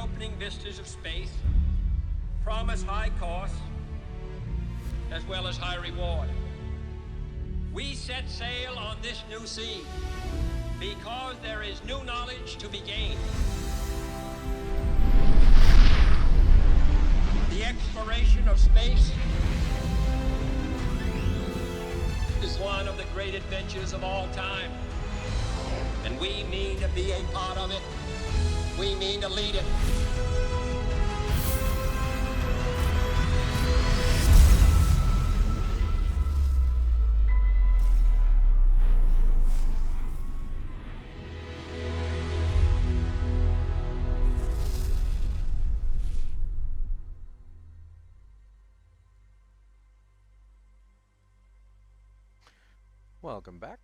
opening vistas of space promise high costs as well as high reward. We set sail on this new sea because there is new knowledge to be gained. The exploration of space is one of the great adventures of all time. And we mean to be a part of it. We mean to lead it. Welcome back.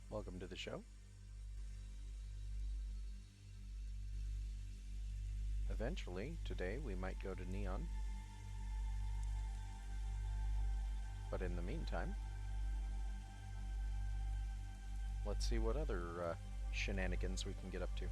Welcome to the show. Eventually, today, we might go to Neon. But in the meantime, let's see what other shenanigans we can get up to.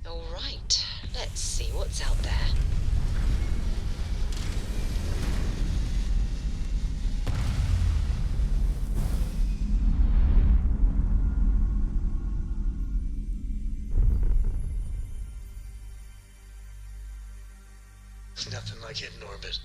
Alright, let's see what's out there. Nothing like hitting orbit.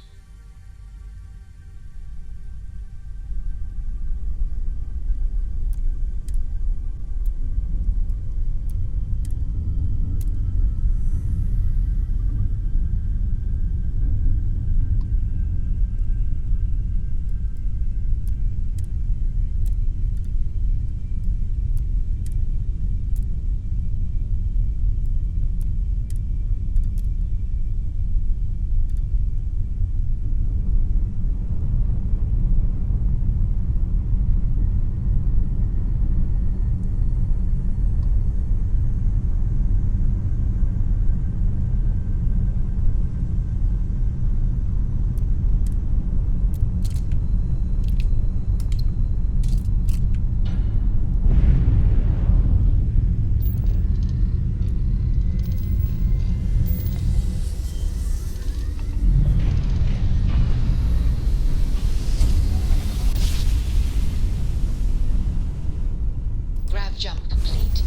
Jump complete.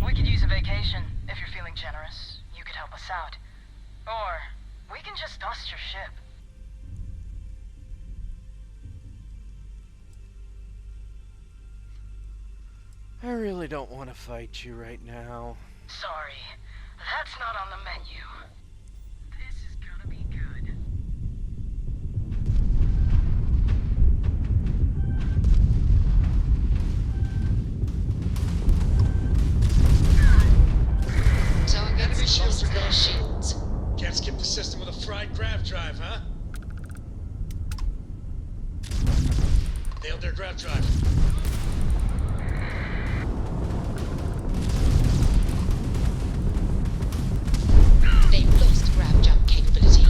We could use a vacation if you're feeling generous. You could help us out. Or we can just dust your ship. I really don't want to fight you right now. Sorry, that's not on the menu. This is gonna be good. Targets lost their shields. Can't skip the system with a fried grav drive, huh? Nailed their grav drive. They've lost grab jump capability.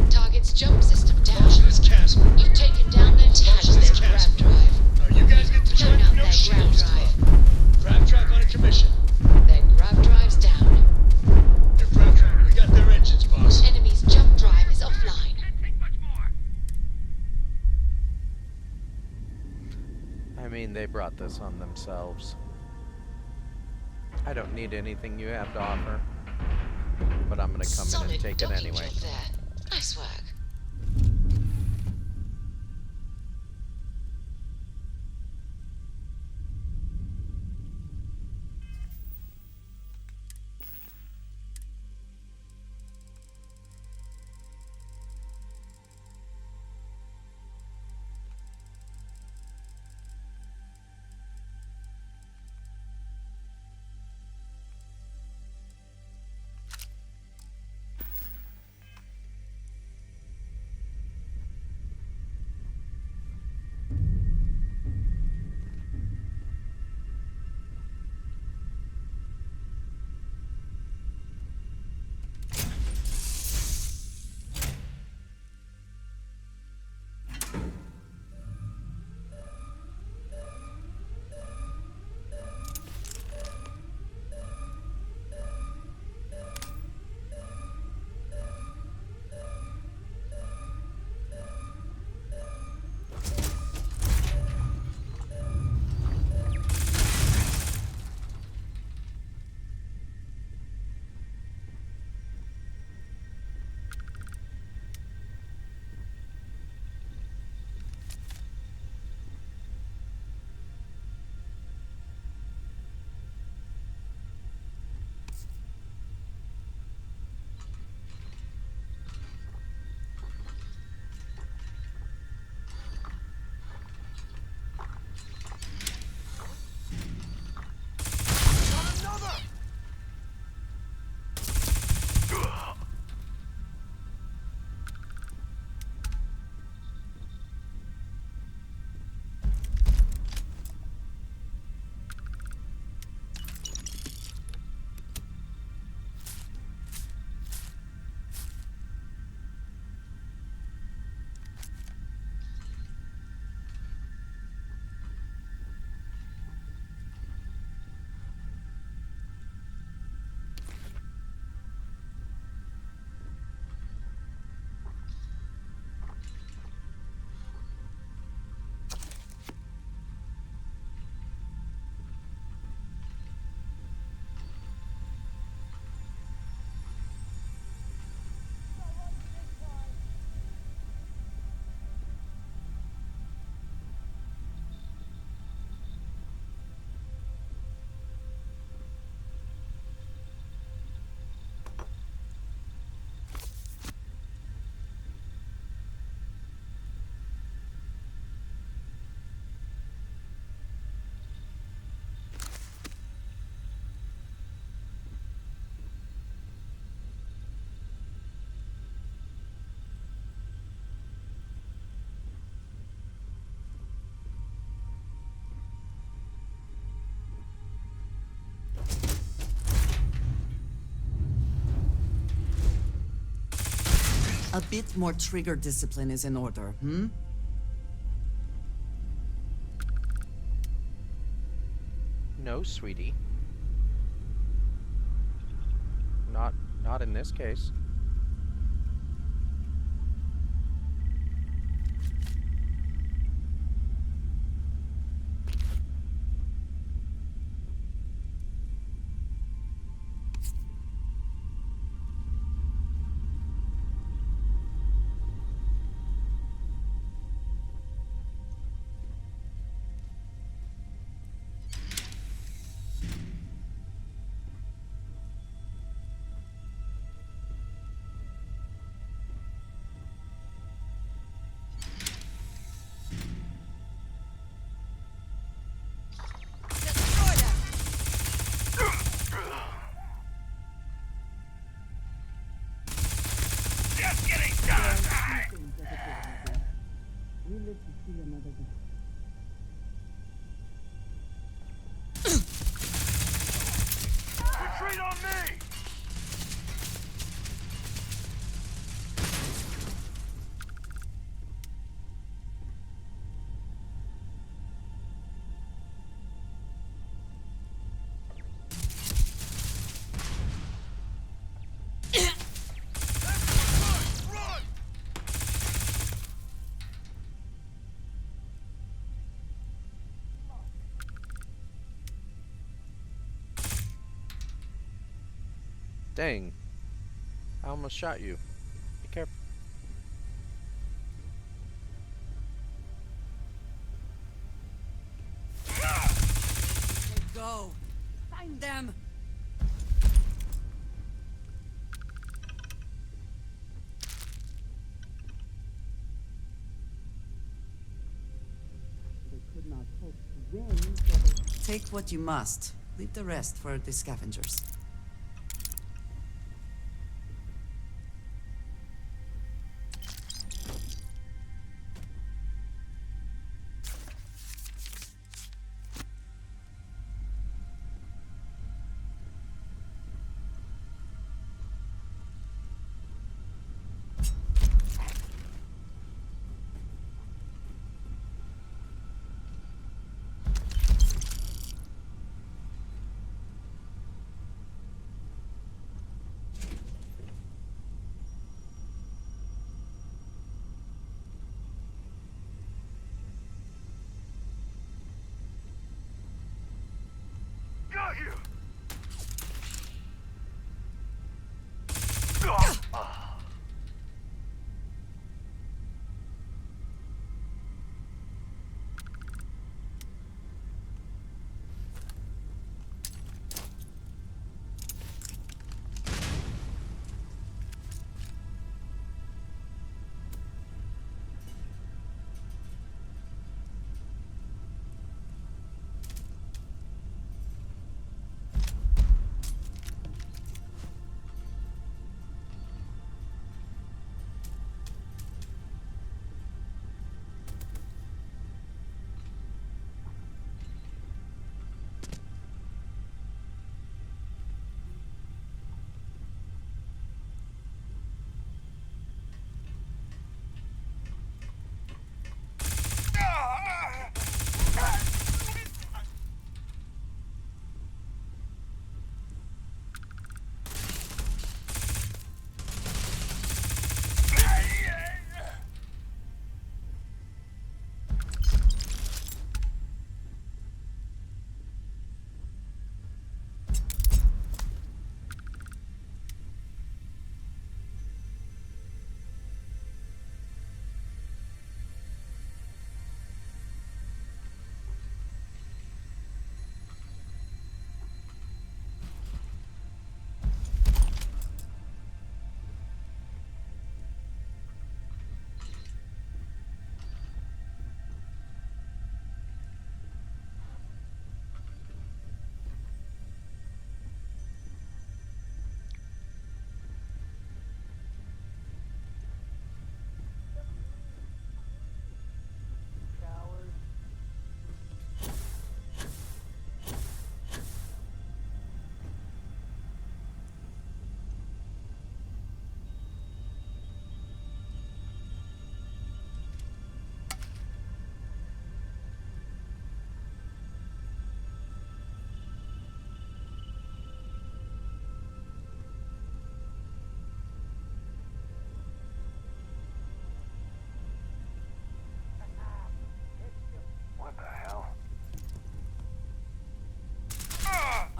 Target's jump system down. Function is chasm. You've taken down their tags, Function is their grab chasm. drive. Now you guys get to Blown join out the no their grab shields drive. club. Grav drive on a commission. Their grab drive's down. Their grav drive. We got their engines, boss. Enemy's jump drive is offline. I mean, they brought this on themselves. I don't need anything you have to offer, but I'm gonna come in and take it docking anyway. job there. Nice work. A bit more trigger discipline is in order, hmm? No, sweetie. Not in this case. Retreat on me! Run! Dang. I almost shot you. Be careful. Go! Find them! They could not hope to win, so they... Take what you must. Leave the rest for the scavengers.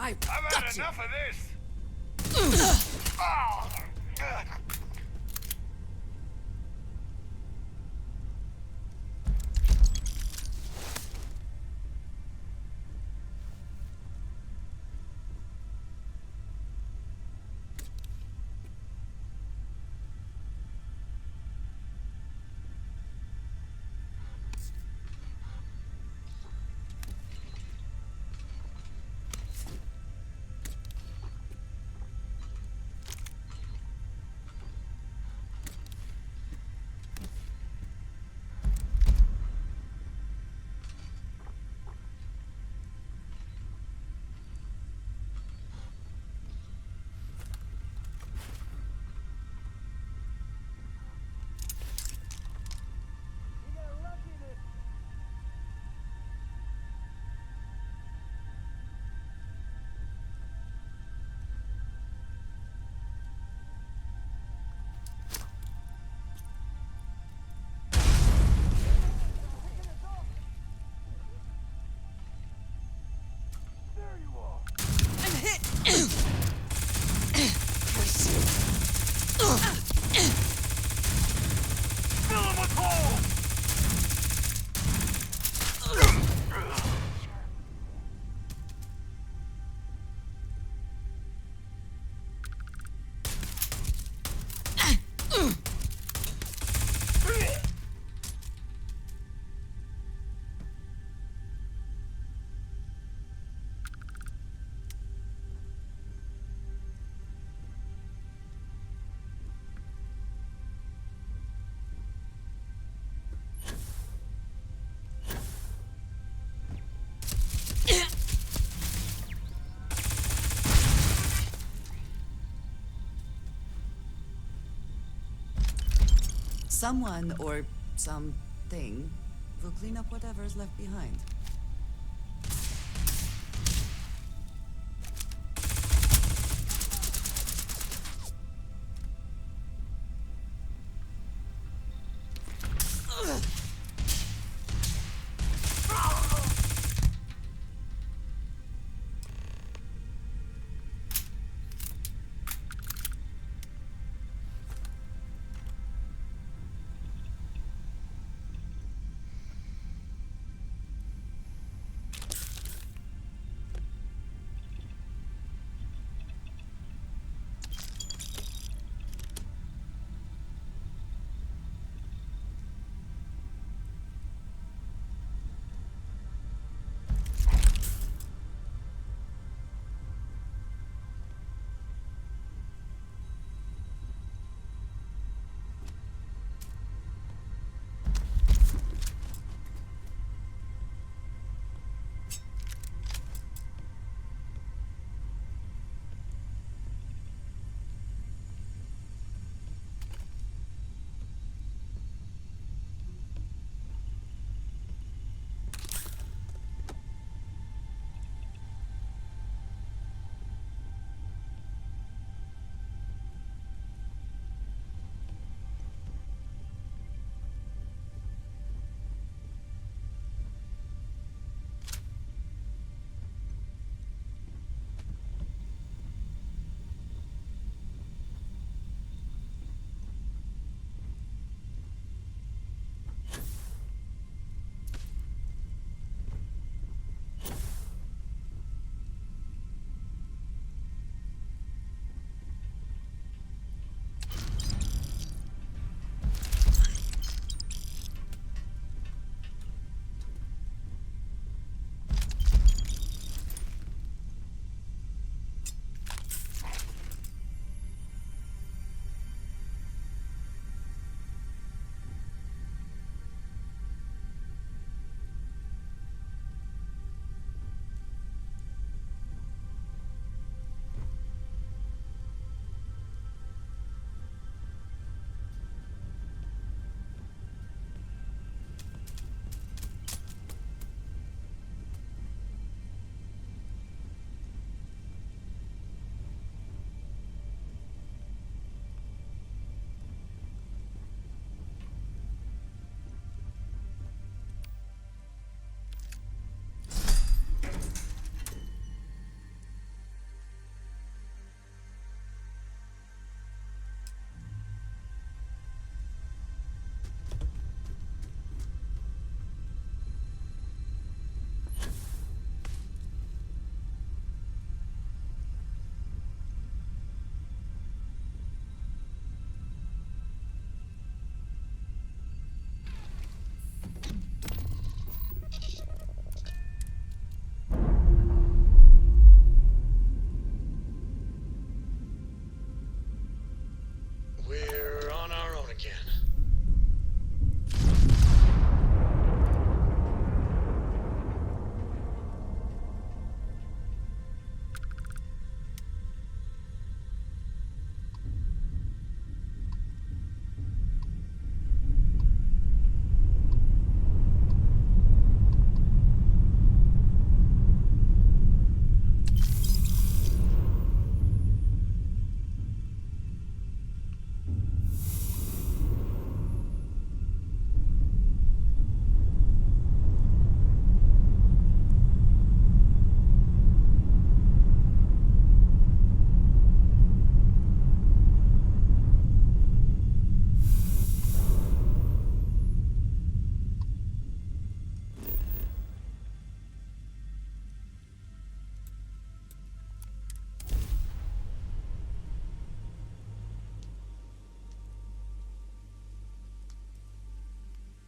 I've I've got had you. enough of this. Oh. There you are. I'm hit. Fill him with holes. Someone or something will clean up whatever's left behind.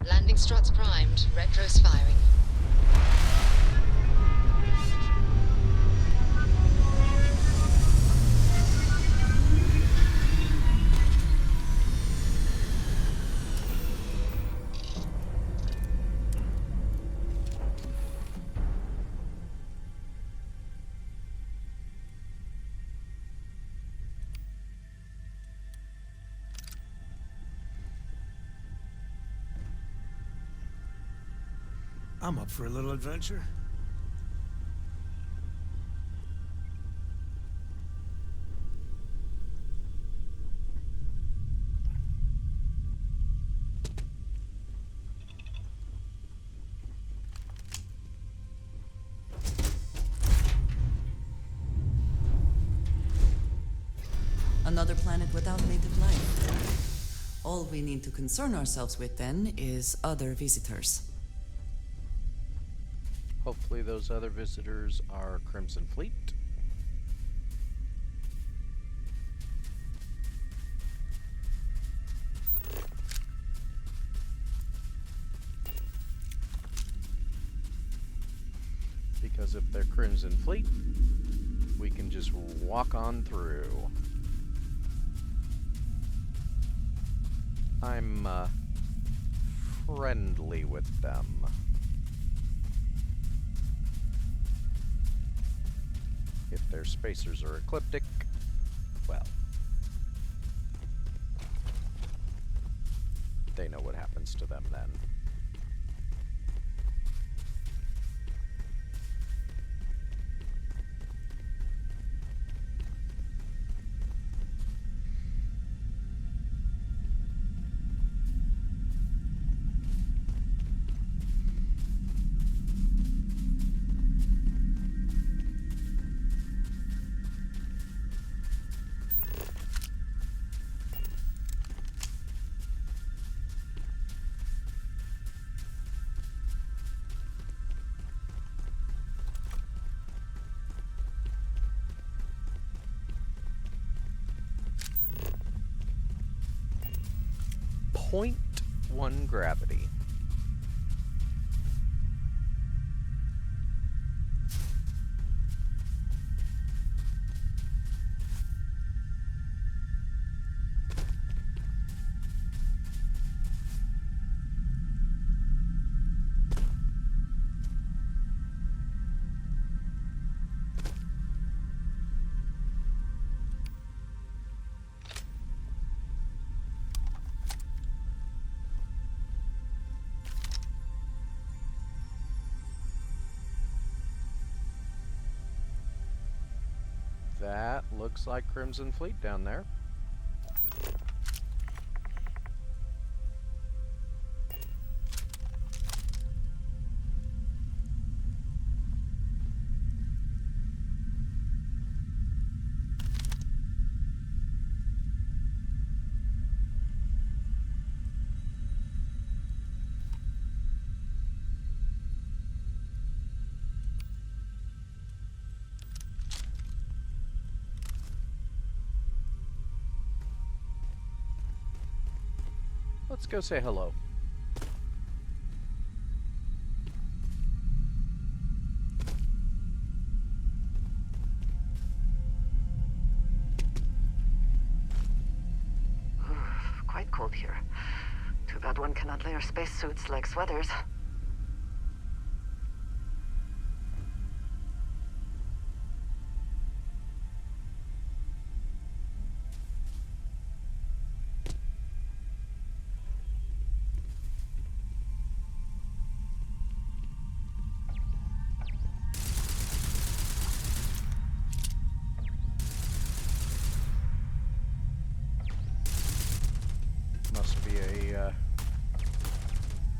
Landing struts primed. Retros firing. I'm up for a little adventure. Another planet without native life. All we need to concern ourselves with then is other visitors. Hopefully those other visitors are Crimson Fleet. Because if they're Crimson Fleet, we can just walk on through. I'm friendly with them. If their spacers are ecliptic, well, they know what happens to them then. .1 gravity. That looks like Crimson Fleet down there. Let's go say hello. Quite cold here. Too bad one cannot layer spacesuits like sweaters. Must be a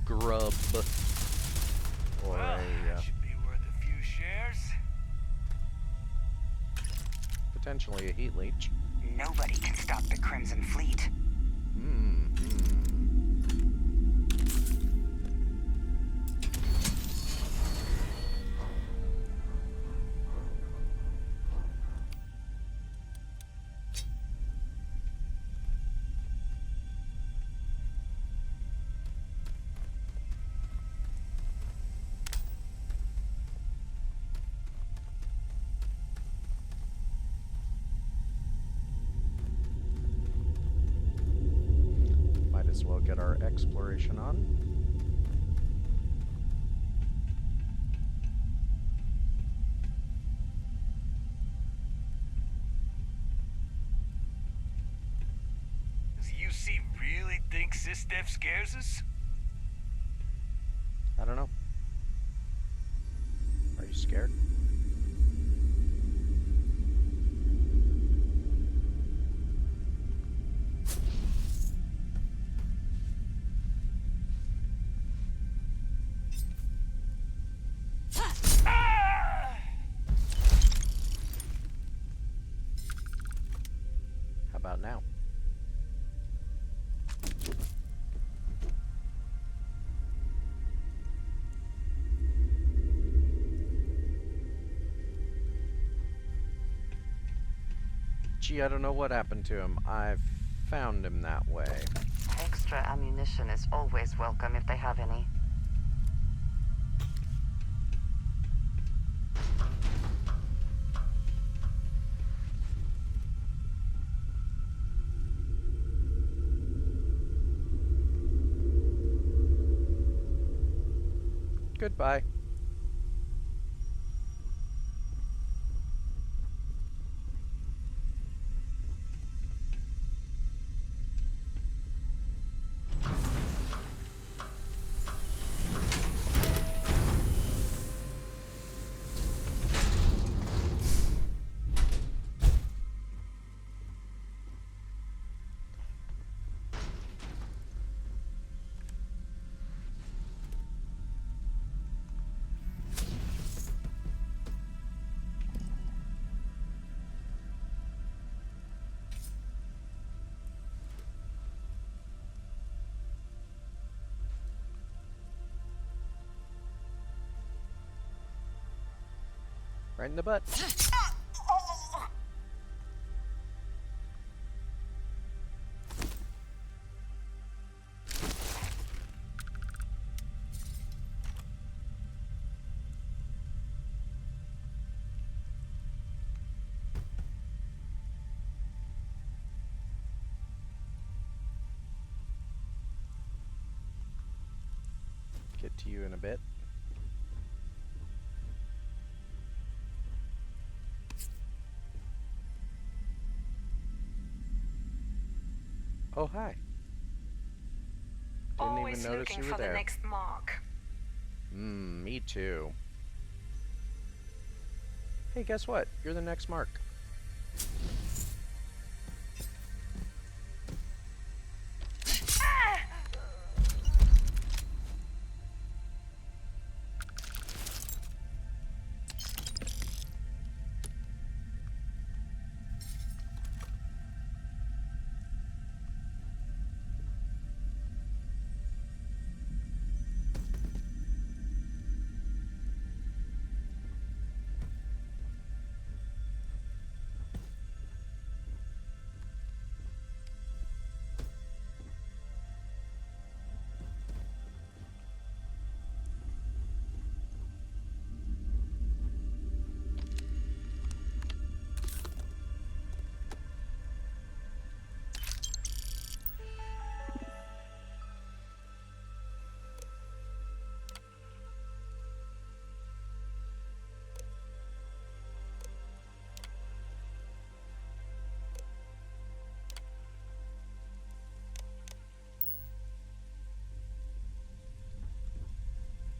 grub or Well, a should be worth a few shares. potentially a heat leech. Nobody can stop the Crimson Fleet. get our exploration on. Does UC really think Sysdef scares us? I don't know. Are you scared? How about now? Gee, I don't know what happened to him. I've found him that way. Extra ammunition is always welcome if they have any. Goodbye. Right in the butt. Get to you in a bit. Oh, hi. Didn't Always even notice looking you were for there. the next mark. Me too. Hey, guess what? You're the next mark.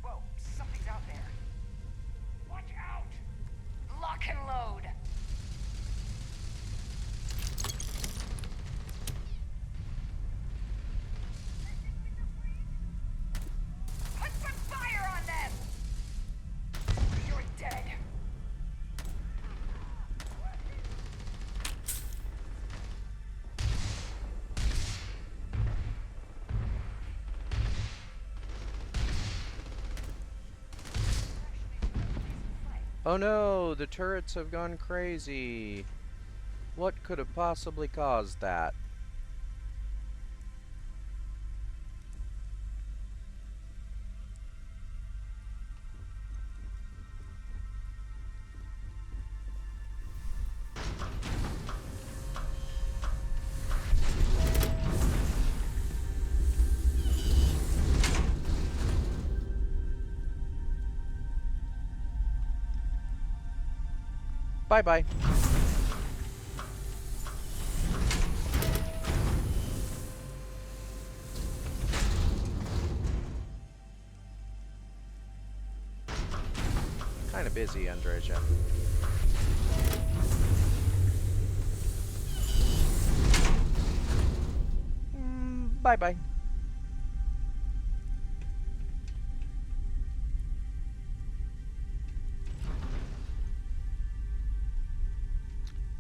Whoa, something's out there. Watch out! Lock and load. Put some fire on them! You're dead. Oh no, the turrets have gone crazy. What could have possibly caused that? Bye-bye. Kind of busy, Andreja. Bye-bye.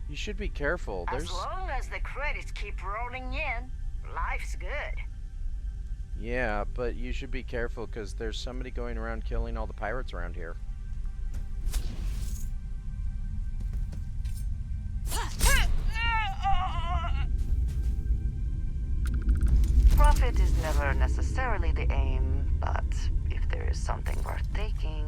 You should be careful. As long as the credits keep rolling in, life's good. Yeah, but you should be careful because there's somebody going around killing all the pirates around here. Profit is never necessarily the aim, but if there is something worth taking...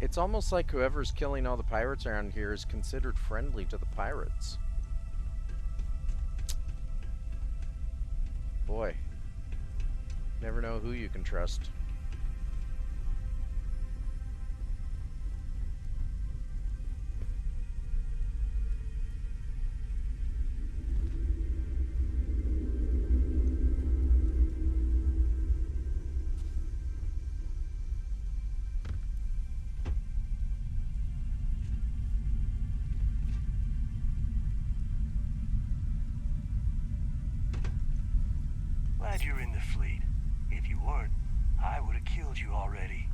It's almost like whoever's killing all the pirates around here is considered friendly to the pirates. Boy. Never know who you can trust. Glad you're in the fleet. If you weren't, I would have killed you already.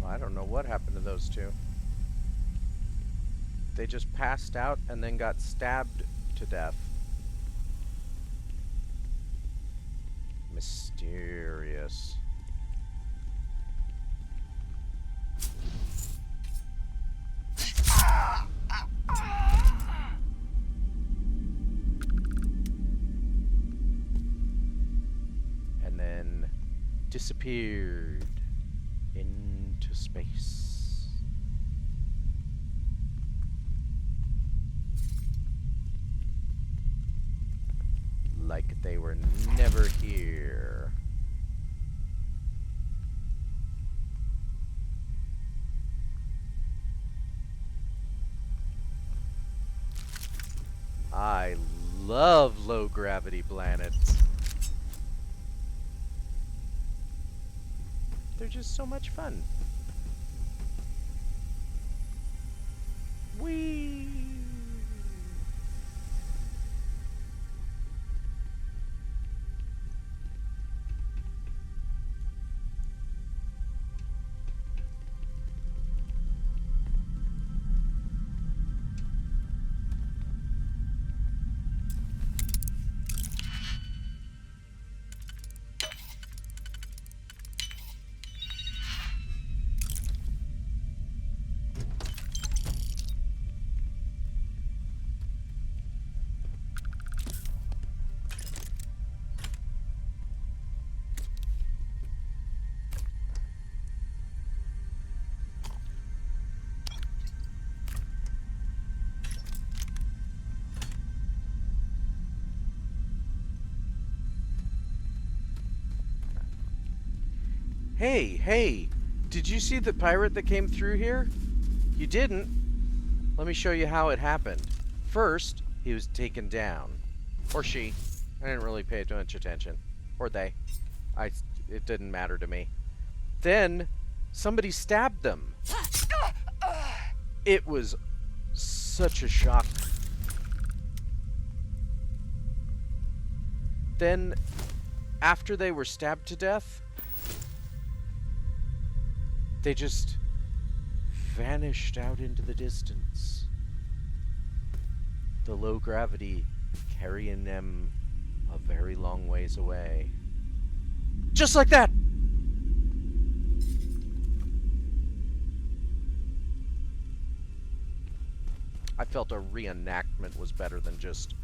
Well, I don't know what happened to those two. They just passed out and then got stabbed to death. Mysterious. And then disappeared into space. Like they were never here. I love low gravity planets. They're just so much fun. Whee! Hey, did you see the pirate that came through here? You didn't? Let me show you how it happened. First, he was taken down. Or she. I didn't really pay much attention. Or they. It didn't matter to me. Then, somebody stabbed them. It was such a shock. Then, after they were stabbed to death, they just vanished out into the distance. The low gravity carrying them a very long ways away. Just like that! I felt a reenactment was better than just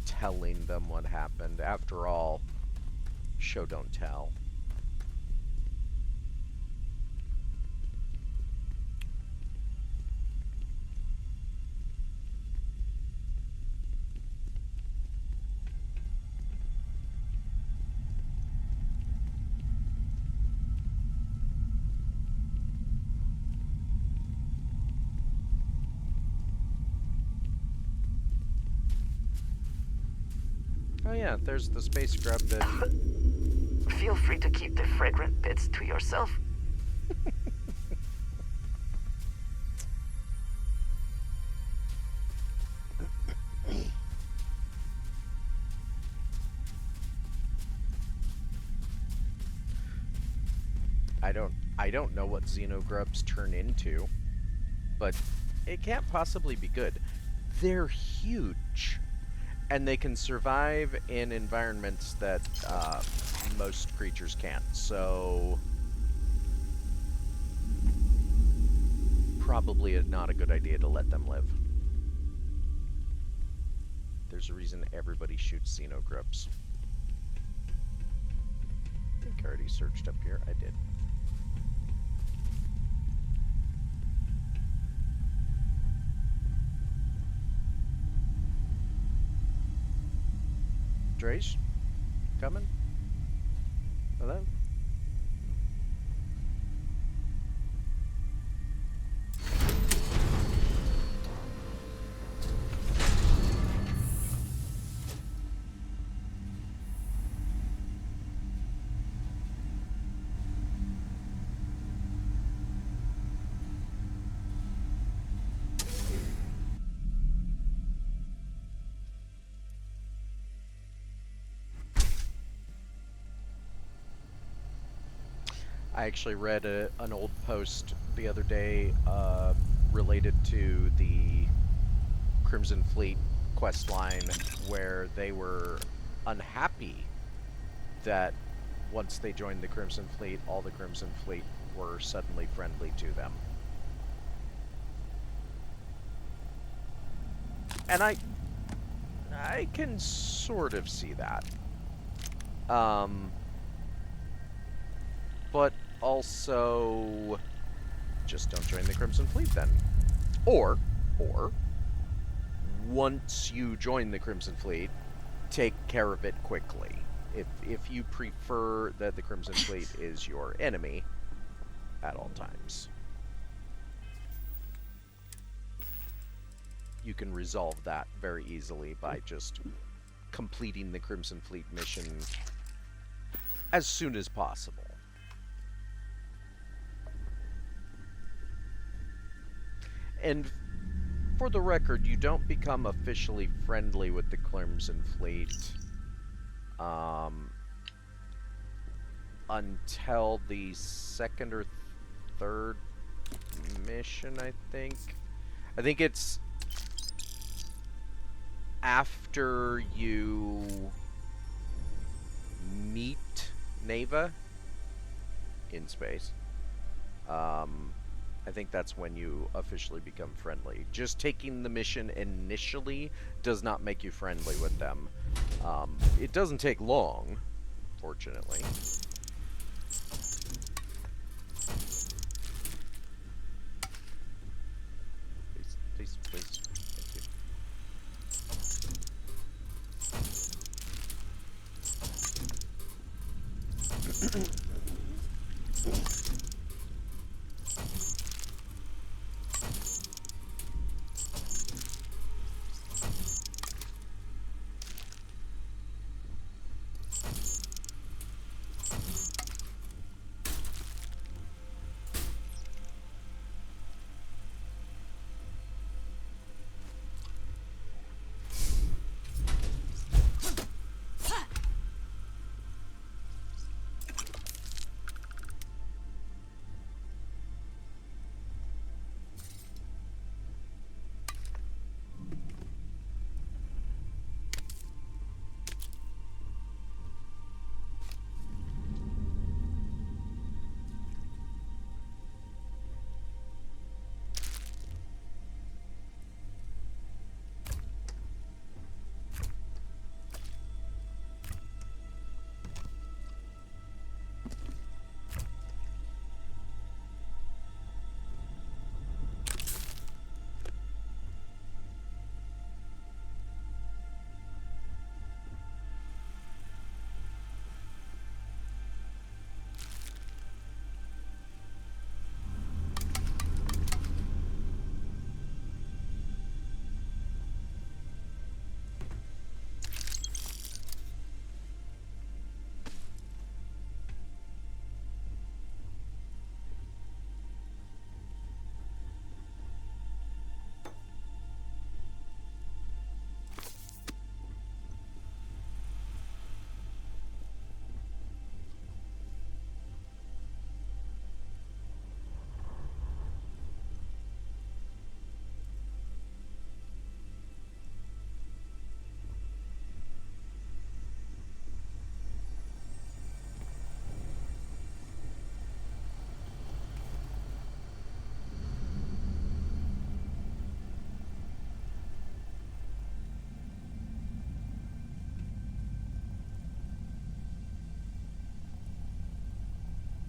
telling them what happened. After all, show don't tell. Oh yeah, there's the space grub bit. Feel free to keep the fragrant bits to yourself. I don't know what xenogrubs turn into, but it can't possibly be good. They're huge, and they can survive in environments that most creatures can't, so probably not a good idea to let them live. There's a reason everybody shoots xenogrubs. I think I already searched up here. I did. Drace? Coming? Hello? I actually read an old post the other day related to the Crimson Fleet quest line where they were unhappy that once they joined the Crimson Fleet, all the Crimson Fleet were suddenly friendly to them. And I can sort of see that. But also, just don't join the Crimson Fleet then. Or, once you join the Crimson Fleet, take care of it quickly. If you prefer that the Crimson Fleet is your enemy at all times. You can resolve that very easily by just completing the Crimson Fleet mission as soon as possible. And for the record, you don't become officially friendly with the Crimson Fleet until the second or third mission, I think. I think it's after you meet Neva in space. I think that's when you officially become friendly. Just taking the mission initially does not make you friendly with them. It doesn't take long, fortunately. Please, please. Thank you.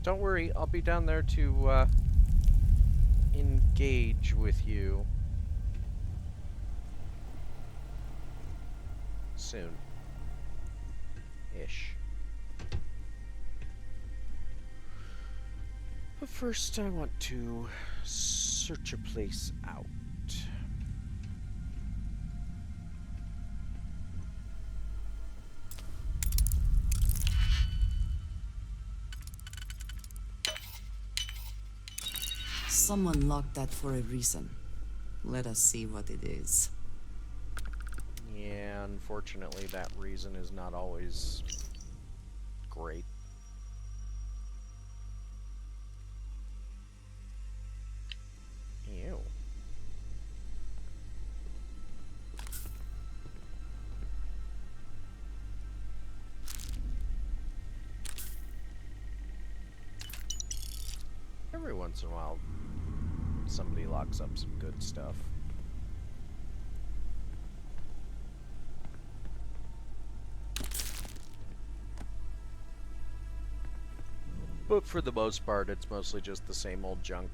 Don't worry, I'll be down there to engage with you soon. Ish. But first, I want to search a place out. Someone locked that for a reason. Let us see what it is. Yeah, unfortunately, that reason is not always great. Ew. Every once in a while, somebody locks up some good stuff. But for the most part, it's mostly just the same old junk.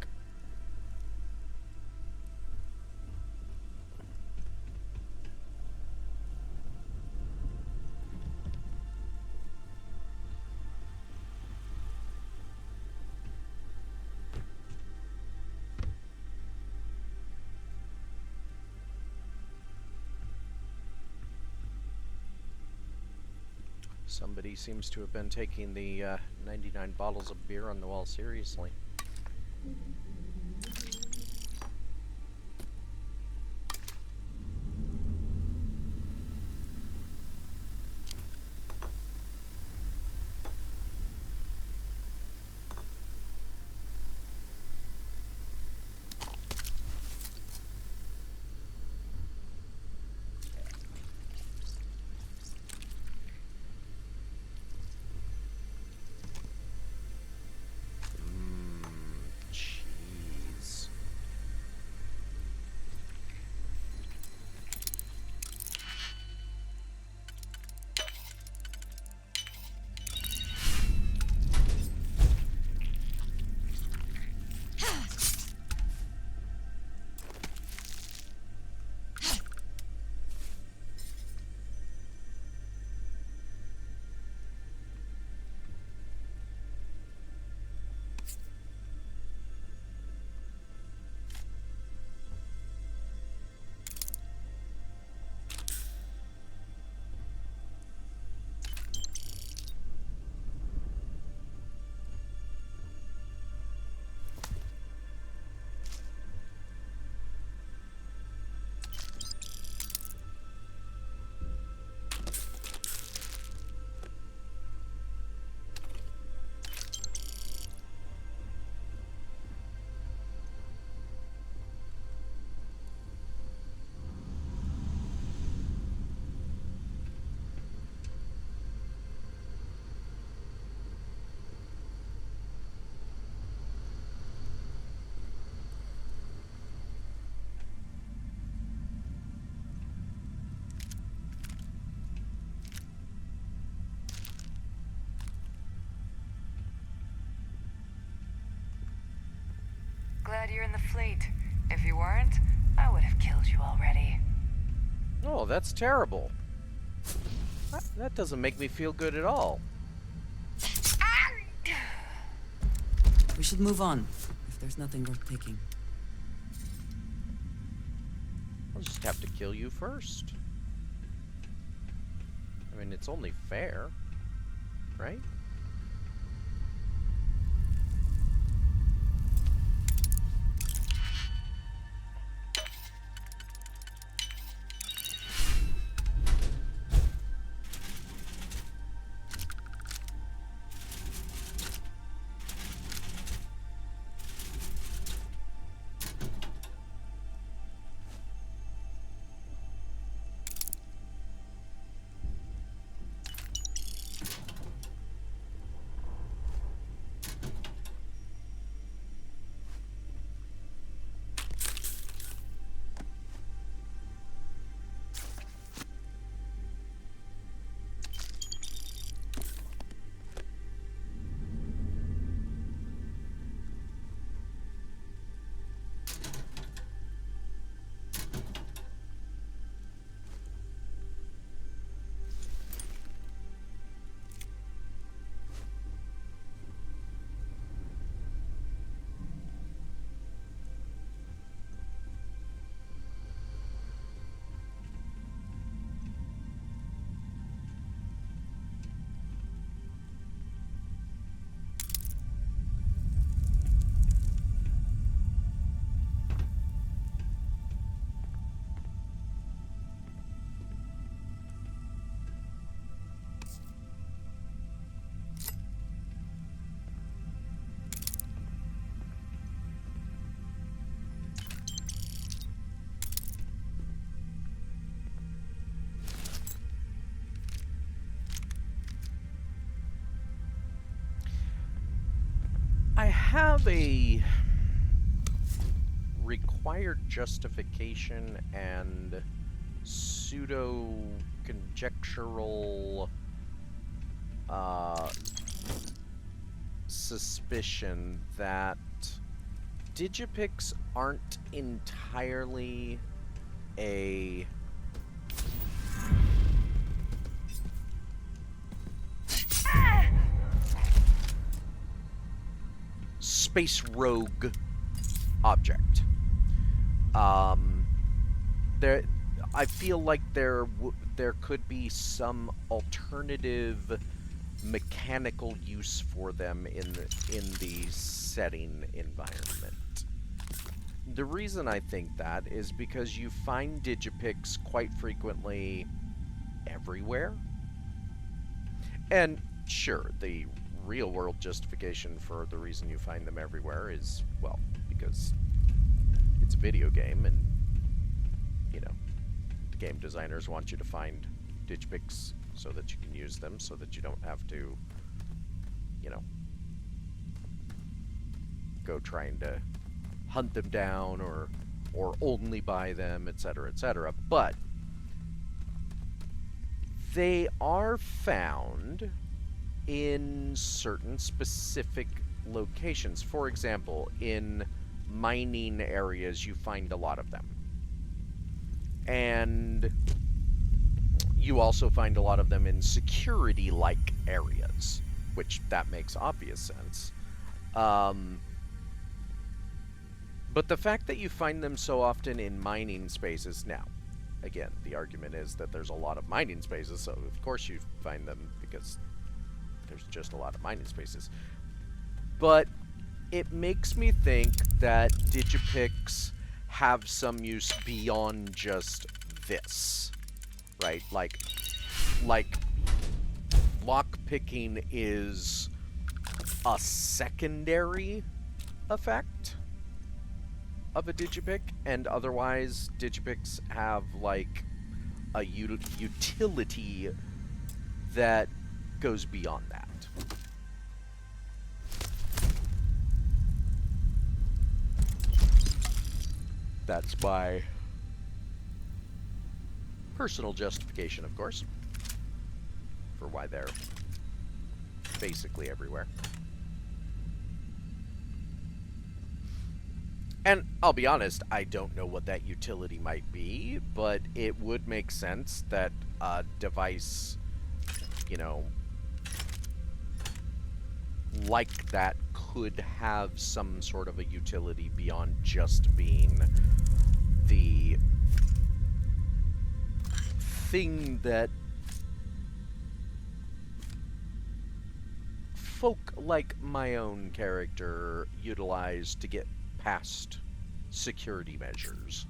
Somebody seems to have been taking the 99 bottles of beer on the wall seriously. Cheese. Glad you're in the fleet. If you weren't, I would have killed you already. Oh, that's terrible. That doesn't make me feel good at all. We should move on, if there's nothing worth taking. I'll just have to kill you first. I mean, it's only fair, right? I have a required justification and pseudo conjectural suspicion that Digipix aren't entirely a space rogue object. I feel like there could be some alternative mechanical use for them in the setting environment. The reason I think that is because you find Digipix quite frequently everywhere. And sure, the real-world justification for the reason you find them everywhere is, well, because it's a video game and, you know, the game designers want you to find Digipix so that you can use them, so that you don't have to, you know, go trying to hunt them down or only buy them, etc., etc. But they are found in certain specific locations. For example, in mining areas, you find a lot of them. And you also find a lot of them in security-like areas, which that makes obvious sense. But the fact that you find them so often in mining spaces, now, again, the argument is that there's a lot of mining spaces, so of course you find them because there's just a lot of mining spaces. But it makes me think that Digipix have some use beyond just this, right? Like lockpicking is a secondary effect of a Digipick, and otherwise Digipix have like a utility that goes beyond that. That's my personal justification, of course, for why they're basically everywhere. And I'll be honest, I don't know what that utility might be, but it would make sense that a device, you know, like that could have some sort of a utility beyond just being the thing that folk like my own character utilize to get past security measures.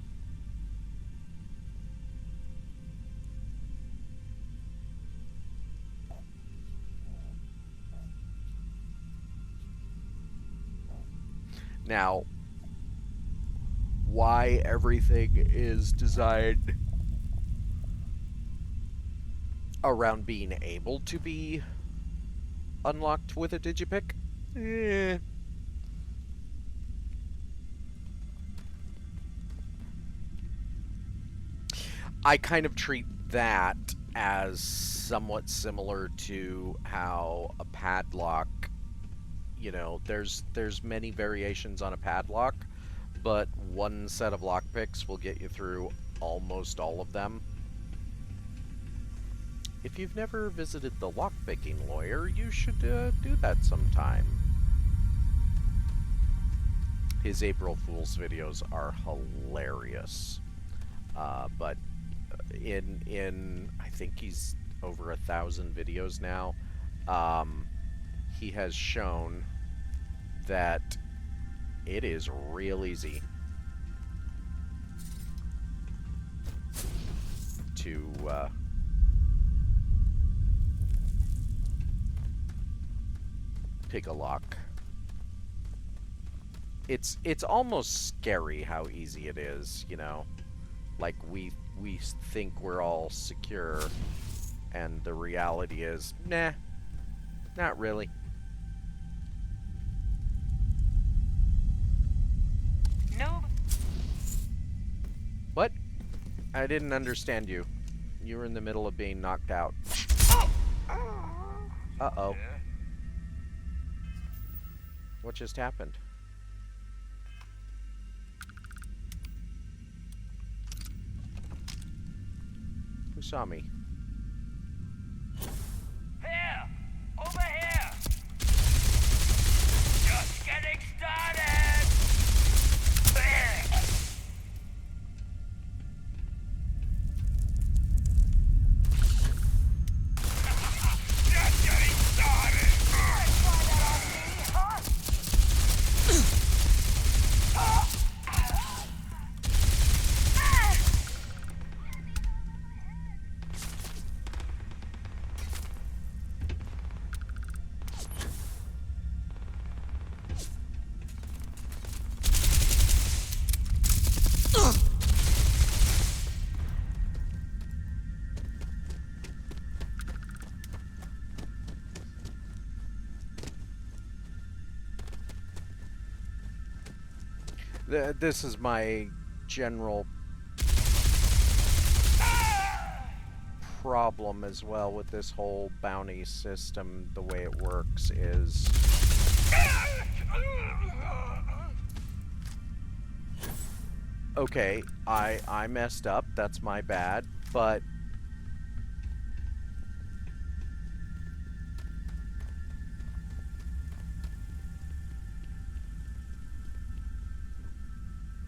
Now, why everything is designed around being able to be unlocked with a Digipick? I kind of treat that as somewhat similar to how a padlock, you know, there's many variations on a padlock, but one set of lockpicks will get you through almost all of them. If you've never visited the lockpicking lawyer, you should do that sometime. His April Fool's videos are hilarious. But in I think he's over 1,000 videos now, he has shown that it is real easy to pick a lock. It's almost scary how easy it is, you know? Like, we think we're all secure, and the reality is, nah, not really. What? I didn't understand you. You were in the middle of being knocked out. Uh-oh. Yeah? What just happened? Who saw me? Here! Over here! Just getting started! Just getting started! This is my general problem as well with this whole bounty system. The way it works is... Okay, I messed up. That's my bad. But...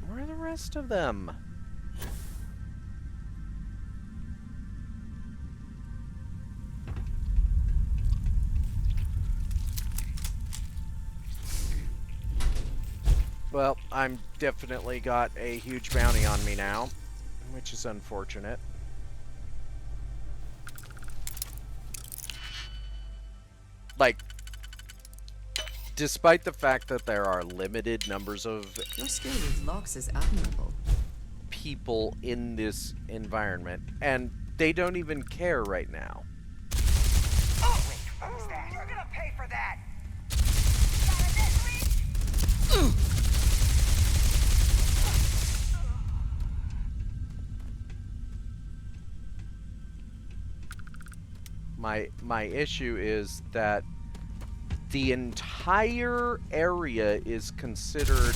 where are the rest of them? Well, I'm definitely got a huge bounty on me now, which is unfortunate. Like, despite the fact that there are limited numbers of Your skill with locks is admirable. people in this environment, and they don't even care right now. Oh, wait, what was that? You're gonna pay for that! Got a net reach? My issue is that the entire area is considered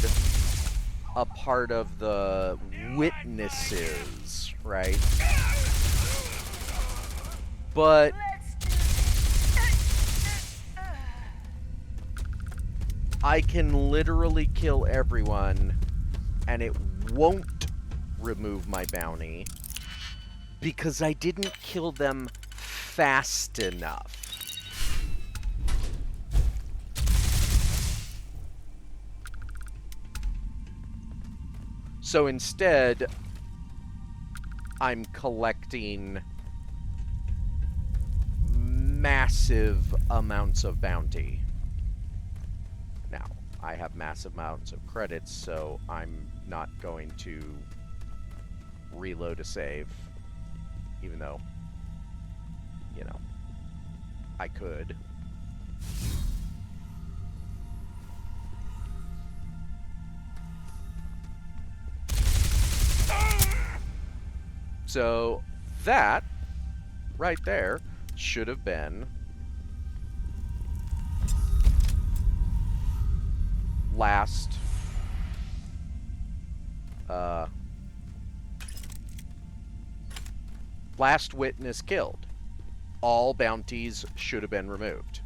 a part of the witnesses, right? But I can literally kill everyone and it won't remove my bounty because I didn't kill them fast enough. So instead, I'm collecting massive amounts of bounty. Now, I have massive amounts of credits, so I'm not going to reload a save, even though, you know, I could. So that right there should have been last witness killed. All bounties should have been removed.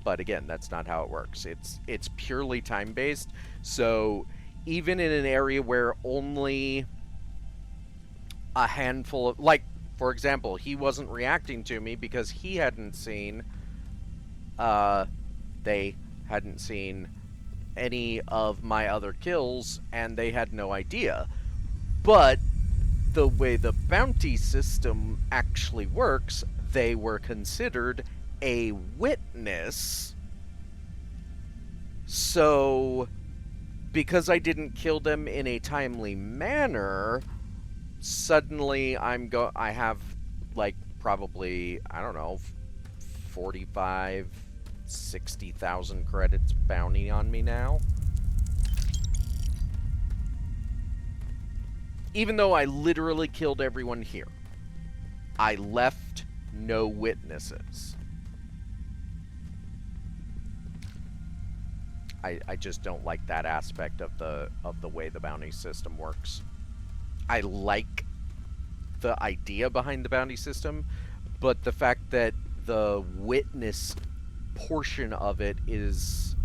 But again, that's not how it works. It's purely time-based. So even in an area where only a handful of, like, for example, he wasn't reacting to me because he hadn't seen, they hadn't seen any of my other kills, and they had no idea. But the way the bounty system actually works, they were considered a witness. So, because I didn't kill them in a timely manner, suddenly I have, like, probably, I don't know, 45, 60,000 credits bounty on me now. Even though I literally killed everyone here, I left no witnesses. I just don't like that aspect of the way the bounty system works. I like the idea behind the bounty system, but the fact that the witness portion of it is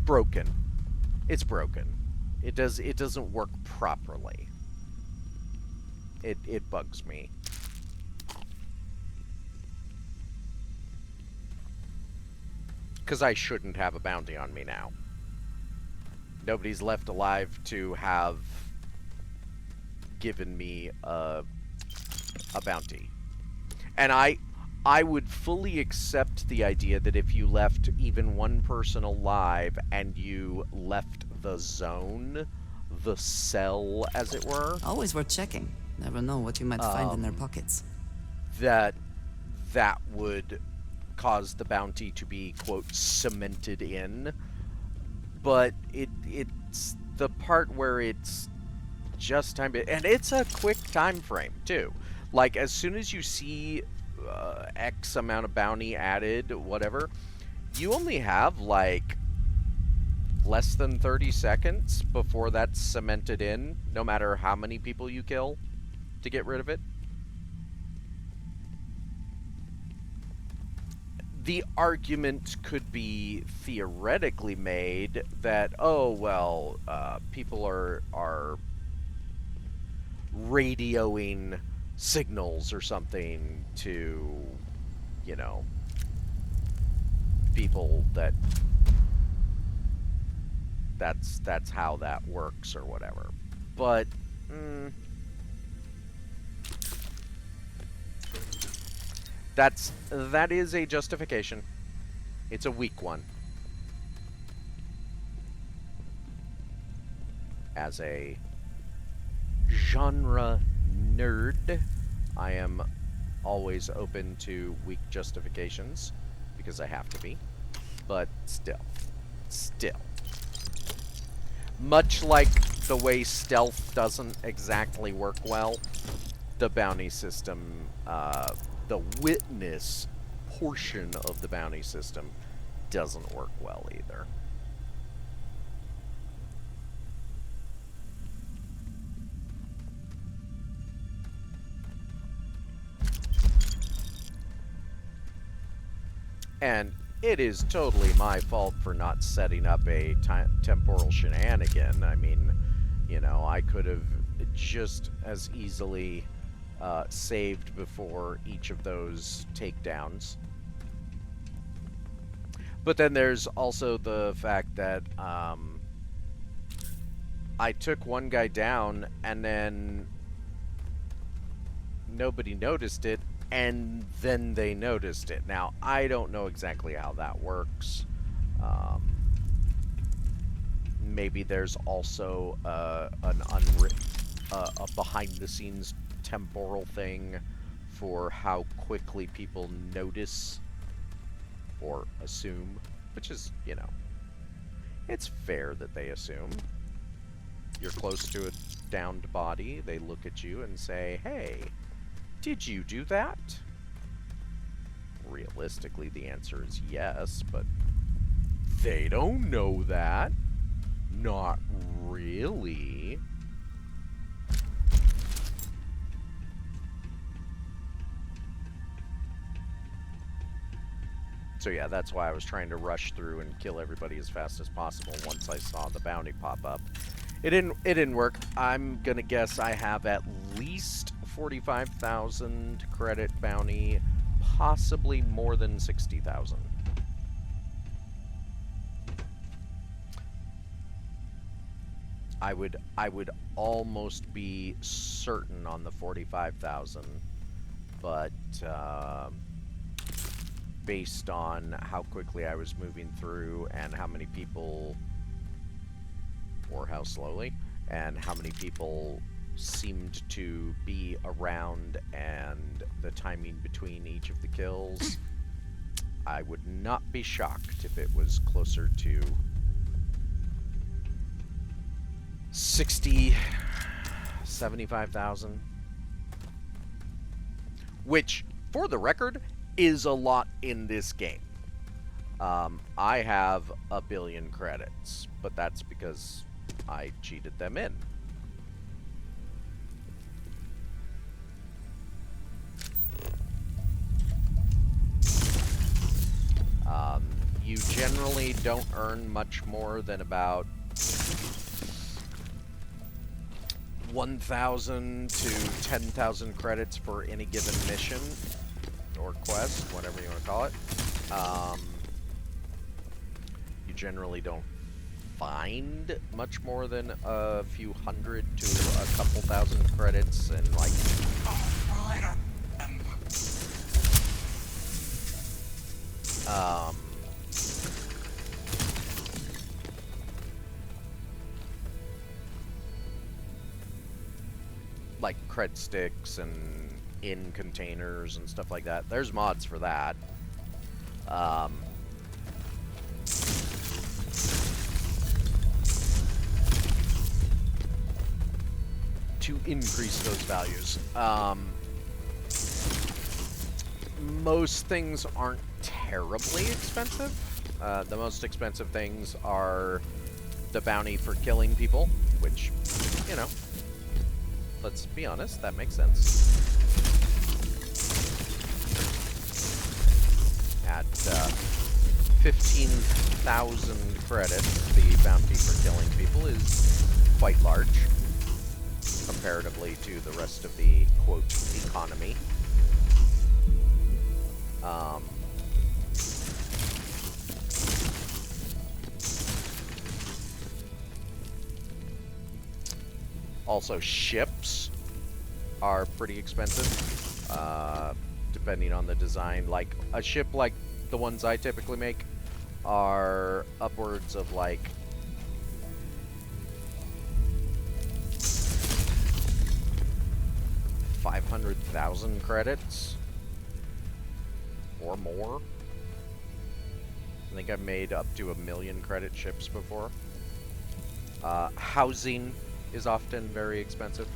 broken. It's broken. It doesn't work properly. It bugs me. Because I shouldn't have a bounty on me now. Nobody's left alive to have given me a bounty. And I would fully accept the idea that if you left even one person alive and you left the zone, the cell, as it were, Always worth checking. Never know what you might find in their pockets. that would cause the bounty to be, quote, cemented in. But it's the part where it's just time to, and it's a quick time frame too. Like, as soon as you see X amount of bounty added, whatever, you only have like less than 30 seconds before that's cemented in, no matter how many people you kill to get rid of it. The argument could be theoretically made that, oh, well, people are radioing signals or something to, you know, people that's how that works or whatever. But, that is a justification. It's a weak one. As a genre nerd, I am always open to weak justifications because I have to be. But still. Much like the way stealth doesn't exactly work well, the bounty system, the witness portion of the bounty system doesn't work well either. And it is totally my fault for not setting up a temporal shenanigan. I mean, you know, I could have just as easily saved before each of those takedowns. But then there's also the fact that I took one guy down and then nobody noticed it, and then they noticed it. Now, I don't know exactly how that works. Maybe there's also a behind-the-scenes temporal thing for how quickly people notice or assume, which is, you know, it's fair that they assume. You're close to a downed body, they look at you and say, hey, did you do that? Realistically, the answer is yes, but they don't know that. Not really. So yeah, that's why I was trying to rush through and kill everybody as fast as possible once I saw the bounty pop up. It didn't work. I'm gonna guess I have at least 45,000 credit bounty, possibly more than 60,000. I would almost be certain on the 45,000, but based on how quickly I was moving through and how many people, or how slowly, and how many people seemed to be around and the timing between each of the kills, I would not be shocked if it was closer to 60 75,000. Which, for the record, is a lot in this game. I have 1 billion credits, but that's because I cheated them in. You generally don't earn much more than about 1,000 to 10,000 credits for any given mission or quest, whatever you want to call it. You generally don't find much more than a few hundred to a couple thousand credits, and like like cred sticks and in containers and stuff like that. There's mods for that. To increase those values. Most things aren't terribly expensive. The most expensive things are the bounty for killing people, which, you know, let's be honest, that makes sense. At 15,000 credits, the bounty for killing people is quite large, comparatively to the rest of the, quote, economy. Also, ships are pretty expensive, depending on the design. Like, a ship like the ones I typically make are upwards of, like, $500,000 credits or more. I think I've made up to 1 million credit ships before. Housing is often very expensive.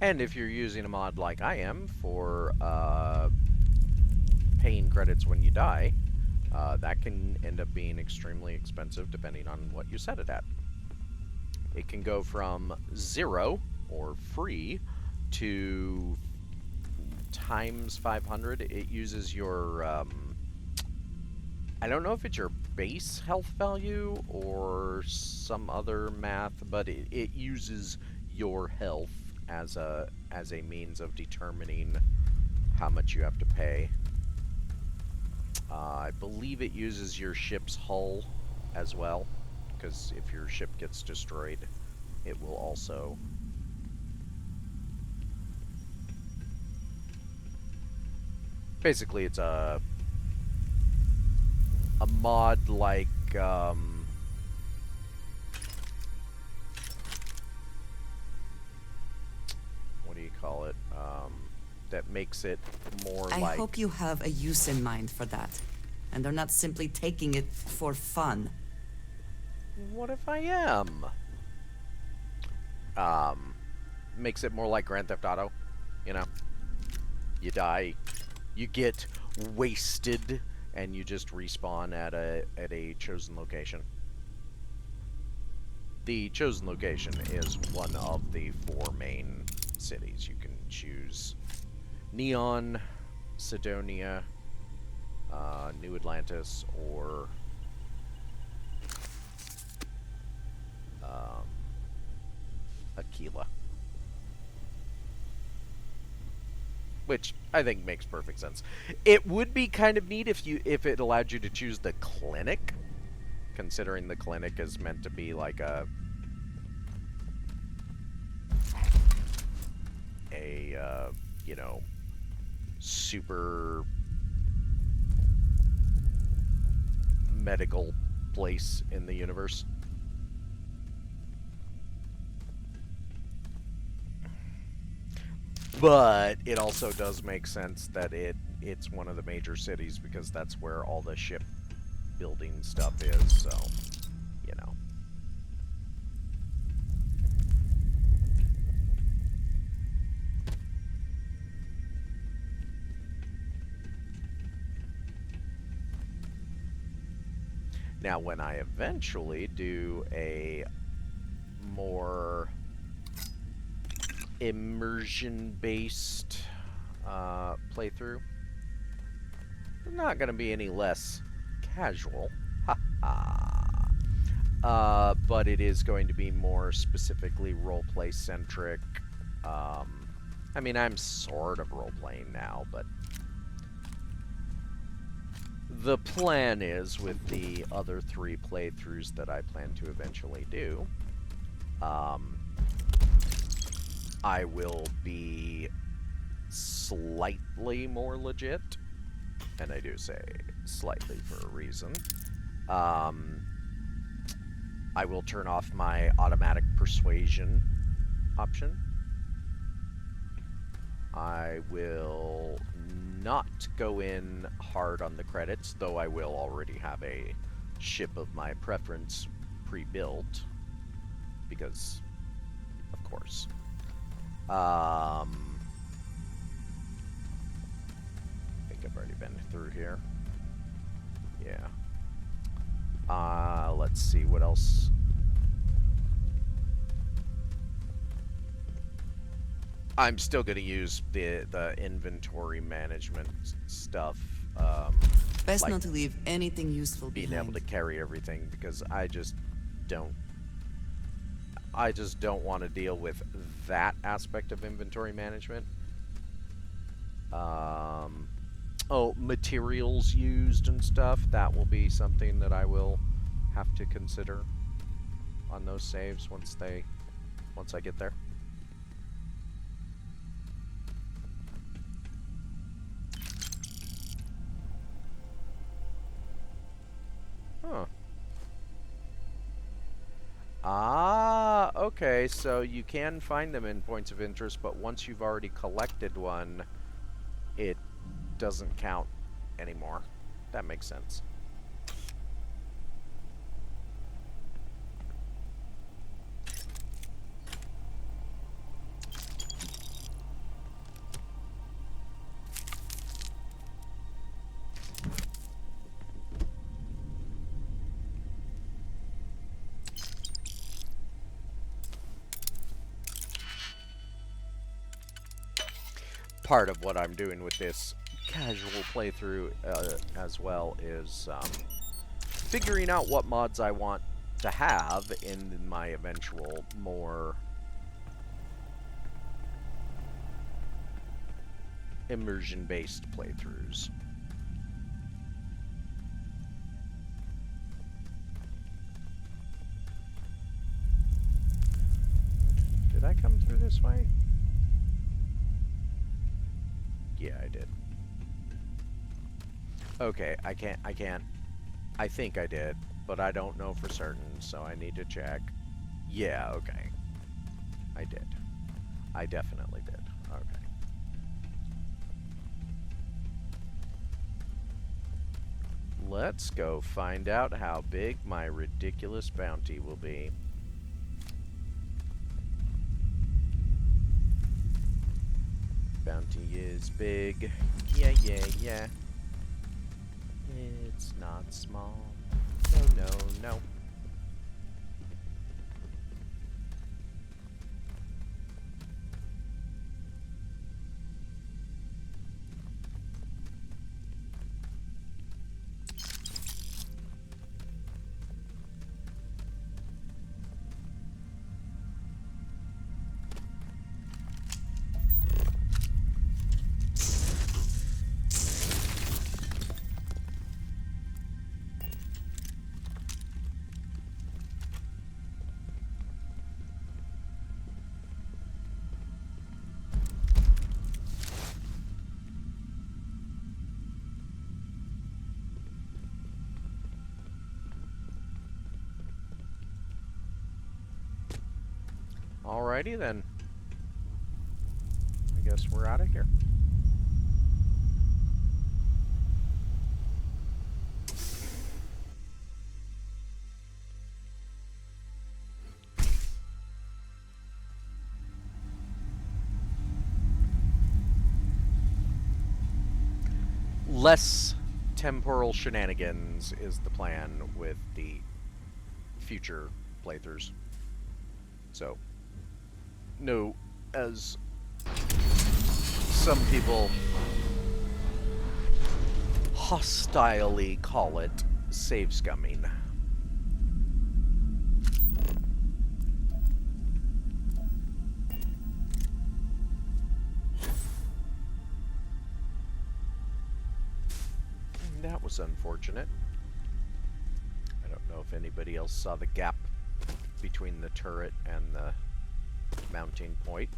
And if you're using a mod like I am for paying credits when you die, that can end up being extremely expensive depending on what you set it at. It can go from 0 or free to times 500. It uses your I don't know if it's your base health value or some other math, but it uses your health as a means of determining how much you have to pay. I believe it uses your ship's hull as well, because if your ship gets destroyed, it will also... Basically, it's a mod like call it, that makes it more I like... hope you have a use in mind for that, and they're not simply taking it for fun. What if I am? Makes it more like Grand Theft Auto, you know? You die, you get wasted, and you just respawn at a chosen location. The chosen location is one of the 4 main cities. You can choose Neon, Sidonia, New Atlantis, or Aquila. Which I think makes perfect sense. It would be kind of neat if it allowed you to choose the clinic, considering the clinic is meant to be like a you know, super medical place in the universe. But it also does make sense that it's one of the major cities because that's where all the ship building stuff is, so, you know. Now, when I eventually do a more immersion-based playthrough, it's not going to be any less casual, but it is going to be more specifically roleplay centric. I mean, I'm sort of role-playing now, but the plan is, with the other 3 playthroughs that I plan to eventually do, I will be slightly more legit, and I do say slightly for a reason. I will turn off my automatic persuasion option. I will not go in hard on the credits, though I will already have a ship of my preference pre-built, because, of course. I think I've already been through here. Yeah. Let's see what else. I'm still going to use the inventory management stuff. Best like not to leave anything useful being behind. able to carry everything, because I just don't want to deal with that aspect of inventory management. Oh, materials used and stuff, that will be something that I will have to consider on those saves once I get there. Huh. Ah, okay, so you can find them in points of interest, but once you've already collected one, it doesn't count anymore. That makes sense. Part of what I'm doing with this casual playthrough as well is figuring out what mods I want to have in my eventual more immersion-based playthroughs. Did I come through this way? Yeah, I did. Okay, I think I did, but I don't know for certain, so I need to check. Yeah, okay. I did. I definitely did. Okay. Let's go find out how big my ridiculous bounty will be. Bounty is big. Yeah, yeah, yeah. It's not small. No, no, no. Alrighty then. I guess we're out of here. Less temporal shenanigans is the plan with the future playthroughs. So, no, as some people hostilely call it, save scumming. That was unfortunate. I don't know if anybody else saw the gap between the turret and the mounting point.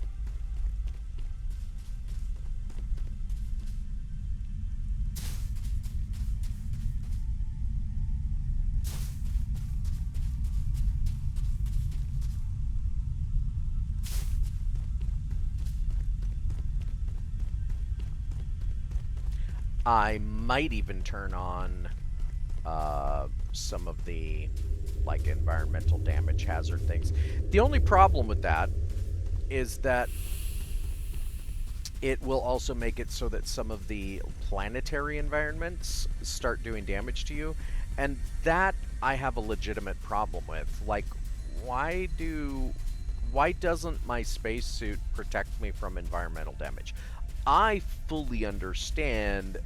I might even turn on some of the like environmental damage hazard things. The only problem with that is that it will also make it so that some of the planetary environments start doing damage to you, and that I have a legitimate problem with. Like, why doesn't my spacesuit protect me from environmental damage? I fully understand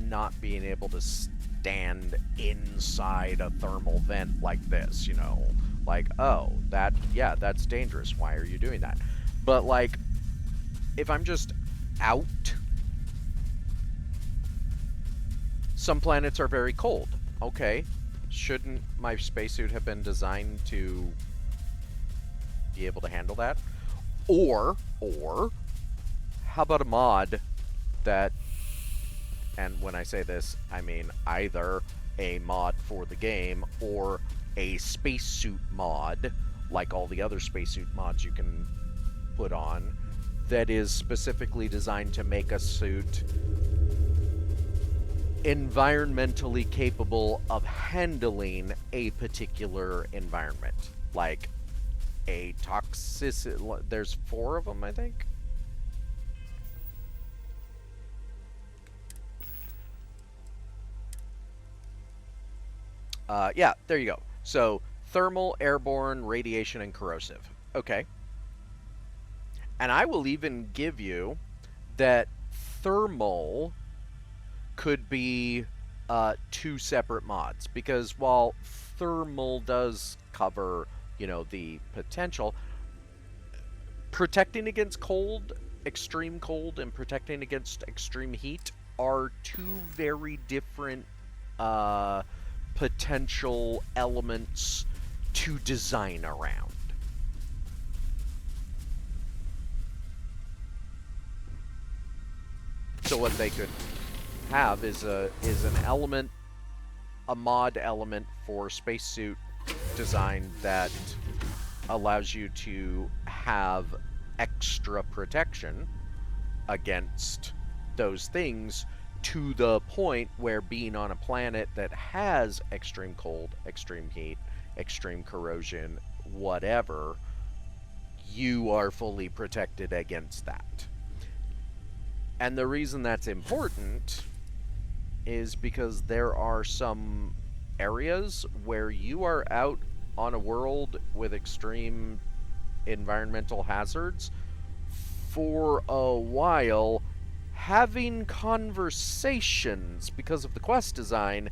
not being able to stand inside a thermal vent like this, you know, like, oh, that's dangerous. Why are you doing that? But like, if I'm just out, some planets are very cold. Okay, shouldn't my spacesuit have been designed to be able to handle that? Or how about a mod that, and when I say this, I mean either a mod for the game or a spacesuit mod, like all the other spacesuit mods you can put on, that is specifically designed to make a suit environmentally capable of handling a particular environment. Like a toxicity, there's 4 of them, I think. Yeah, there you go. So, thermal, airborne, radiation, and corrosive. Okay. And I will even give you that thermal could be 2 separate mods. Because while thermal does cover, you know, the potential, protecting against cold, extreme cold, and protecting against extreme heat are 2 very different potential elements to design around. So what they could have is an element, a mod element for spacesuit design that allows you to have extra protection against those things, to the point where being on a planet that has extreme cold, extreme heat, extreme corrosion, whatever, you are fully protected against that. And the reason that's important is because there are some areas where you are out on a world with extreme environmental hazards for a while, having conversations because of the quest design,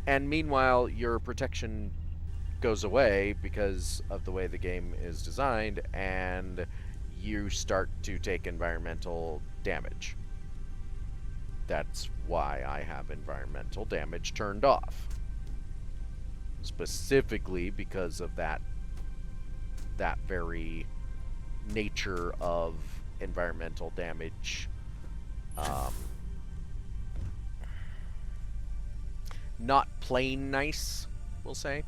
and meanwhile your protection goes away because of the way the game is designed, and you start to take environmental damage. That's why I have environmental damage turned off. Specifically because of that very nature of environmental damage. Not plain nice, we'll say.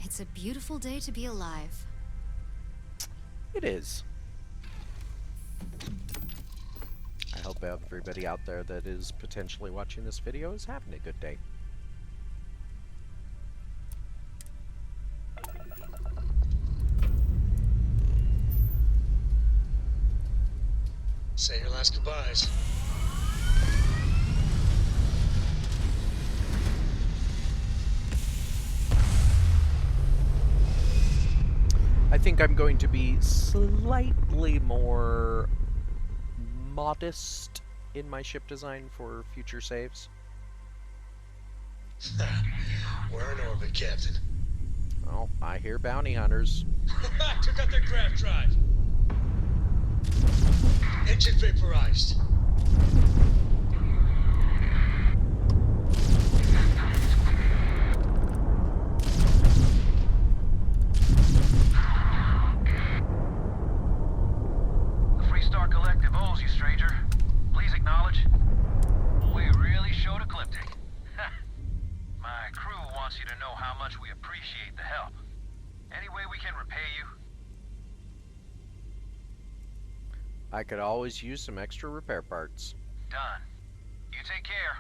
It's a beautiful day to be alive. It is. I hope everybody out there that is potentially watching this video is having a good day. Say your last goodbyes. I think I'm going to be slightly more modest in my ship design for future saves. We're in orbit, Captain. Well, I hear bounty hunters. Took out their grav drive. Engine vaporized. I could always use some extra repair parts. Done. You take care.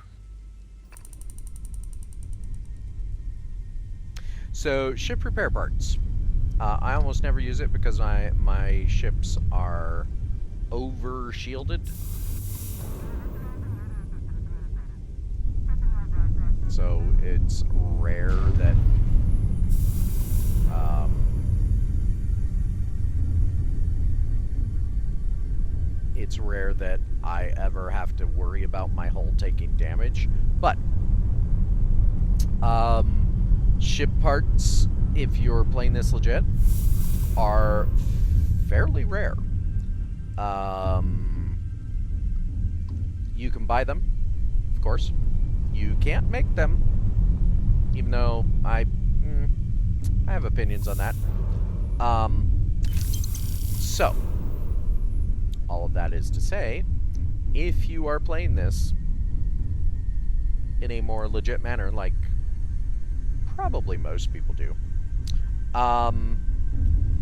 So, ship repair parts. I almost never use it because my ships are over-shielded. So, it's rare that I ever have to worry about my hull taking damage. But ship parts, if you're playing this legit, are fairly rare. You can buy them, of course. You can't make them, even though I have opinions on that. So, all of that is to say, if you are playing this in a more legit manner, like probably most people do,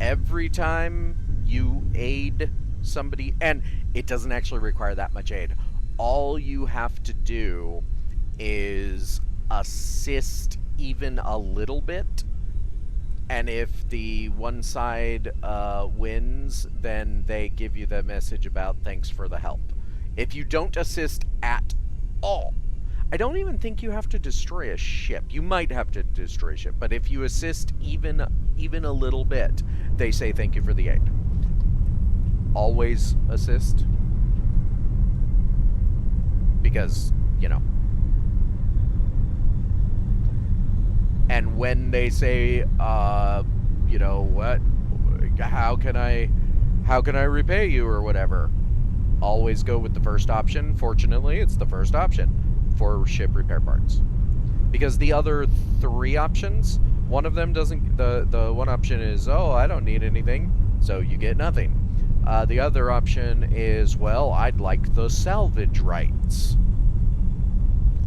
every time you aid somebody, and it doesn't actually require that much aid, all you have to do is assist even a little bit, and if the one side wins, then they give you the message about thanks for the help. If you don't assist at all, I don't even think you have to destroy a ship. You might have to destroy a ship, but if you assist even a little bit, they say thank you for the aid. Always assist, because, you know. And when they say, you know, what, how can I repay you or whatever, always go with the first option. Fortunately, it's the first option for ship repair parts, because the other three options One of them doesn't. The one option is, oh, I don't need anything, so you get nothing. The other option is, well, I'd like the salvage rights.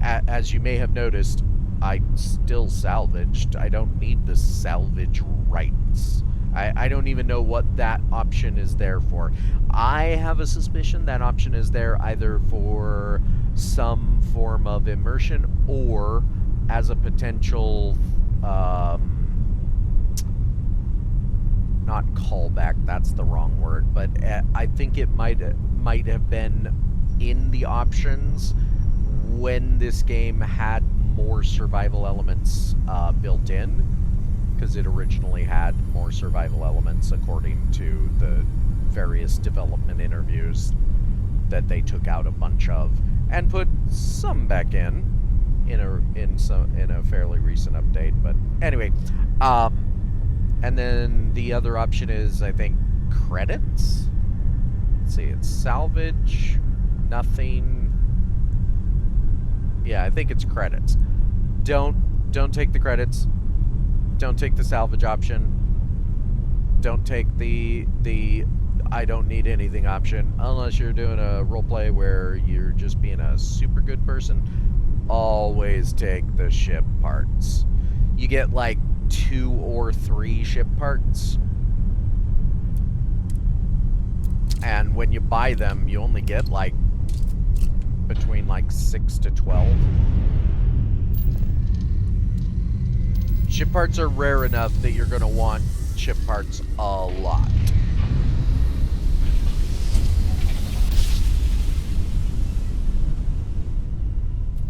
As you may have noticed, I still salvaged. I don't need the salvage rights. I don't even know what that option is there for. I have a suspicion that option is there either for some form of immersion or as a potential, not callback, that's the wrong word, but I think it might have been in the options when this game had more survival elements built in, because it originally had more survival elements according to the various development interviews that they took out a bunch of and put some back in a fairly recent update. But anyway, and then the other option is, I think, credits. Let's see, it's salvage, nothing. Yeah, I think it's credits. Don't take the credits. Don't take the salvage option. Don't take the I don't need anything option unless you're doing a roleplay where you're just being a super good person. Always take the ship parts. You get like 2 or 3 ship parts. And when you buy them, you only get like between like 6 to 12. Ship parts are rare enough that you're going to want ship parts a lot.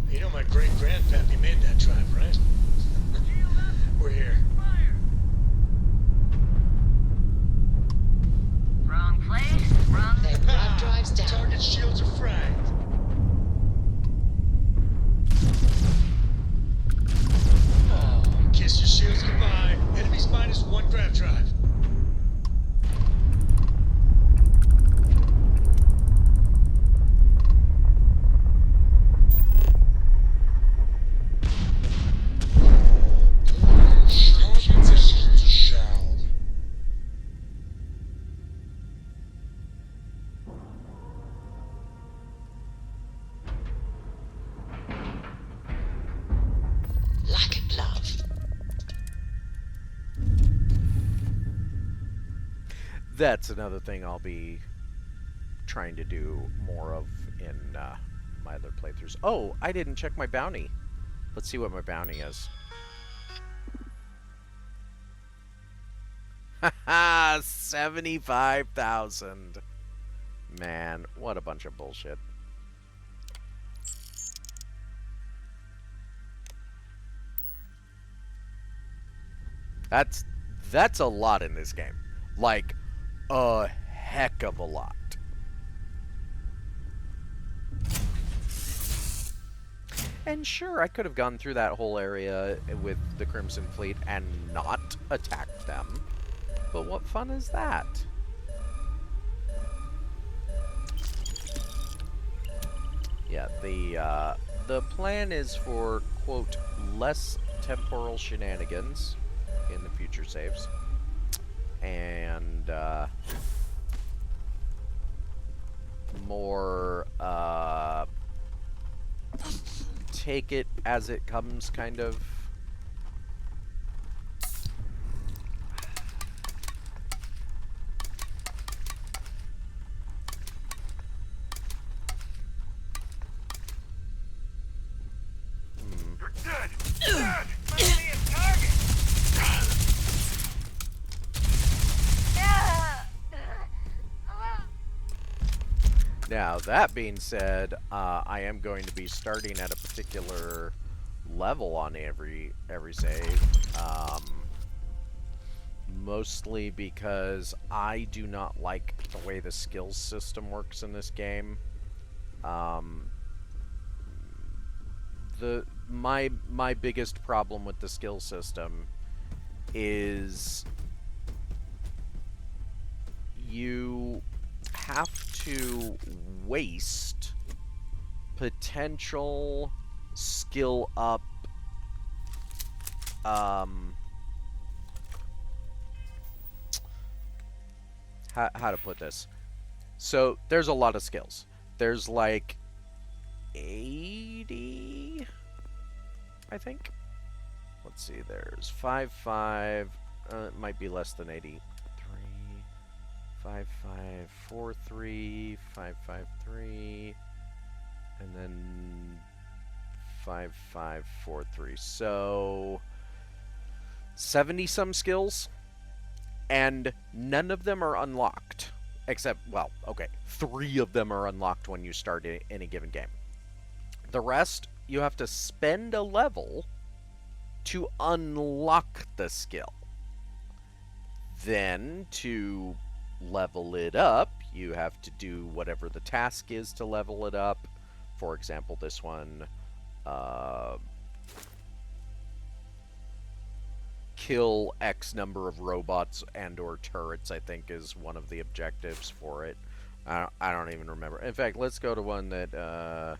You know my great-grandpappy made that drive, right? We're here. Wrong place, wrong... Their grav drives down. Target shields are fragged. Oh, kiss your shields goodbye. Enemies -1 grav drive. Like a glove. That's another thing I'll be trying to do more of in my other playthroughs. Oh, I didn't check my bounty. Let's see what my bounty is. Haha, 75,000. Man, what a bunch of bullshit. That's a lot in this game. Like, a heck of a lot. And sure, I could have gone through that whole area with the Crimson Fleet and not attacked them. But what fun is that? Yeah, the plan is for, quote, less temporal shenanigans in the future saves. And, more, take it as it comes kind of. You're dead! Dead! Might be a target! Now, that being said, I am going to be starting at a particular level on every save. Mostly because I do not like the way the skills system works in this game. My biggest problem with the skill system is you have to waste potential skill up how to put this. So there's a lot of skills. There's like 80, I think. Let's see. There's 5, it might be less than 80. 5, 4, 3, 5, 5, 3, and then 5, 5, 4, 3. So 70 some skills, and none of them are unlocked. Except, well, okay, 3 of them are unlocked when you start any given game. The rest, you have to spend a level to unlock the skill. Then, to level it up, you have to do whatever the task is to level it up. For example, this one, kill X number of robots and or turrets, I think, is one of the objectives for it. I don't even remember. In fact, let's go to one that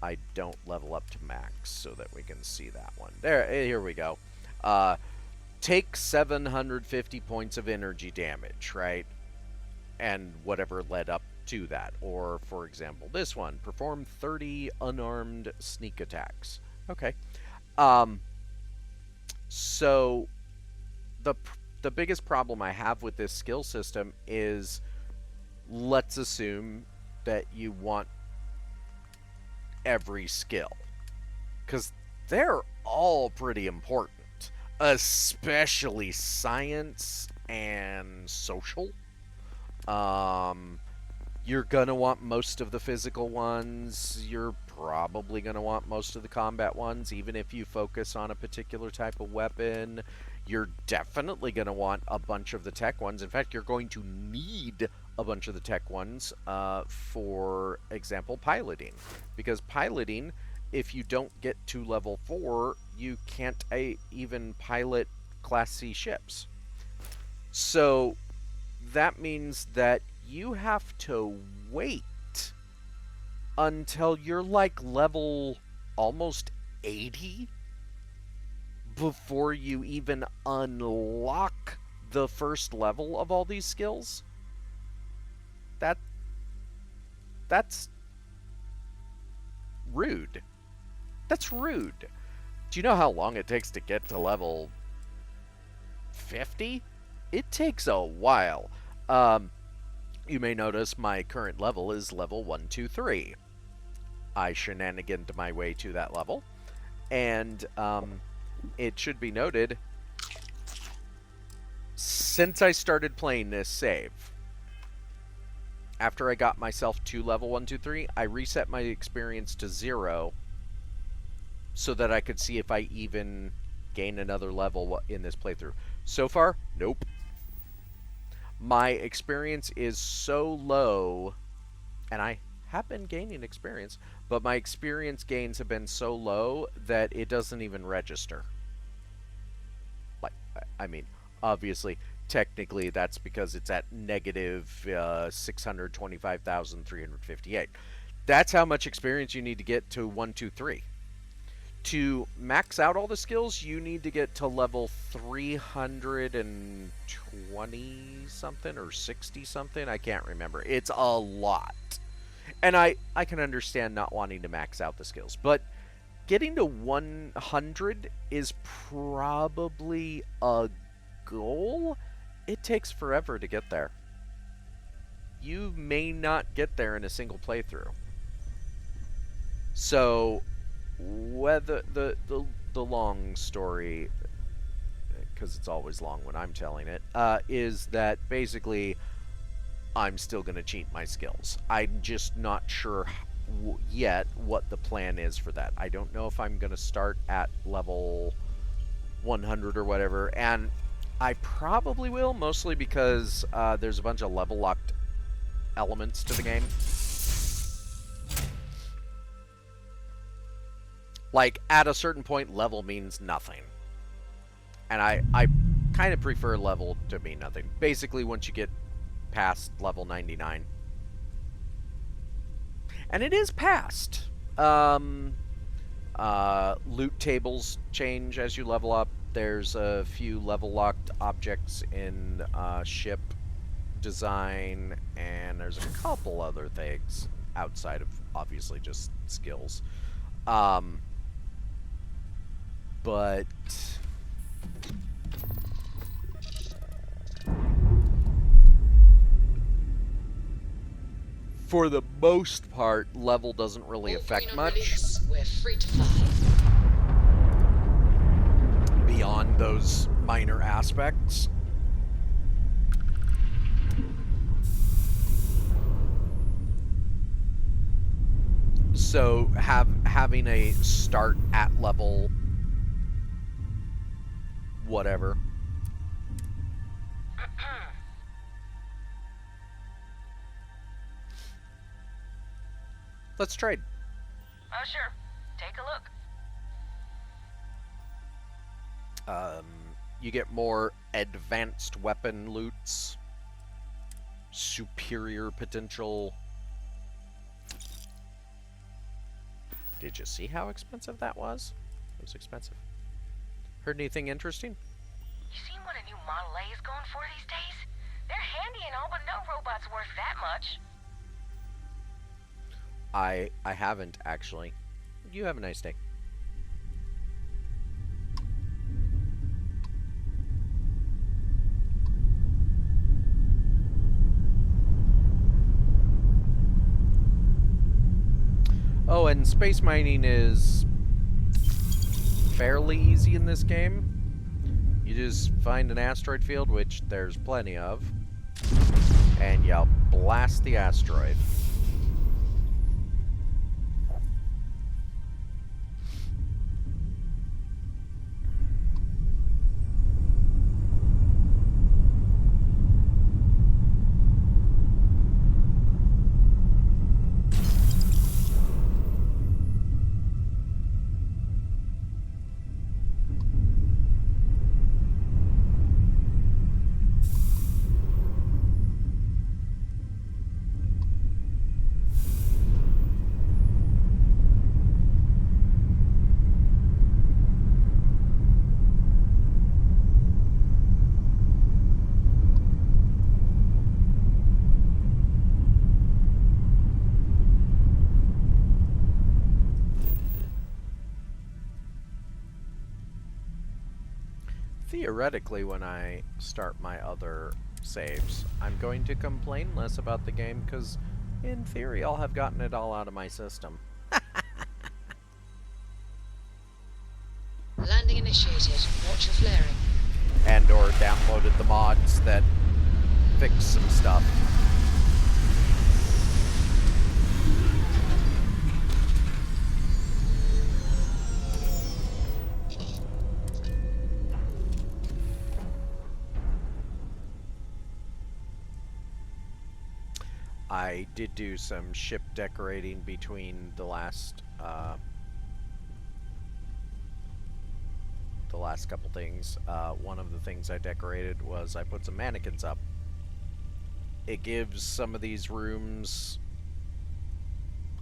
I don't level up to max so that we can see that one. There, here we go. Take 750 points of energy damage, right? And whatever led up to that. Or, for example, this one. Perform 30 unarmed sneak attacks. Okay. So, the biggest problem I have with this skill system is, let's assume that you want every skill. Because they're all pretty important. Especially science and social. You're gonna want most of the physical ones. You're probably gonna want most of the combat ones, even if you focus on a particular type of weapon. You're definitely gonna want a bunch of the tech ones. In fact, you're going to need a bunch of the tech ones, for example, piloting. Because piloting, if you don't get to level 4, you can't even pilot Class C ships. So that means that you have to wait until you're like level almost 80 before you even unlock the first level of all these skills. That's rude. That's rude. Do you know how long it takes to get to level 50? It takes a while. You may notice my current level is level 123. I shenaniganed my way to that level. And it should be noted, since I started playing this save, after I got myself to level 123, I reset my experience to 0 so that I could see if I even gain another level in this playthrough. So far, nope. My experience is so low, and I have been gaining experience, but my experience gains have been so low that it doesn't even register. Like, I mean, obviously, technically that's because it's at negative 625,358. That's how much experience you need to get to 123. To max out all the skills, you need to get to level 320 something or 60 something. I can't remember. It's a lot. And I can understand not wanting to max out the skills. But getting to 100 is probably a goal. It takes forever to get there. You may not get there in a single playthrough. So whether the long story, because it's always long when I'm telling it, is that basically I'm still going to cheat my skills. I'm just not sure yet what the plan is for that. I don't know if I'm going to start at level 100 or whatever, and I probably will, mostly because there's a bunch of level locked elements to the game. Like, at a certain point, level means nothing. And I kind of prefer level to mean nothing. Basically, once you get past level 99. And it is past. Loot tables change as you level up. There's a few level locked objects in ship design, and there's a couple other things outside of obviously just skills. But for the most part, level doesn't really affect much. Release. We're free to fly. Beyond those minor aspects. So having a start at level whatever. Let's trade. Oh, sure. Take a look. You get more advanced weapon loots, superior potential. Did you see how expensive that was? It was expensive. Heard anything interesting? You seen what a new Model A is going for these days? They're handy and all, but no robot's worth that much. I haven't, actually. You have a nice day. Oh, and space mining is fairly easy in this game. You just find an asteroid field, which there's plenty of, and you blast the asteroid. Theoretically, when I start my other saves, I'm going to complain less about the game because, in theory, I'll have gotten it all out of my system. Landing initiated. Watch your flaring. And or downloaded the mods that fix some stuff. I did do some ship decorating between the last couple things. One of the things I decorated was I put some mannequins up. It gives some of these rooms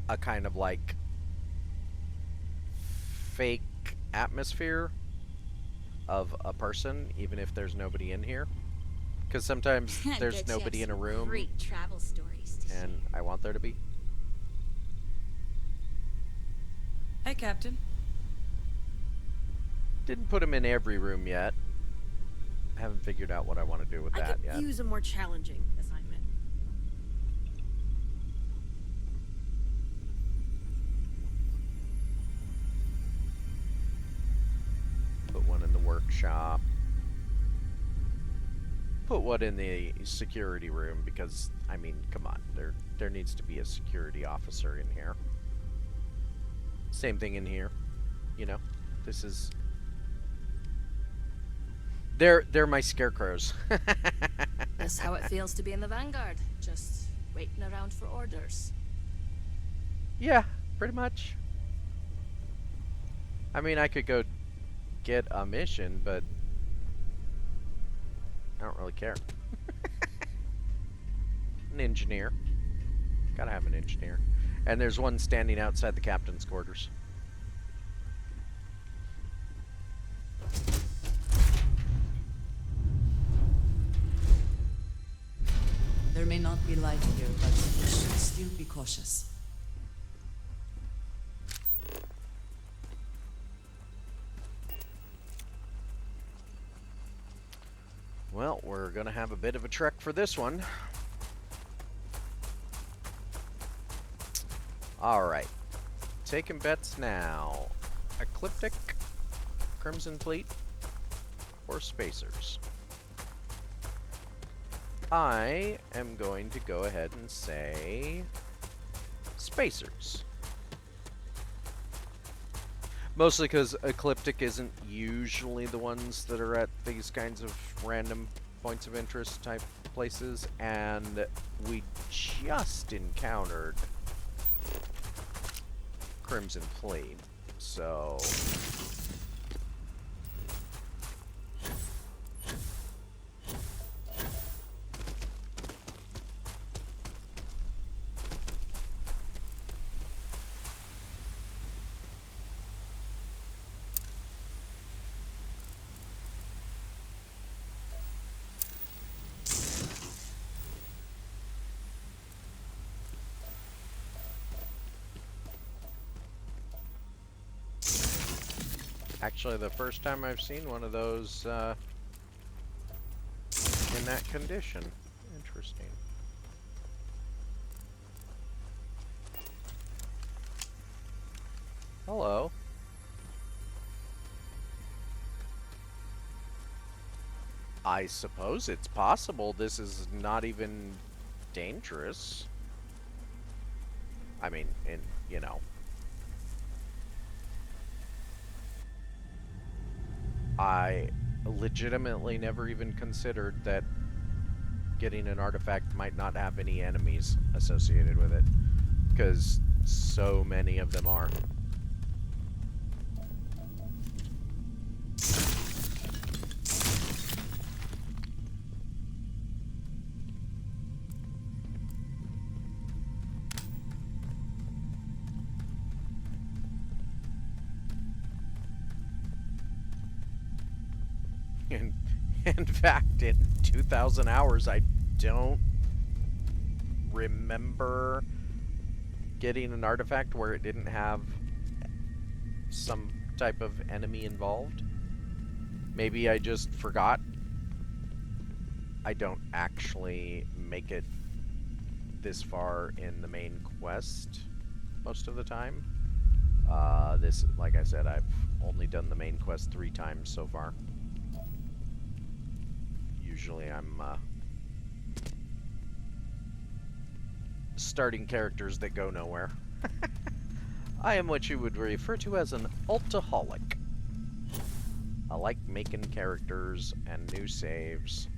a kind of like fake atmosphere of a person, even if there's nobody in here. Because sometimes there's nobody in a room. Great travel stories to And I want there to be. Hey, Captain. Didn't put them in every room yet. Haven't figured out what I want to do with that yet. I could use a more challenging assignment. Put one in the workshop. Put one in the security room because, I mean, come on. There needs to be a security officer in here. Same thing in here. You know, this is... They're my scarecrows. That's how it feels to be in the Vanguard. Just waiting around for orders. Yeah, pretty much. I mean, I could go get a mission, but I don't really care. An engineer. Gotta have an engineer. And there's one standing outside the captain's quarters. There may not be life here, but we should still be cautious. Well, we're gonna have a bit of a trek for this one. Alright. Taking bets now. Ecliptic, Crimson Fleet, or Spacers? I am going to go ahead and say Spacers. Mostly because Ecliptic isn't usually the ones that are at these kinds of random points of interest type places, and we just encountered Crimson Fleet, so... Actually, the first time I've seen one of those in that condition. Interesting. Hello. I suppose it's possible this is not even dangerous. I mean, you know. I legitimately never even considered that getting an artifact might not have any enemies associated with it, because so many of them are. In fact, in 2,000 hours, I don't remember getting an artifact where it didn't have some type of enemy involved. Maybe I just forgot. I don't actually make it this far in the main quest most of the time. This, like I said, I've only done the main quest 3 times so far. Usually I'm starting characters that go nowhere. I am what you would refer to as an ultaholic. I like making characters and new saves.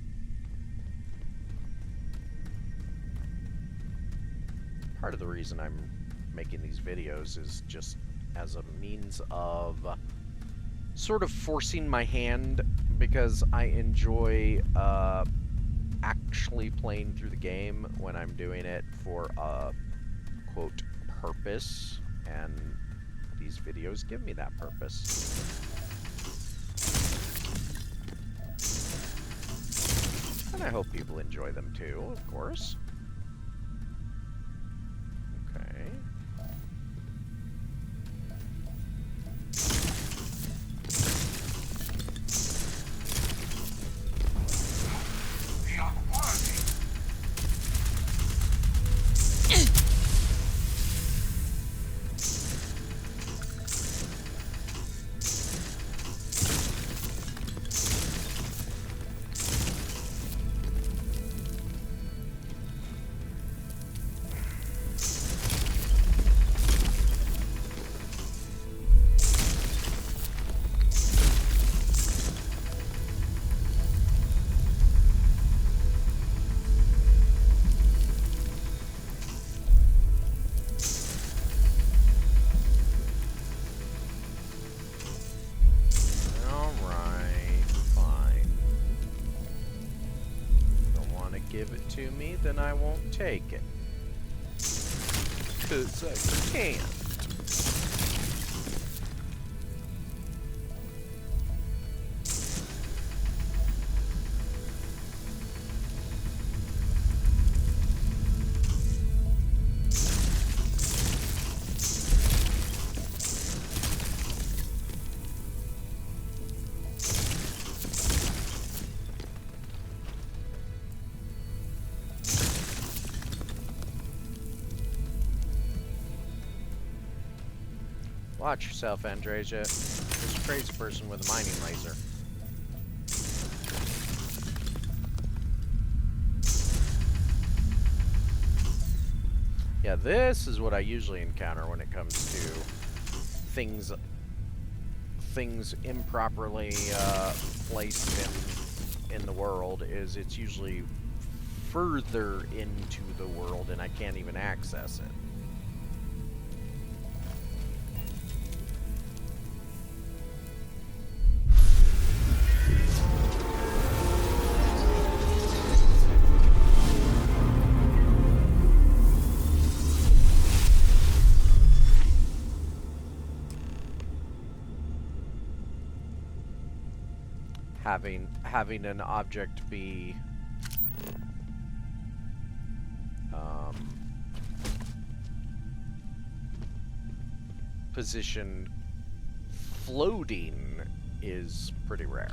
Part of the reason I'm making these videos is just as a means of sort of forcing my hand, because I enjoy actually playing through the game when I'm doing it for a, quote, purpose, and these videos give me that purpose. And I hope people enjoy them too, of course. Okay. Give it to me, then I won't take it. 'Cause I can't. Watch yourself, Andresia. There's a crazy person with a mining laser. Yeah, this is what I usually encounter when it comes to things improperly placed in the world. Is it's usually further into the world and I can't even access it. Having an object be positioned floating is pretty rare.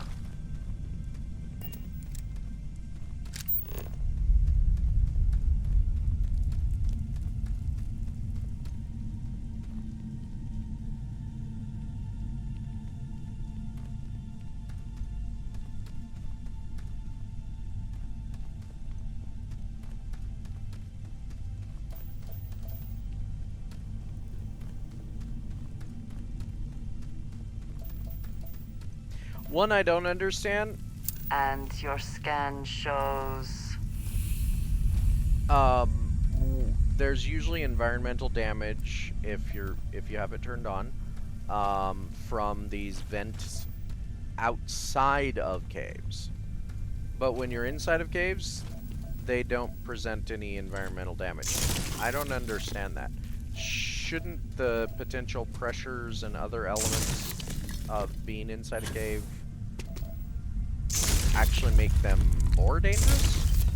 One I don't understand. And your scan shows... There's usually environmental damage if you have it turned on from these vents outside of caves. But when you're inside of caves, they don't present any environmental damage. I don't understand that. Shouldn't the potential pressures and other elements of being inside a cave actually make them more dangerous?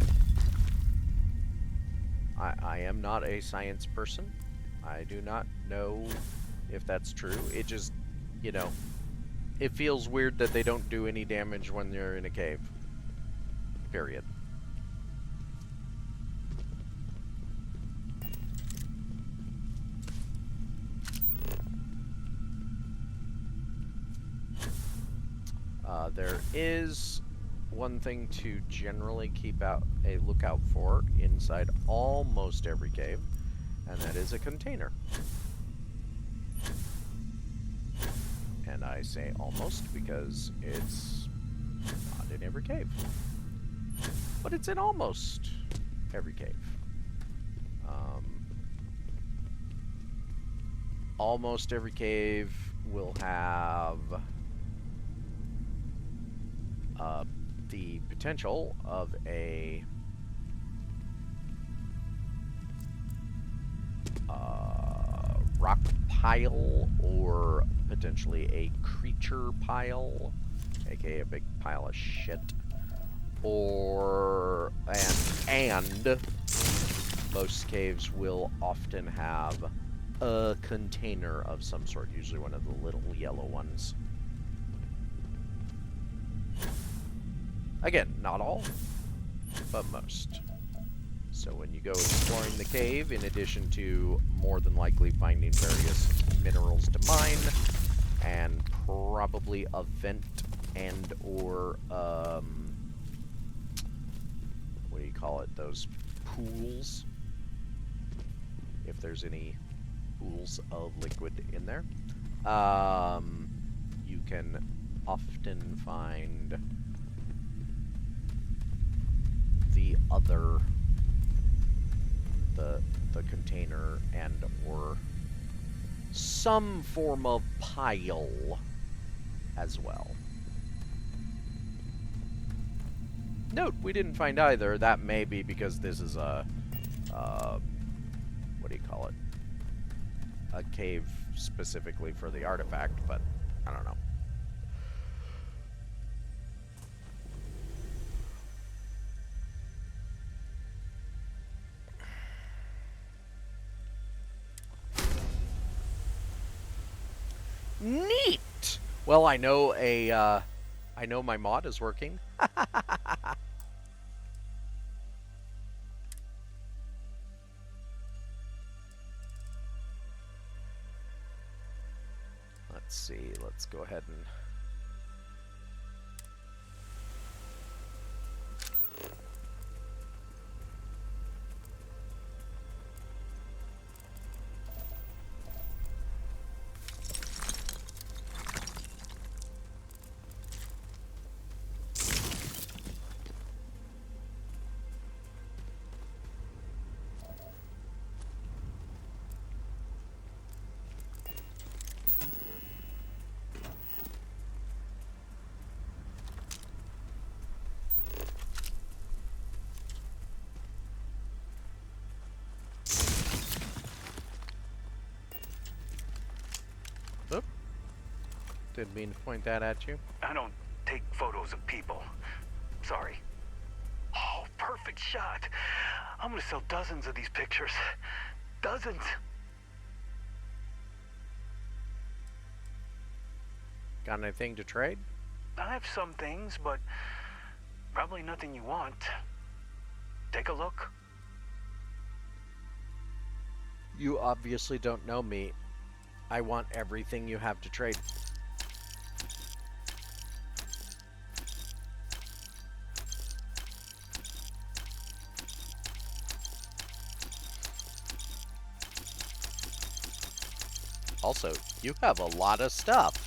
I am not a science person. I do not know if that's true. It just, you know, it feels weird that they don't do any damage when they're in a cave. Period. There is one thing to generally keep a lookout for inside almost every cave, and that is a container. And I say almost because it's not in every cave. But it's in almost every cave. Almost every cave will have the potential of a rock pile or potentially a creature pile, aka a big pile of shit, or and most caves will often have a container of some sort, usually one of the little yellow ones. Again, not all, but most. So when you go exploring the cave, in addition to more than likely finding various minerals to mine, and probably a vent and or, what do you call it, those pools, if there's any pools of liquid in there, you can often find the other, the container and or some form of pile as well. Note, we didn't find either. That may be because this is a, what do you call it? A cave specifically for the artifact, but I don't know. Neat! Well, I know I know my mod is working. Let's see. Let's go ahead and... Oop. Didn't mean to point that at you. I don't take photos of people. Sorry. Oh, perfect shot. I'm gonna sell dozens of these pictures. Dozens. Got anything to trade? I have some things, but probably nothing you want. Take a look. You obviously don't know me. I want everything you have to trade. Also, you have a lot of stuff.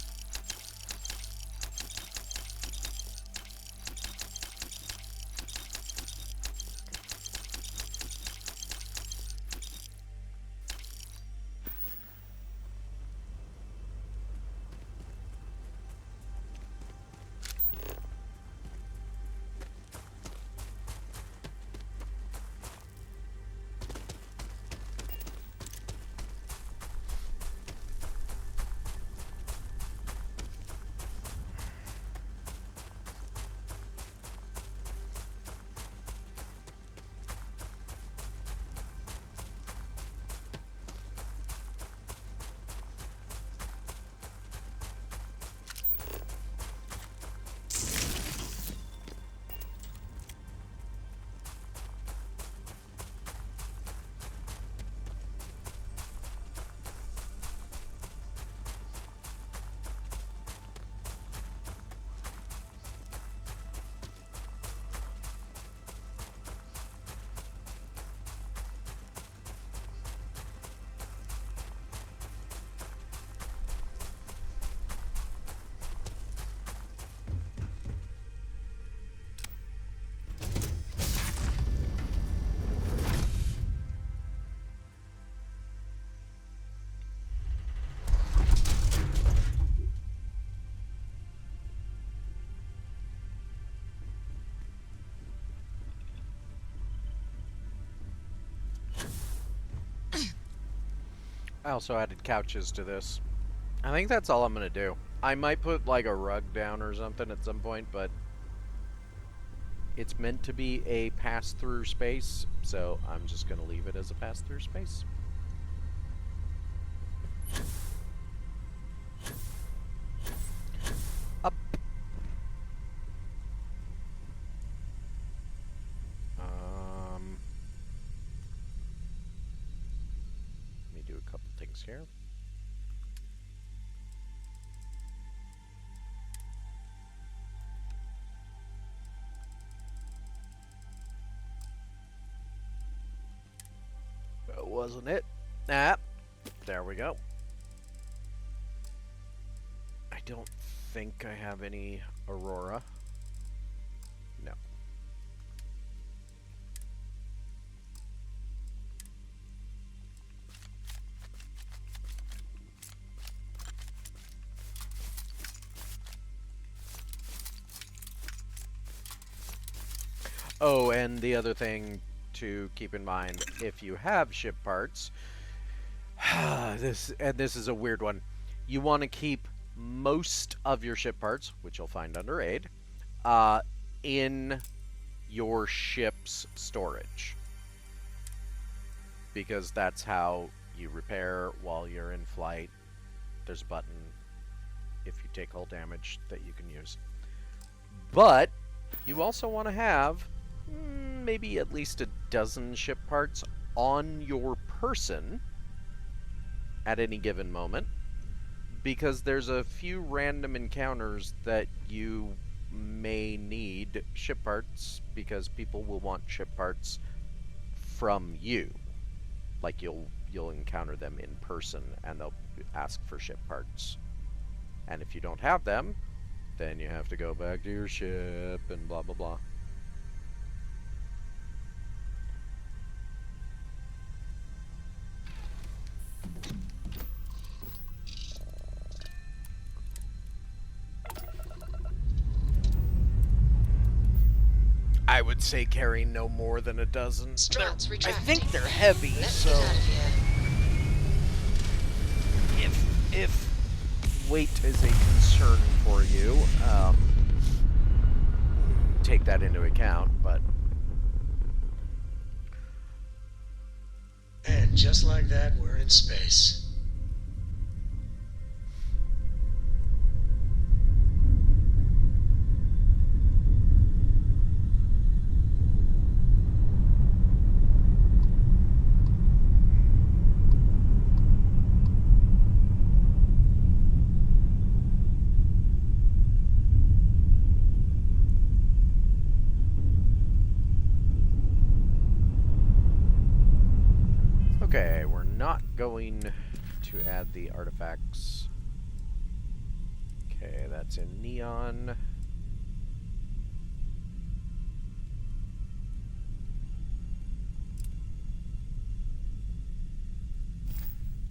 I also added couches to this. I think that's all I'm gonna do. I might put like a rug down or something at some point, but it's meant to be a pass-through space, so I'm just gonna leave it as a pass-through space. Up. Let me do a couple things here. That wasn't it. Ah, there we go. I don't think I have any Aurora. No. Oh, and the other thing to keep in mind, if you have ship parts, this is a weird one. You want to keep most of your ship parts, which you'll find under aid, in your ship's storage, because that's how you repair while you're in flight. There's a button if you take hull damage that you can use, but you also want to have maybe at least a dozen ship parts on your person at any given moment, because there's a few random encounters that you may need ship parts, because people will want ship parts from you. Like you'll encounter them in person and they'll ask for ship parts. And if you don't have them, then you have to go back to your ship and blah blah blah. I would say carry no more than a dozen. Strats I retracting. think they're heavy, Let's so get out of here. if weight is a concern for you, take that into account, but... And just like that, we're in space. Okay, we're not going to add the artifacts. Okay, that's in neon.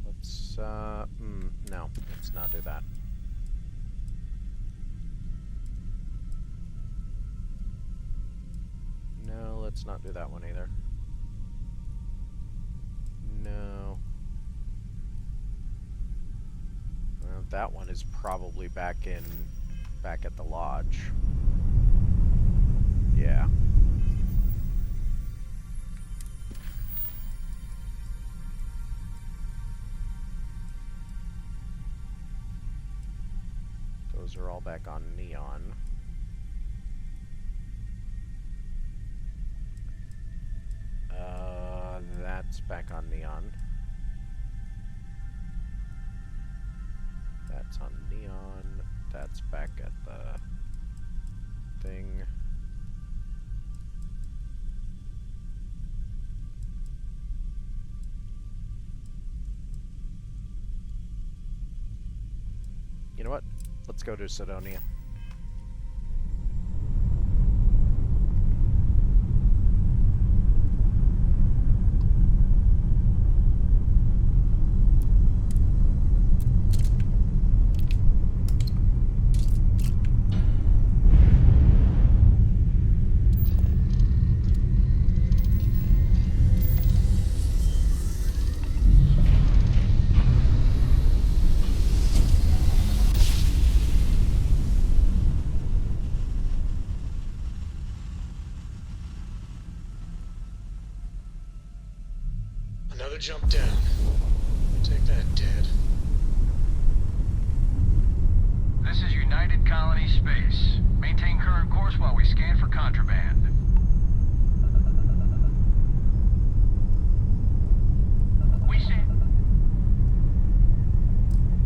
Let's, no, let's not do that. No, let's not do that one either. No. Well, that one is probably back at the lodge. Yeah. Those are all back on neon. That's back on neon. That's on neon. That's back at the thing. You know what? Let's go to Sidonia. Another jump down. Take that, Dad. This is United Colony Space. Maintain current course while we scan for contraband. We see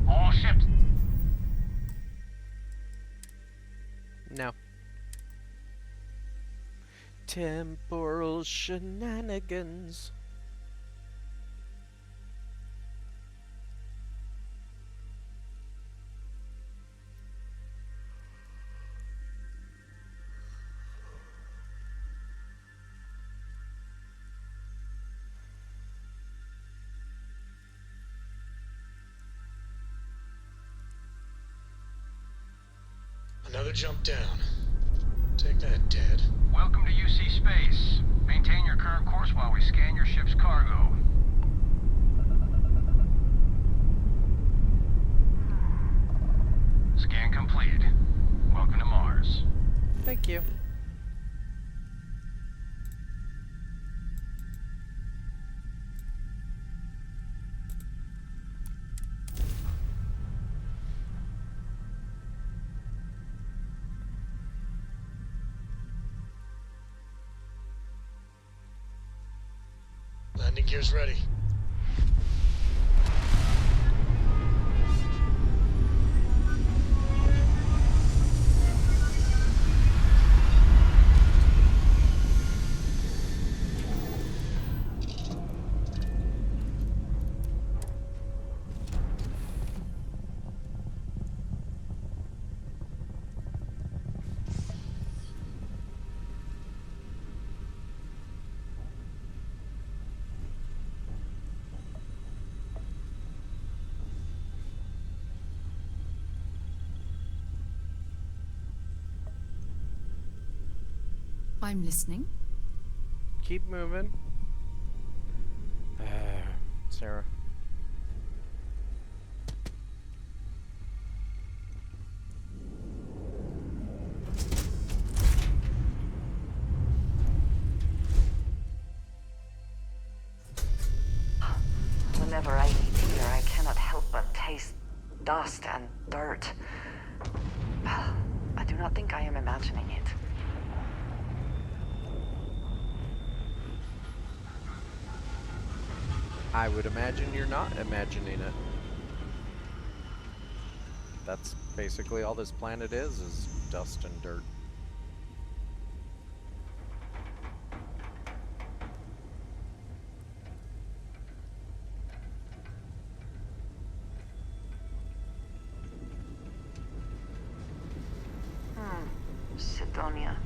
all ships. No. Temporal shenanigans. Another jump down. Take that, Dad. Welcome to UC Space. Maintain your current course while we scan your ship's cargo. Scan completed. Welcome to Mars. Thank you. Landing gear's ready. I'm listening. Keep moving. Sarah. Whenever I eat here, I cannot help but taste dust and dirt. Well, I do not think I am imagining it. I would imagine you're not imagining it. That's basically all this planet is dust and dirt. Sidonia.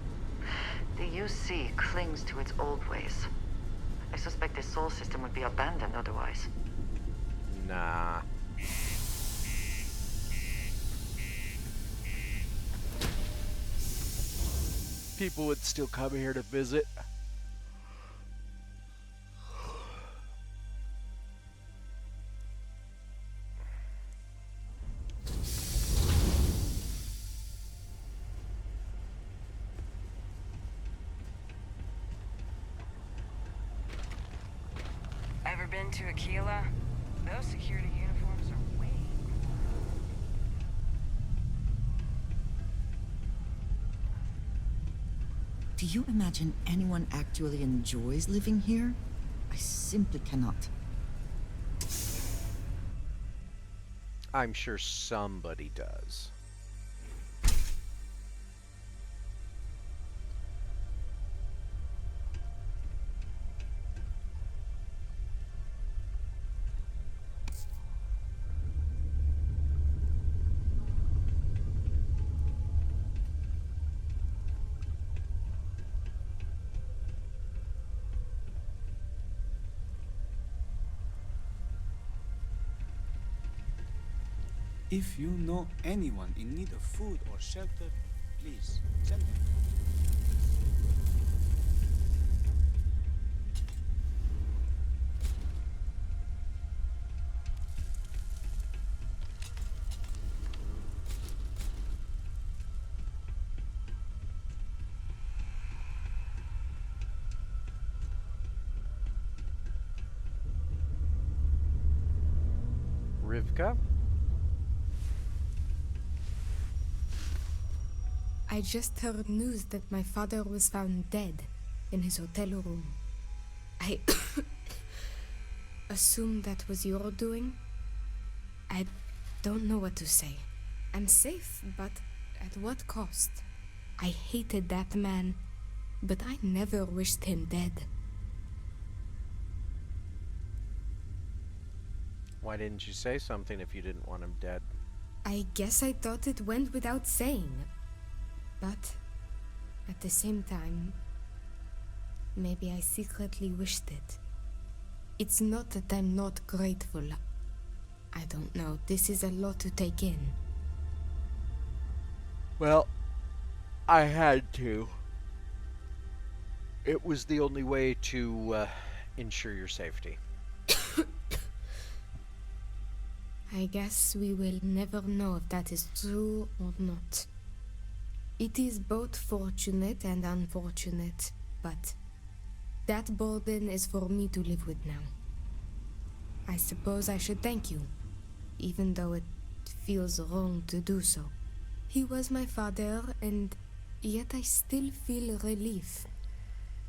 The UC clings to its old ways. I suspect this soul system would be abandoned otherwise. Nah. People would still come here to visit. Ever been to Aquila? Those security uniforms are way cool. Do you imagine anyone actually enjoys living here? I simply cannot. I'm sure somebody does. If you know anyone in need of food or shelter, please send them. Rivka? I just heard news that my father was found dead in his hotel room. I assume that was your doing? I don't know what to say. I'm safe, but at what cost? I hated that man, but I never wished him dead. Why didn't you say something if you didn't want him dead? I guess I thought it went without saying. But at the same time, maybe I secretly wished it. It's not that I'm not grateful. I don't know, this is a lot to take in. Well, I had to. It was the only way to ensure your safety. I guess we will never know if that is true or not. It is both fortunate and unfortunate, but that burden is for me to live with now. I suppose I should thank you, even though it feels wrong to do so. He was my father, and yet I still feel relief.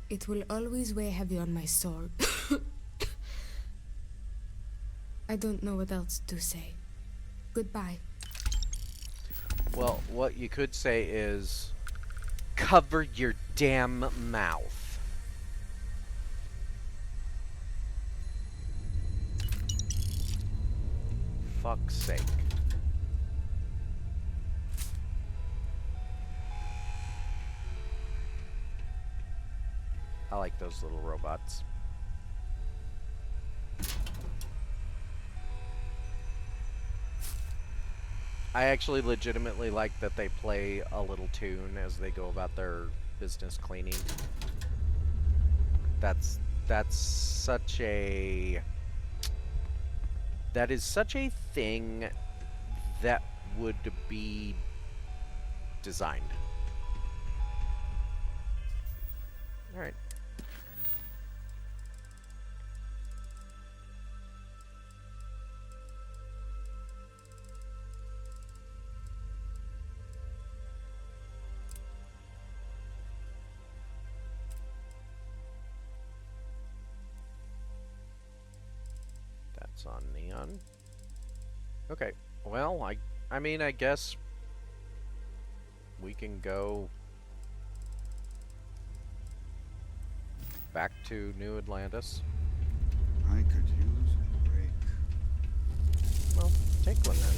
It will always weigh heavy on my soul. I don't know what else to say. Goodbye. Well, what you could say is, cover your damn mouth. Fuck's sake. I like those little robots. I actually legitimately like that they play a little tune as they go about their business cleaning. That's such a... That is such a thing that would be designed. Alright. That's on neon. Okay. Well, I mean, I guess we can go back to New Atlantis. I could use a break. Well, take one then.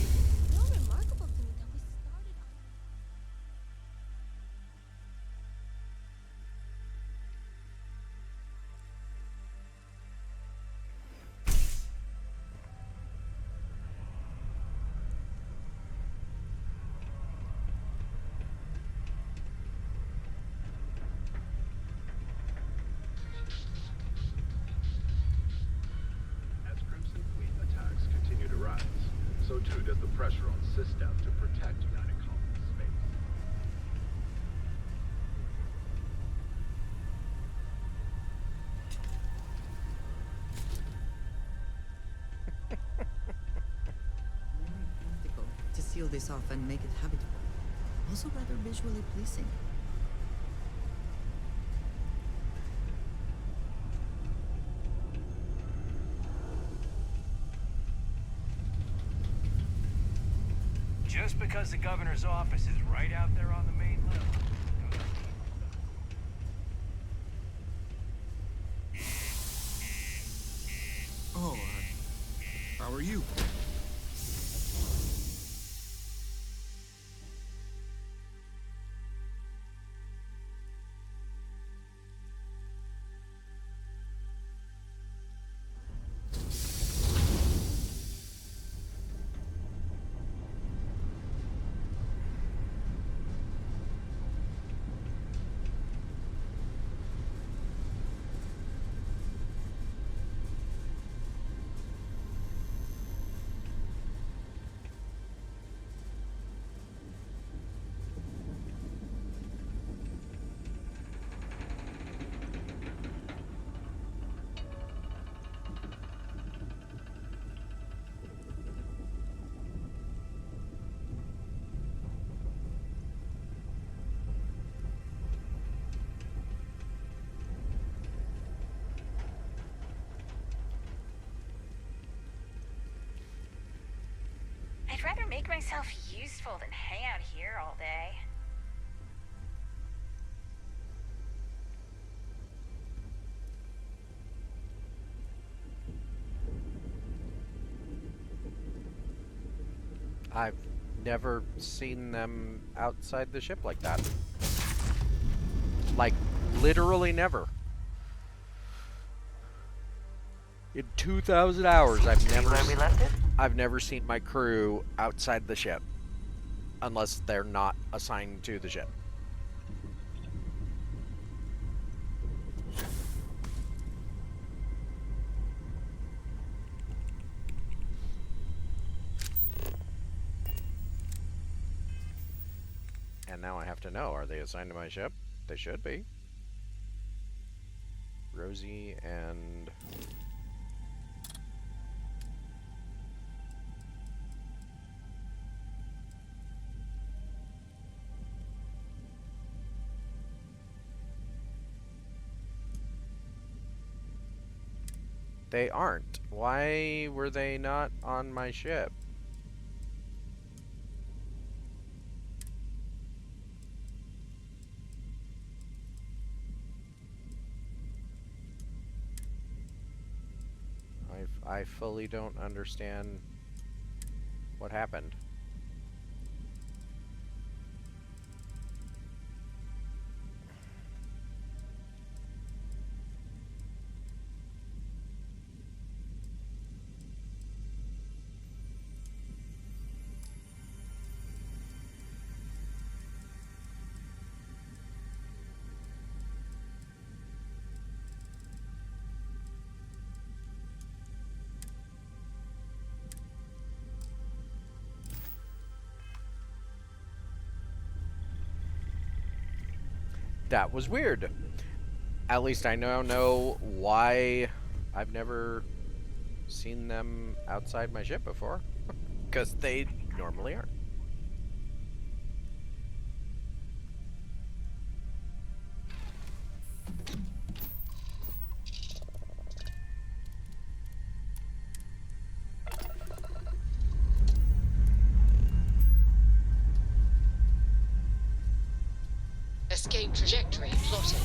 So remarkable to me that we started on. As Crimson Fleet attacks continue to rise, so too does the pressure on system to protect United Colonies space. Practical to seal this off and make it habitable. Also rather visually pleasing. Just because the governor's office is right out there on the main level. Oh, how are you? I'd rather make myself useful than hang out here all day. I've never seen them outside the ship like that. Like, literally never. In 2,000 hours, I've never seen my crew outside the ship. Unless they're not assigned to the ship. And now I have to know, are they assigned to my ship? They should be. Rosie and... They aren't. Why were they not on my ship? I fully don't understand what happened. that was weird. At least I now know why I've never seen them outside my ship before. Because they normally aren't. Escape trajectory plotted.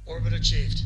Orbit achieved.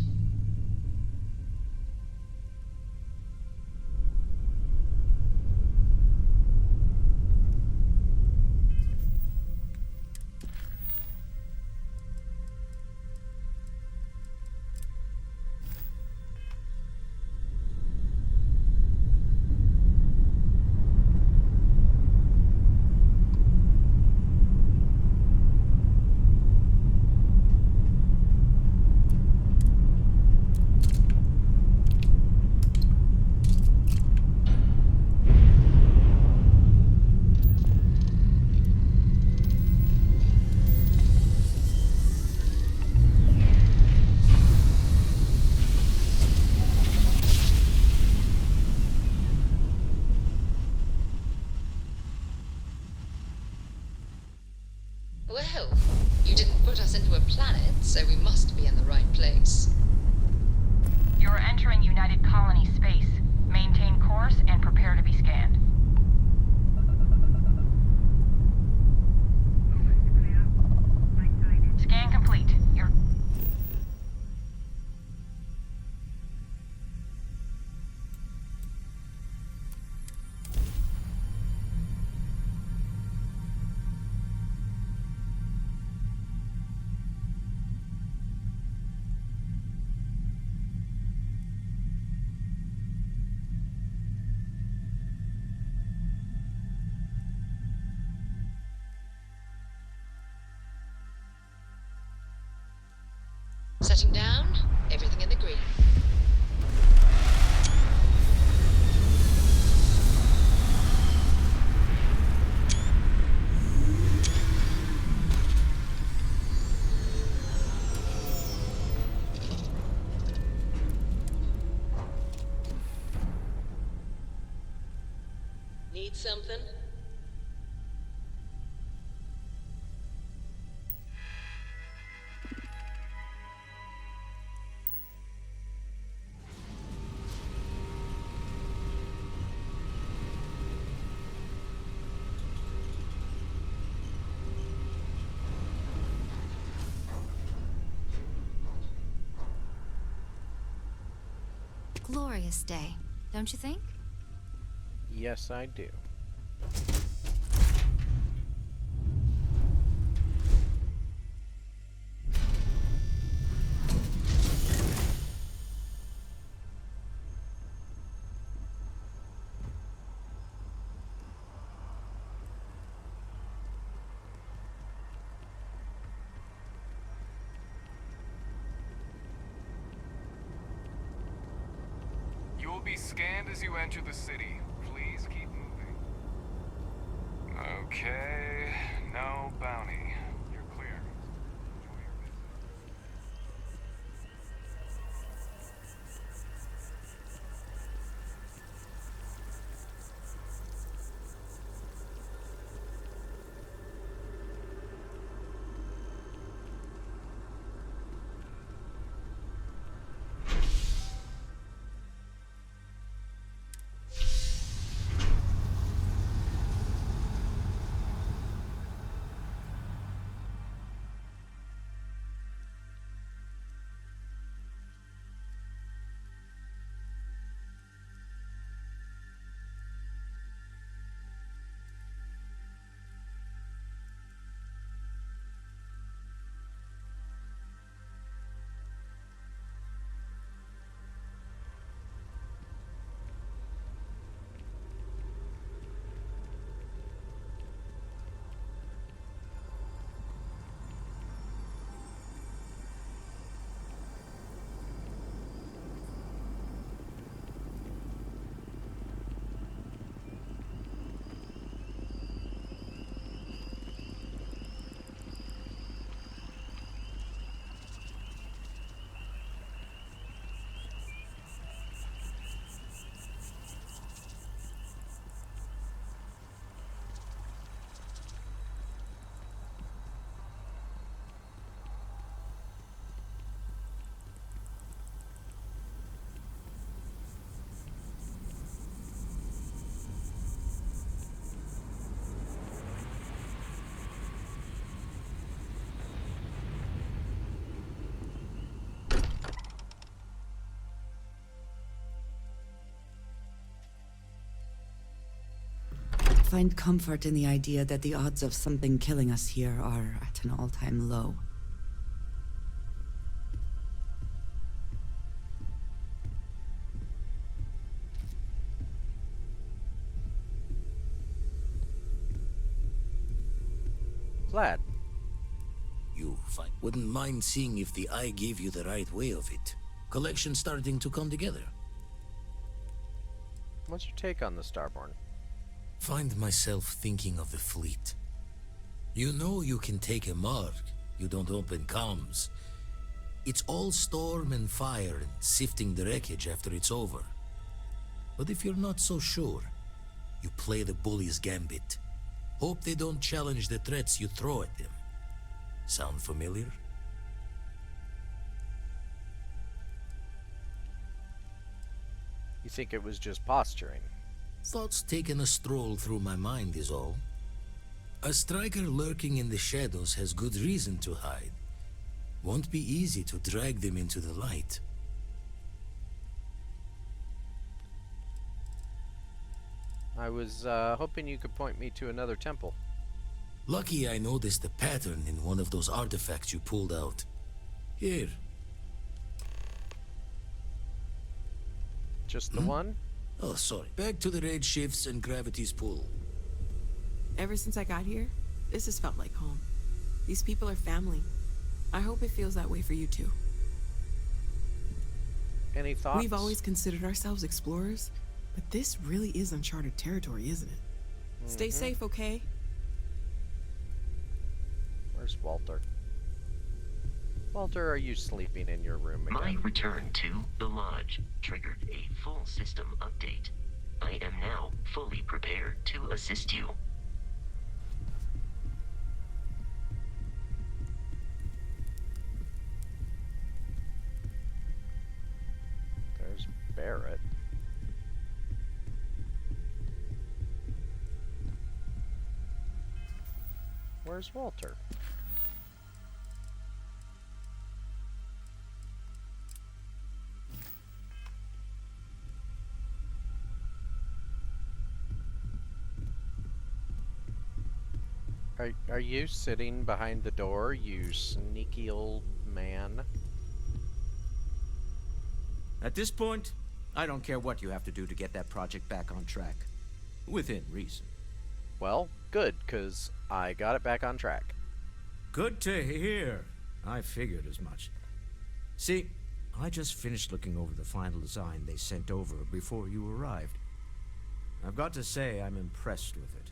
Well, you didn't put us into a planet, so we must be in the right place. You're entering United Colony space. Maintain course and prepare to be scanned. Scan complete. You're... Setting down, everything in the green. Need something? Glorious day, don't you think? Yes, I do. You will be scanned as you enter the city. Please keep moving. Okay, no bounty. You're clear. Enjoy your visit. find comfort in the idea that the odds of something killing us here are at an all-time low. Vlad. Wouldn't mind seeing if the eye gave you the right way of it. Collection starting to come together. What's your take on the Starborn? Find myself thinking of the fleet. You know you can take a mark, you don't open comms. It's all storm and fire and sifting the wreckage after it's over. But if you're not so sure, you play the bully's gambit. Hope they don't challenge the threats you throw at them. Sound familiar? You think it was just posturing? Thoughts taking a stroll through my mind is all. A striker lurking in the shadows has good reason to hide. Won't be easy to drag them into the light. I was hoping you could point me to another temple. Lucky I noticed a pattern in one of those artifacts you pulled out. Here. Just the one? Oh, sorry. Back to the raid shifts and gravity's pull. Ever since I got here, this has felt like home. These people are family. I hope it feels that way for you too. Any thoughts? We've always considered ourselves explorers, but this really is uncharted territory, isn't it? Stay safe, okay? Where's Walter? Walter, are you sleeping in your room again? My return to the lodge triggered a full system update. I am now fully prepared to assist you. There's Barrett. Where's Walter? Are you sitting behind the door, you sneaky old man? At this point, I don't care what you have to do to get that project back on track. Within reason. Well, good, 'cause I got it back on track. Good to hear. I figured as much. See, I just finished looking over the final design they sent over before you arrived. I've got to say I'm impressed with it.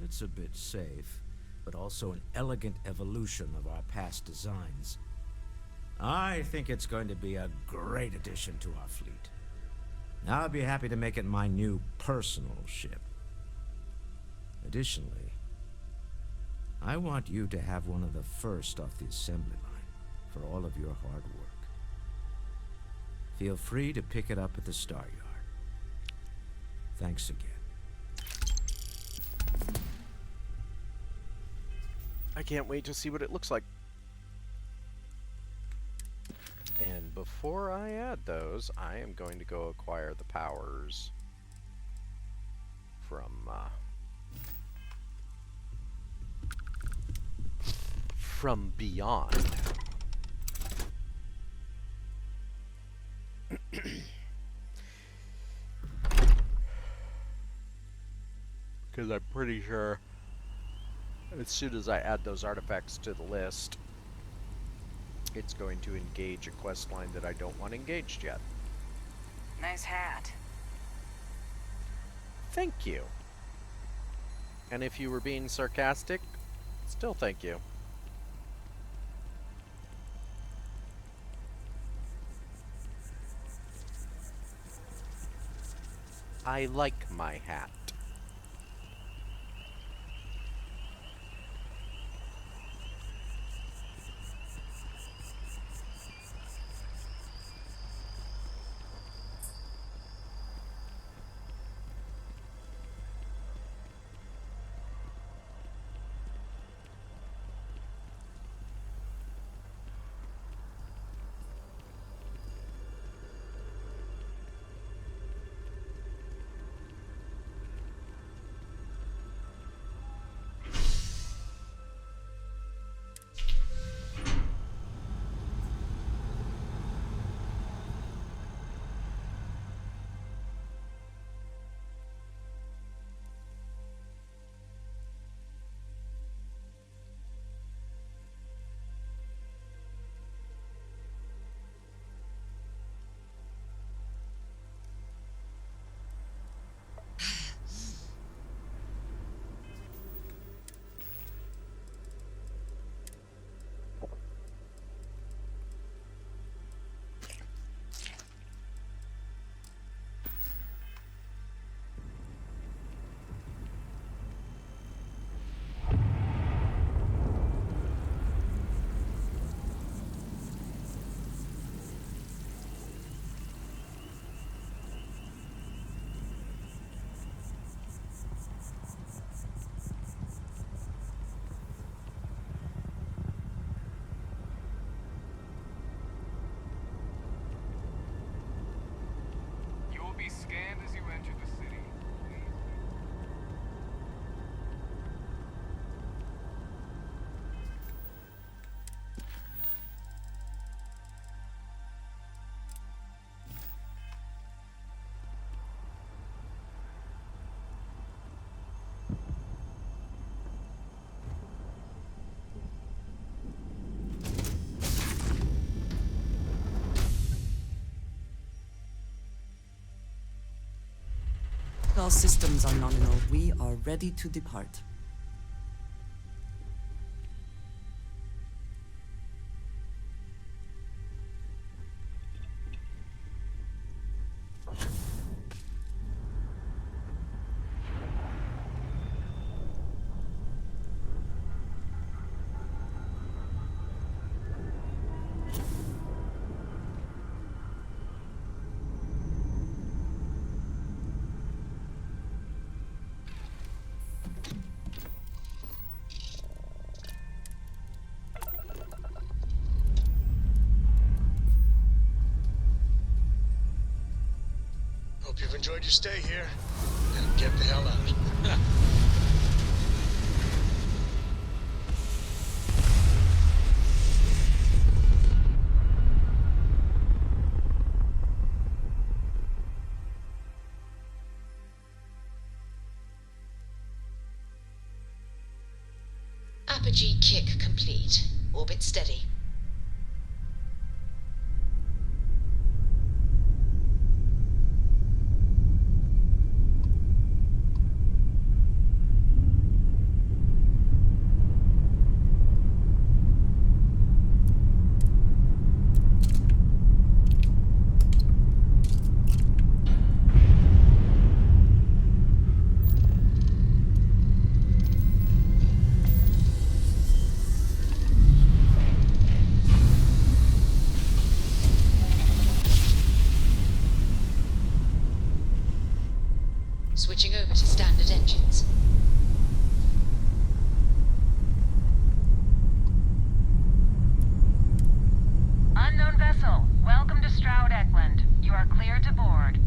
It's a bit safe, but also an elegant evolution of our past designs. I think it's going to be a great addition to our fleet. I'll be happy to make it my new personal ship. Additionally, I want you to have one of the first off the assembly line for all of your hard work. Feel free to pick it up at the Star Yard. Thanks again. I can't wait to see what it looks like. And before I add those, I am going to go acquire the powers from beyond. Because I'm pretty sure as soon as I add those artifacts to the list, it's going to engage a quest line that I don't want engaged yet. Nice hat. Thank you. And if you were being sarcastic, still thank you. I like my hat. all systems are nominal, we are ready to depart. Hope you've enjoyed your stay here. Now get the hell out. Apogee kick complete. Orbit steady. Switching over to standard engines. Unknown vessel, welcome to Stroud Eklund. You are cleared to board.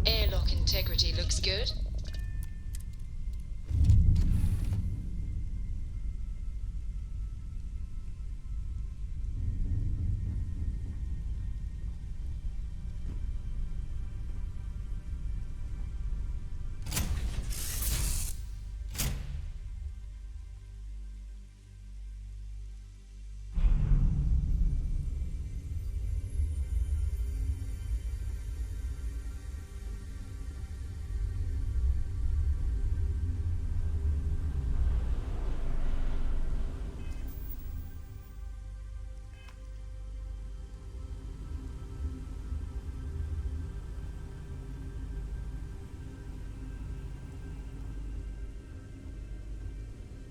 Airlock integrity looks good.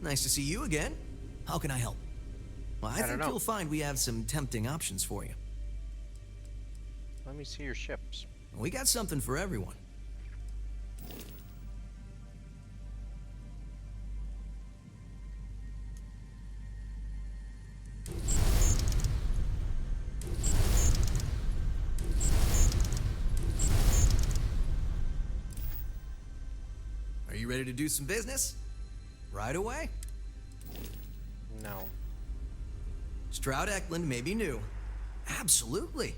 Nice to see you again. How can I help? Well, I think you'll find we have some tempting options for you. Let me see your ships. We got something for everyone. Are you ready to do some business? Right away? No. Stroud Eklund may be new. Absolutely.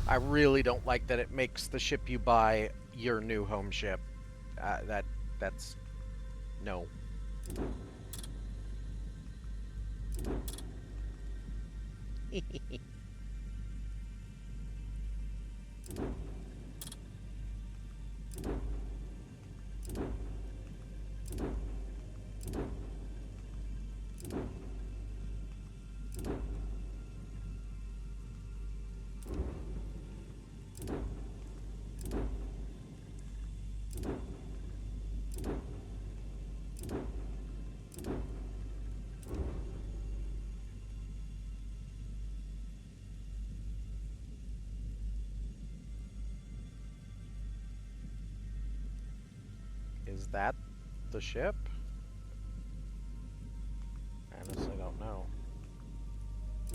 I really don't like that it makes the ship you buy your new home ship. That's no. Is that the ship? I honestly don't know.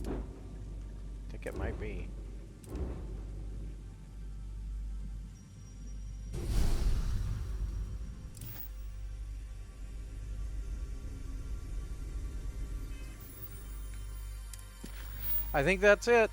I think it might be. I think that's it.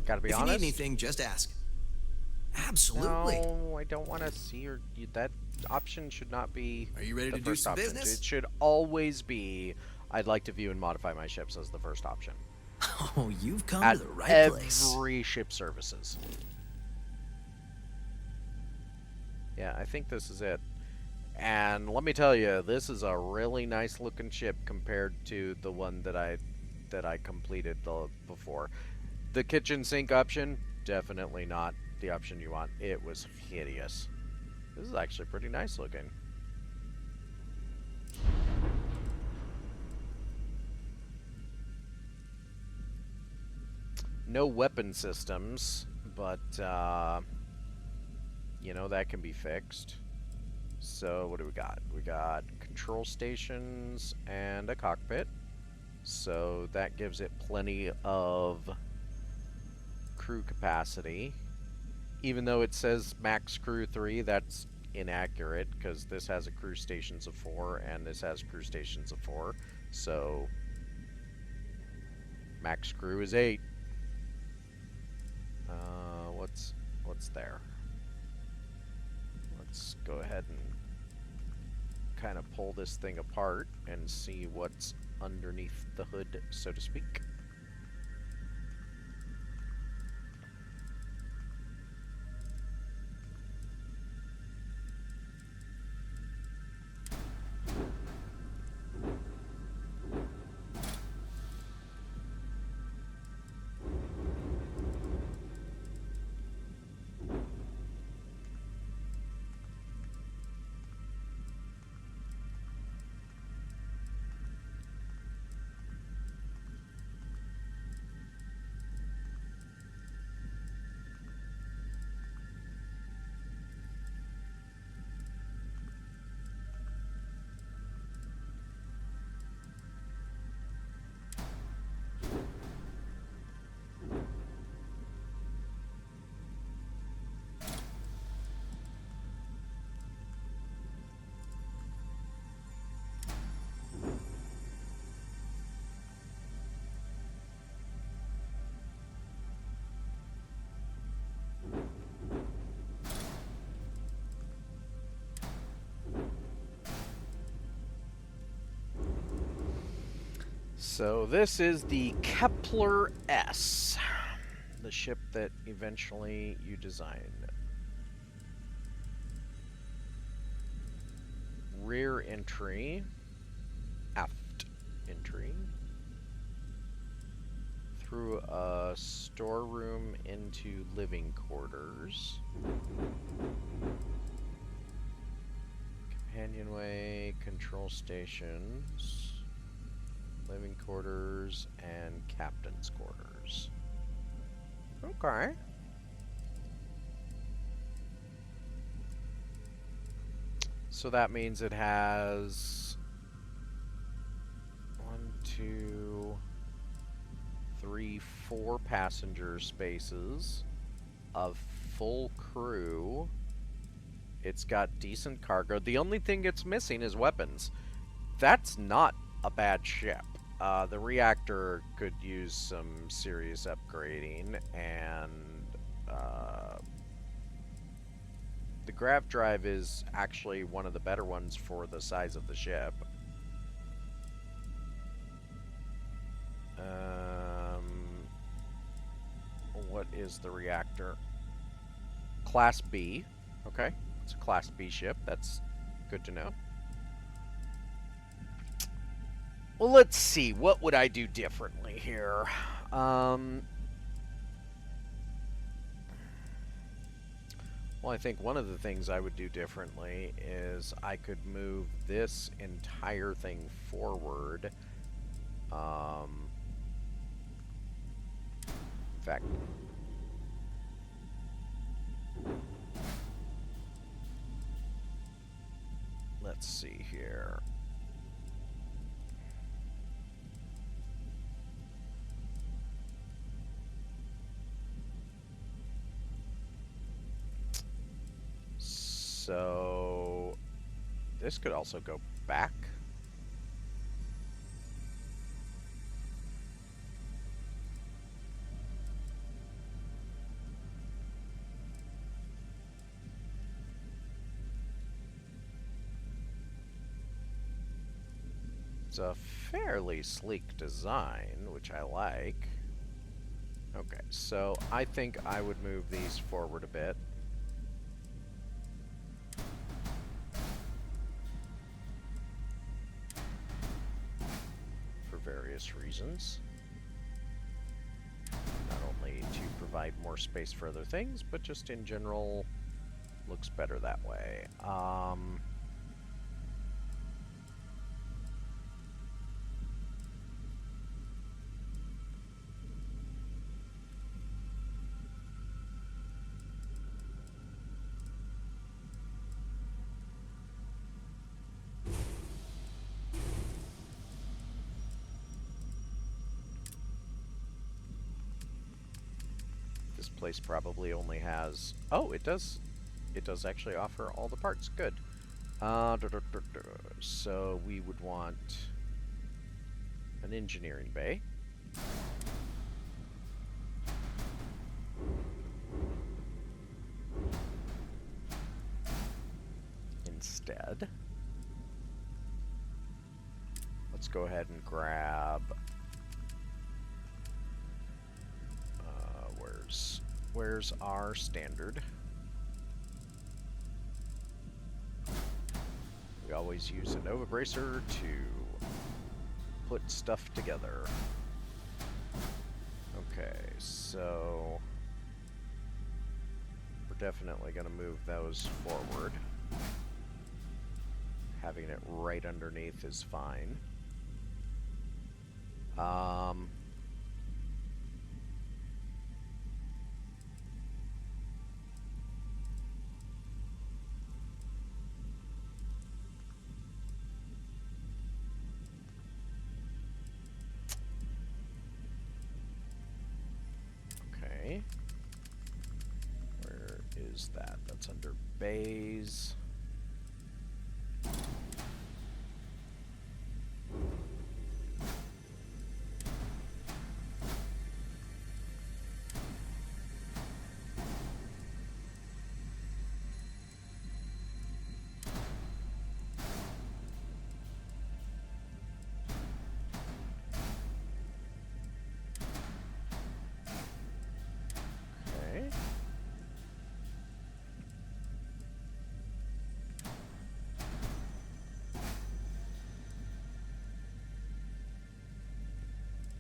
Gotta be if honest. If you need anything, just ask. Absolutely. No, I don't want to see your... That option should not be... Are you ready the to do first some option. business? It should always be, I'd like to view and modify my ships as the first option. Oh, you've come At to the right place. every ship services. Yeah, I think this is it. And let me tell you, this is a really nice looking ship compared to the one that I completed before. The kitchen sink option, definitely not the option you want. It was hideous. This is actually pretty nice looking. No weapon systems, but you know, that can be fixed. So what do we got? We got control stations and a cockpit. So that gives it plenty of crew capacity. Even though it says max crew 3, that's inaccurate because this has a crew stations of 4 and this has crew stations of 4. So max crew is 8. What's there? Let's go ahead and kind of pull this thing apart and see what's underneath the hood, so to speak. So this is the Kepler S, the ship that eventually you designed. Rear entry, aft entry, through a storeroom into living quarters. Companionway, control stations, living quarters, and captain's quarters. Okay. So that means it has 1, 2, 3, 4 passenger spaces, a full crew. It's got decent cargo. The only thing it's missing is weapons. That's not a bad ship. The reactor could use some serious upgrading, and the grav drive is actually one of the better ones for the size of the ship. What is the reactor? Class B. Okay, it's a Class B ship. That's good to know. Well, let's see. What would I do differently here? Well, I think one of the things I would do differently is I could move this entire thing forward. In fact, let's see here. So this could also go back. It's a fairly sleek design, which I like. Okay, so I think I would move these forward a bit. For various reasons. Not only to provide more space for other things, but just in general looks better that way. This place probably only has... Oh, it does actually offer all the parts. Good. So we would want an engineering bay. Instead, let's go ahead and grab... Where's our standard? We always use a Nova Bracer to put stuff together. Okay, so we're definitely going to move those forward. Having it right underneath is fine. Where is that? That's under bays.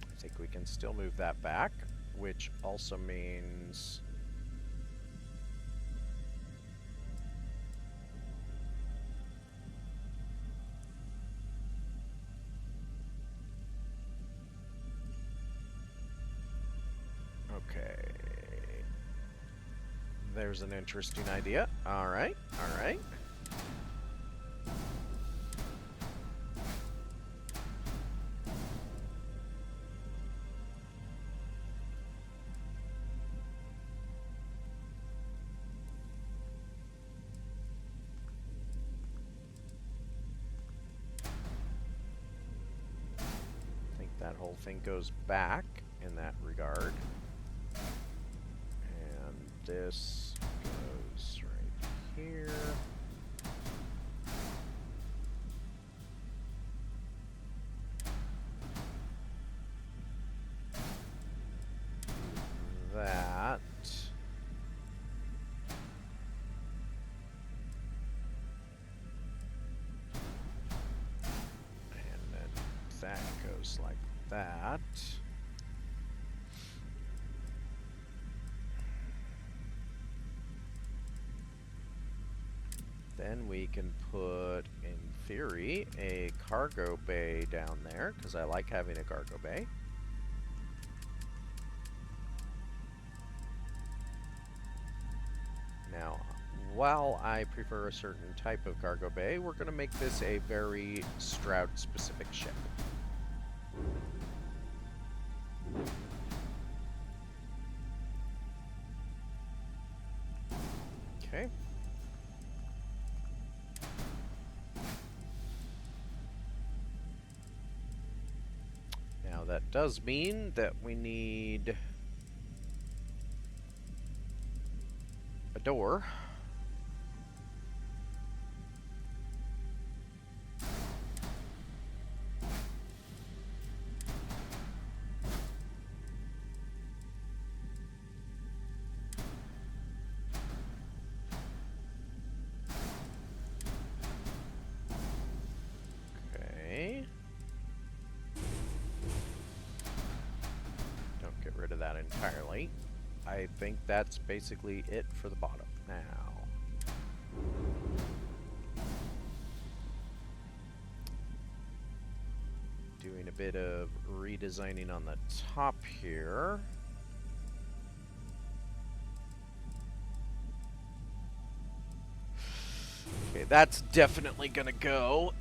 I think we can still move that back, which also means okay. There's an interesting idea. All right, all right. That whole thing goes back in that regard. And this goes right here. That. And then that goes like that. Then we can put, in theory, a cargo bay down there, because I like having a cargo bay. Now, while I prefer a certain type of cargo bay, we're going to make this a very Stroud-specific ship. Okay. Now that does mean that we need a door. Okay. Don't get rid of that entirely. I think that's basically it for the bottom now. Doing a bit of redesigning on the top here. Okay, that's definitely gonna go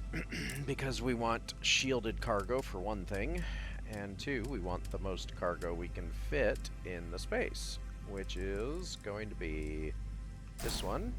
because we want shielded cargo for one thing, and two, we want the most cargo we can fit in the space, which is going to be this one.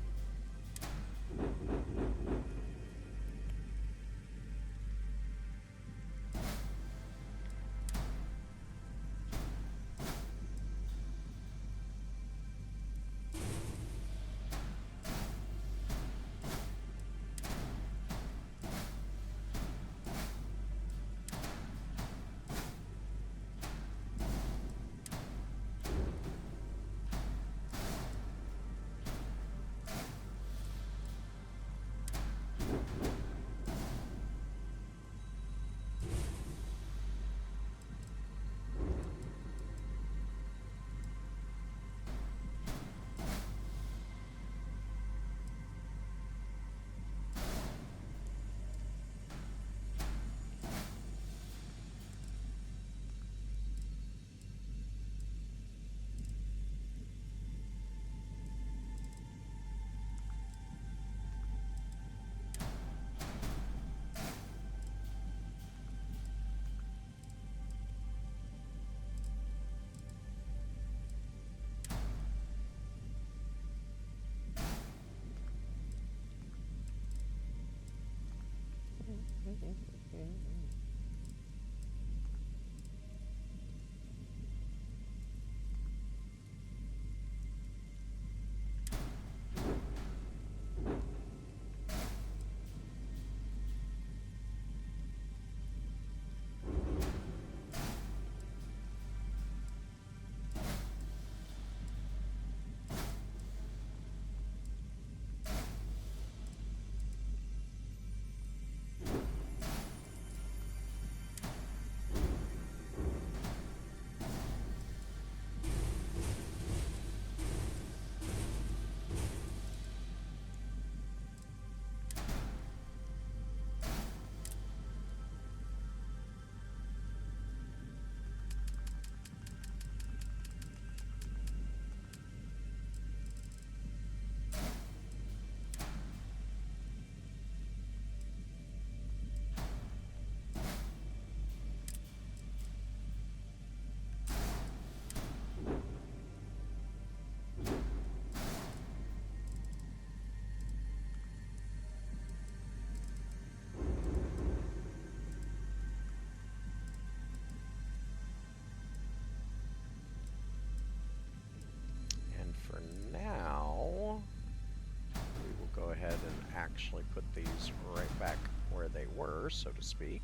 Ahead and actually put these right back where they were, so to speak.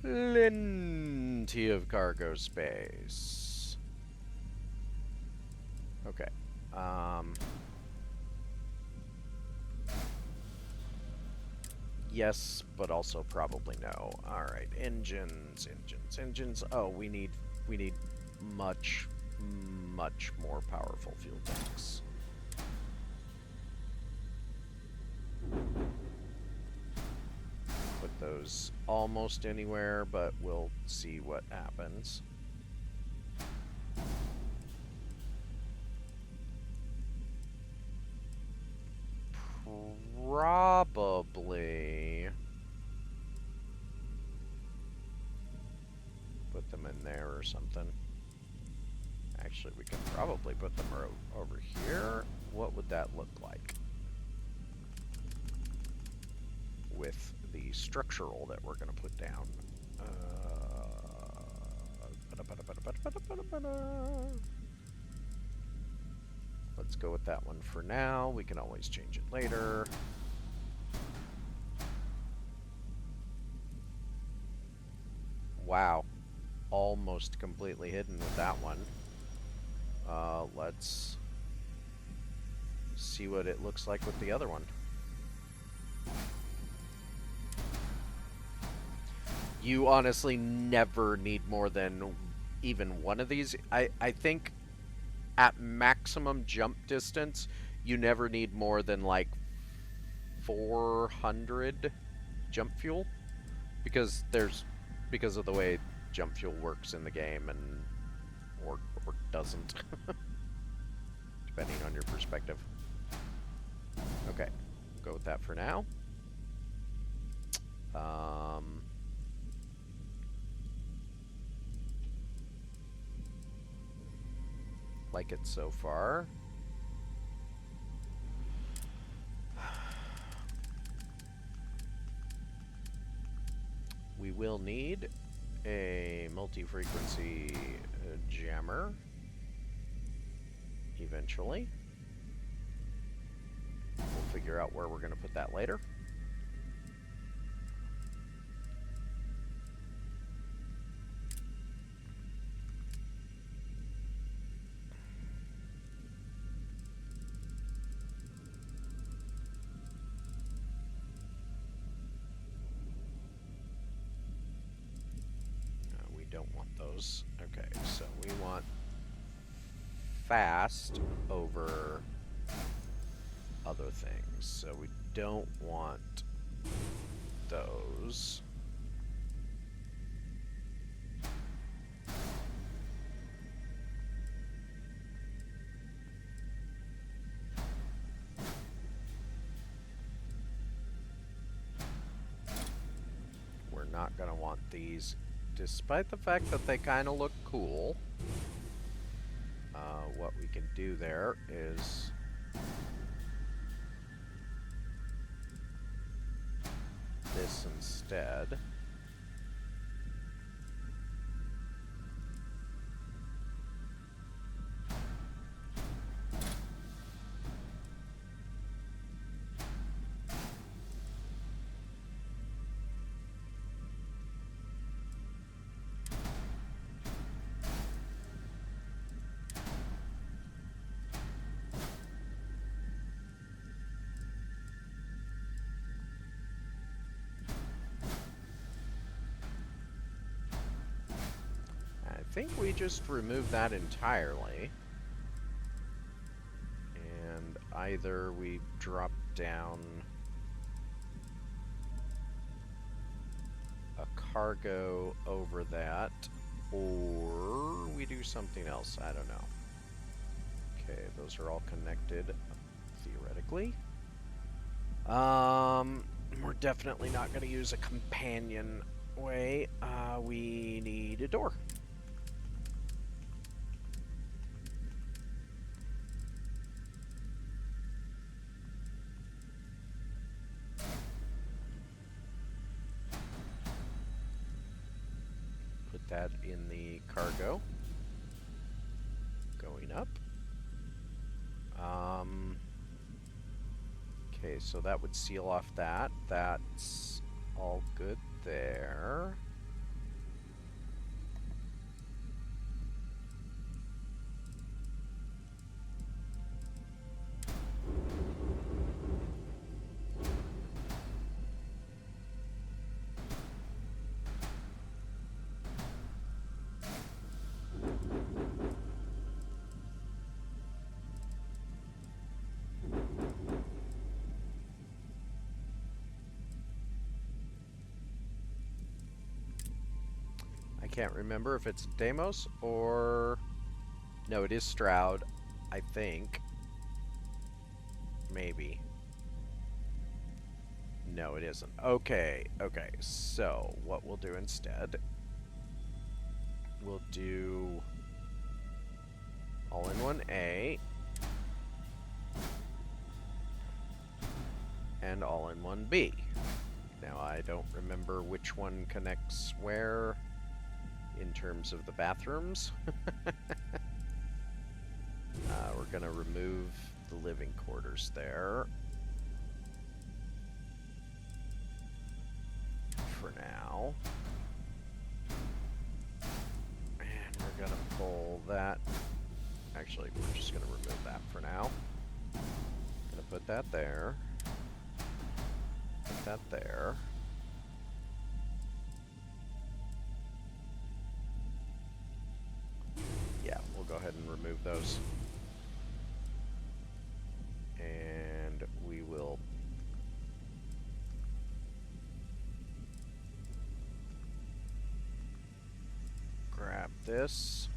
Plenty of cargo space. Okay. Yes, but also probably no. All right, engines. Oh, we need much more powerful fuel tanks. Put those almost anywhere, but we'll see what happens. Probably put them in there or something. Actually, we can probably put them over here. What would that look like with the structural that we're going to put down? Let's go with that one for now. We can always change it later. Wow. Almost completely hidden with that one. Let's see what it looks like with the other one. You honestly never need more than even one of these. I think at maximum jump distance, you never need more than like 400 jump fuel, because of the way jump fuel works in the game, and or doesn't, depending on your perspective. Okay, go with that for now. Like it so far. We will need a multi-frequency jammer eventually. We'll figure out where we're going to put that later. Don't want those. Okay, so we want fast over other things. So we don't want those. We're not going to want these, despite the fact that they kind of look cool. What we can do there is this instead. I think we just remove that entirely, and either we drop down a cargo over that, or we do something else. I don't know. Okay, those are all connected theoretically. We're definitely not going to use a companion way. We need a door. That in the cargo. Going up. Okay, so that would seal off that. That's all good there. can't remember if it's Deimos or... No, it is Stroud, I think. Maybe. No, it isn't. Okay, okay. So, what we'll do instead... We'll do... All-in-one A. And all-in-one B. Now, I don't remember which one connects where in terms of the bathrooms. We're going to remove the living quarters there for now. And we're going to pull that. Actually, we're just going to remove that for now. Going to put that there. Put that there. Yeah, we'll go ahead and remove those. And we will grab this.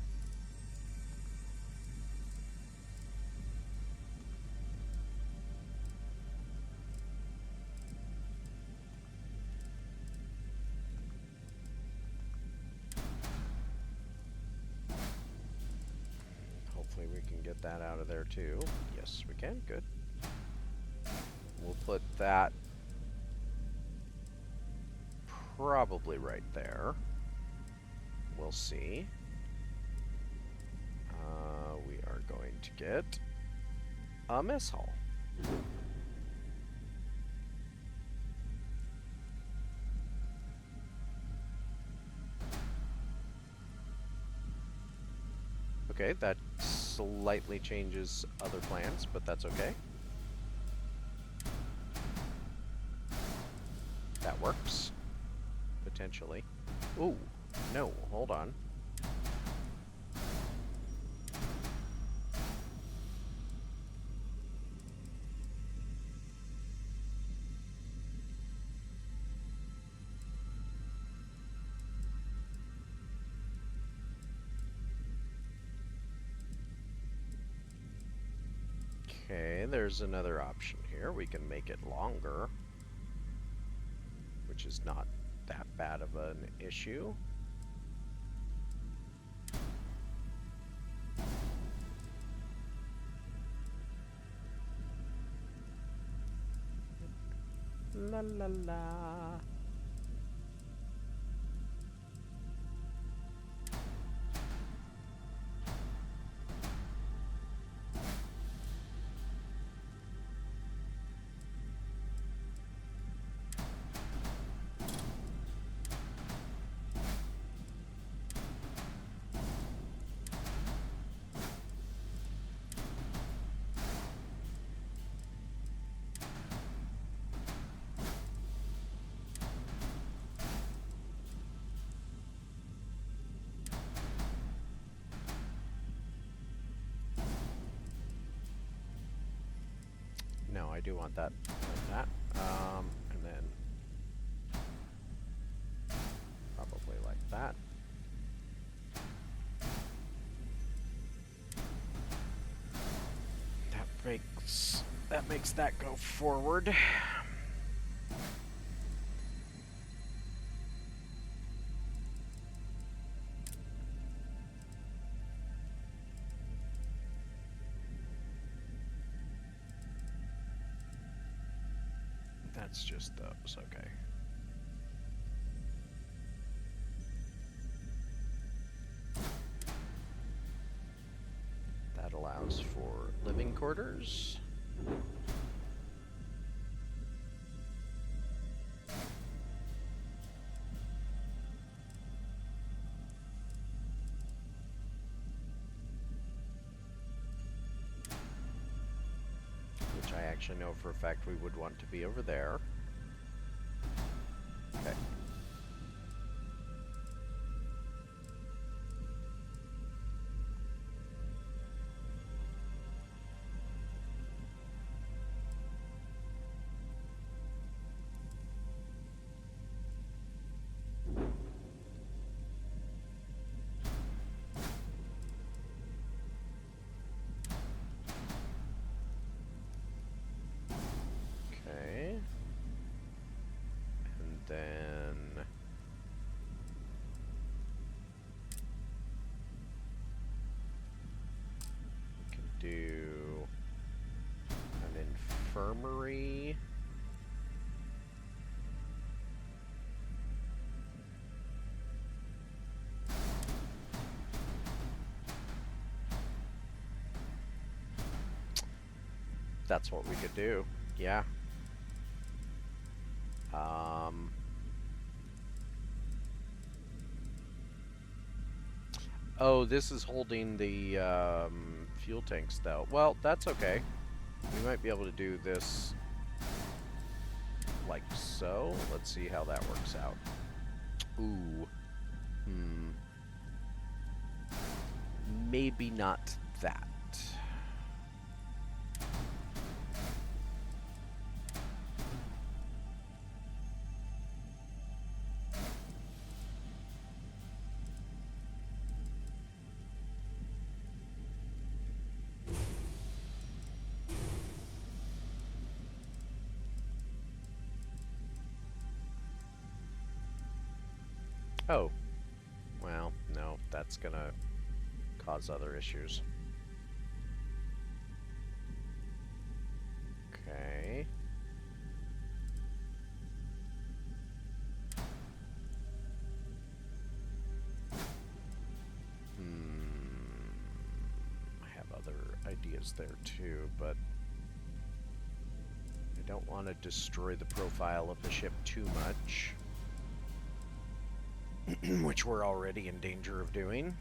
Hopefully we can get that out of there too. Yes, we can. Good. We'll put that probably right there. We'll see. We are going to get a mess hall. Okay, that slightly changes other plans, but that's okay. That works. Potentially. Ooh, no, hold on. Okay, there's another option here. We can make it longer, which is not that bad of an issue. La la la. No, I do want that like that. And then probably like that. That makes that go forward. That's just those, okay. That allows for living quarters. Which I actually know for a fact we would want to be over there. Okay. do an infirmary. That's what we could do. Yeah. Oh, this is holding the fuel tanks, though. Well, that's okay. We might be able to do this like so. Let's see how that works out. Ooh. Maybe not that. Oh, well, no, that's gonna cause other issues. Okay. I have other ideas there too, but I don't want to destroy the profile of the ship too much. Which we're already in danger of doing.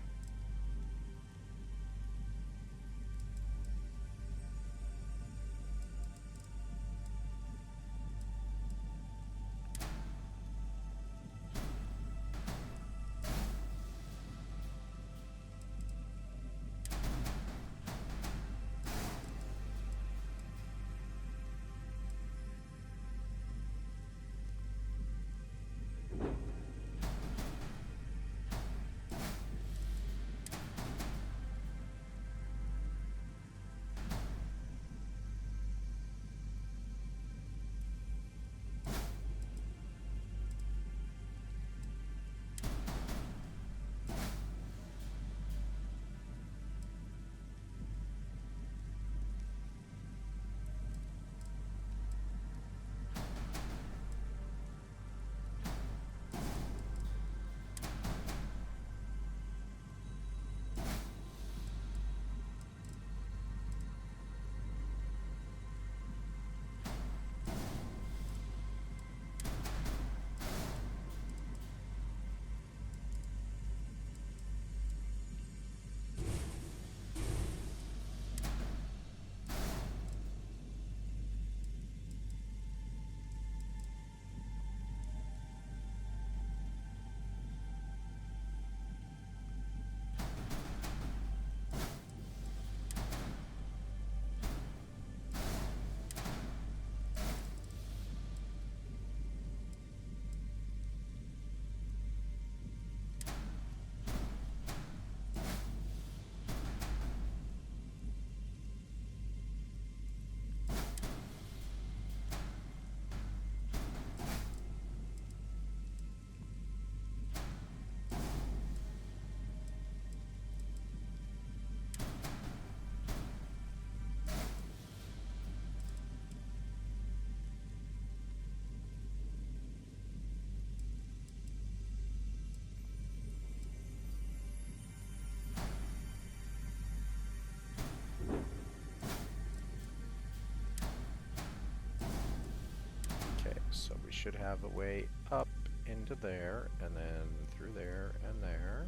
So we should have a way up into there, and then through there, and there,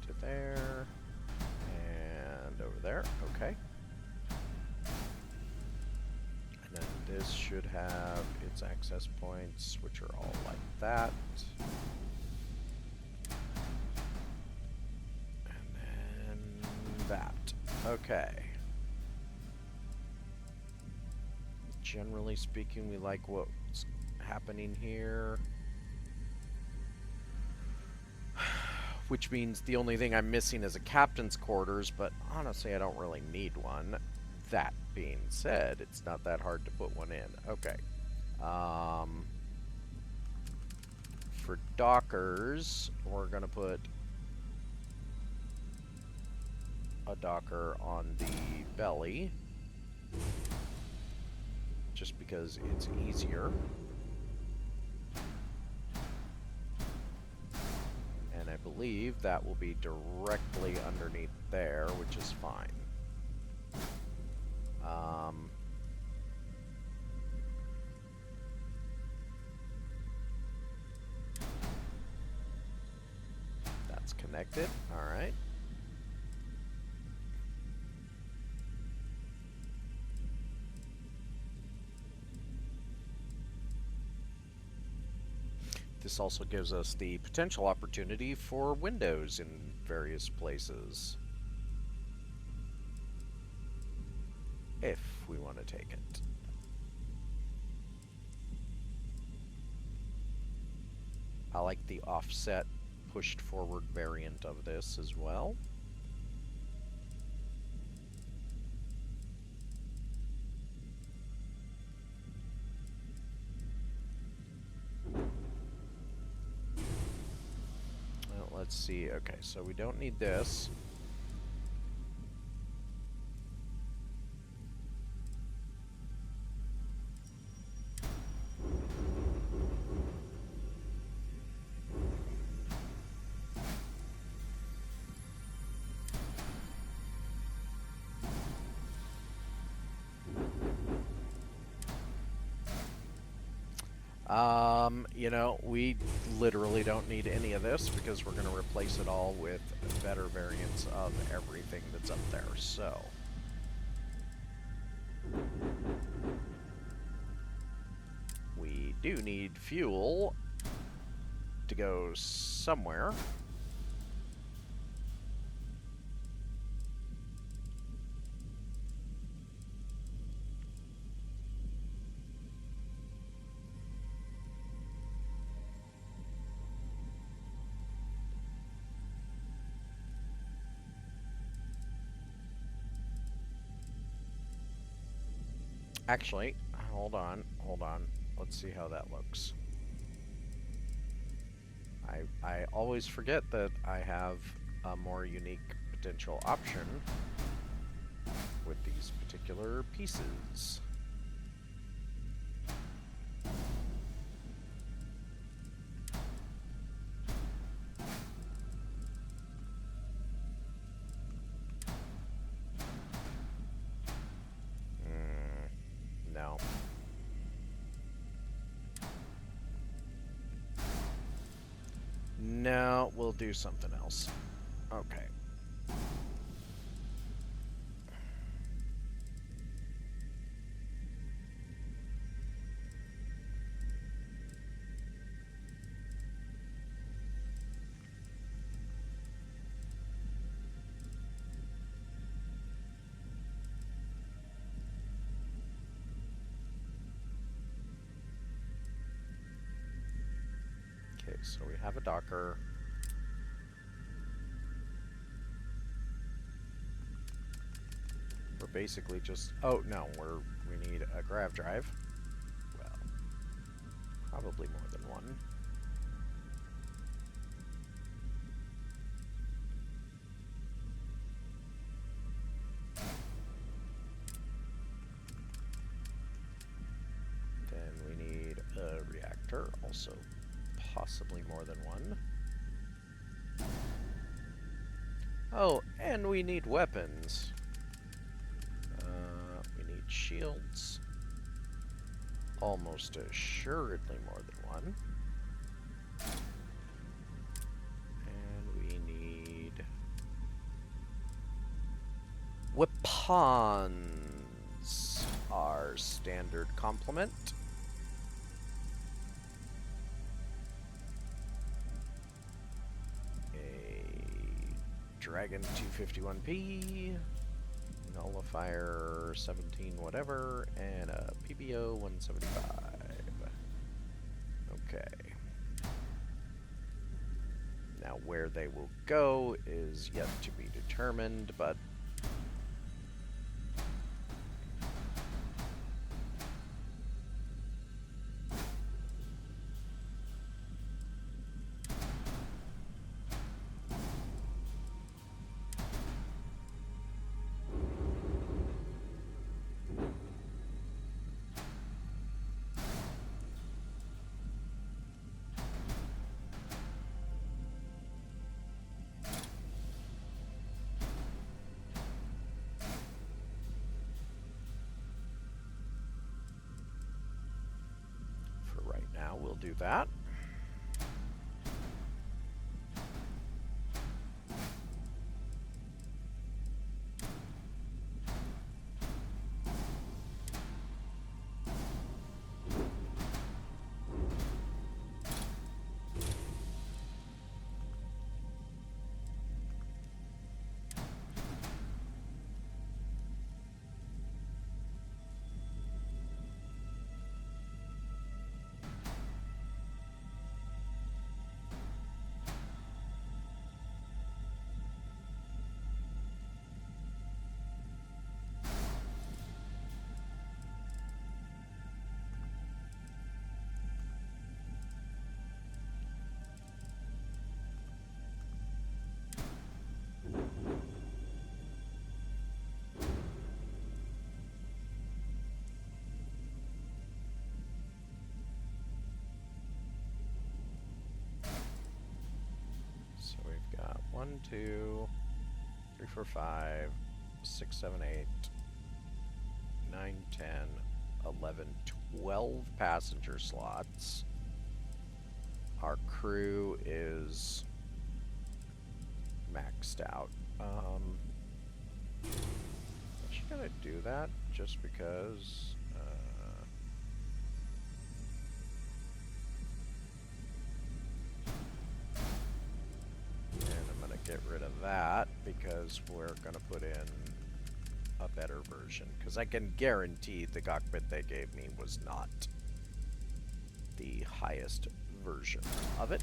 into there, and over there. Okay. And then this should have its access points, which are all like that. And then that. Okay. Generally speaking, we like what's happening here. Which means the only thing I'm missing is a captain's quarters, but honestly, I don't really need one. That being said, it's not that hard to put one in. Okay. For dockers, we're going to put a Docker on the belly, just because it's easier. And I believe that will be directly underneath there, which is fine. That's connected. All right. This also gives us the potential opportunity for windows in various places, if we want to take it. I like the offset pushed forward variant of this as well. Well, let's see. Okay, so we don't need this. You know, we literally don't need any of this because we're going to replace it all with better variants of everything that's up there, so. We do need fuel to go somewhere. Actually, hold on. Let's see how that looks. I always forget that I have a more unique potential option with these particular pieces. No. No, we'll do something else. Okay. Okay, so we have a Docker. We're basically just, oh no, we need a grav drive. Well, probably more than one. Then we need a reactor, also possibly more than one. Oh, and we need weapons. We need shields. Almost assuredly more than one. And we need weapons. Our standard complement. Dragon 251P, Nullifier 17 whatever, and a PBO 175. Okay. Now where they will go is yet to be determined, but do that. So we've got 1, 2, 3, 4, 5, 6, 7, 8, 9, 10, 11, 12 passenger slots. Our crew is maxed out. Actually gonna do that just because. And I'm gonna get rid of that because we're gonna put in a better version. Because I can guarantee the cockpit they gave me was not the highest version of it.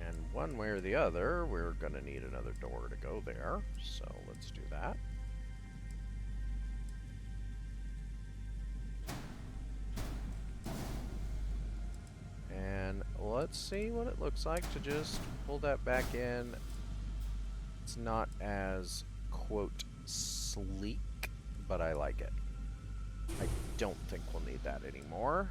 And one way or the other, we're gonna need another door to go there. So let's do that. And let's see what it looks like to just pull that back in. It's not as, quote, sleek, but I like it. I don't think we'll need that anymore.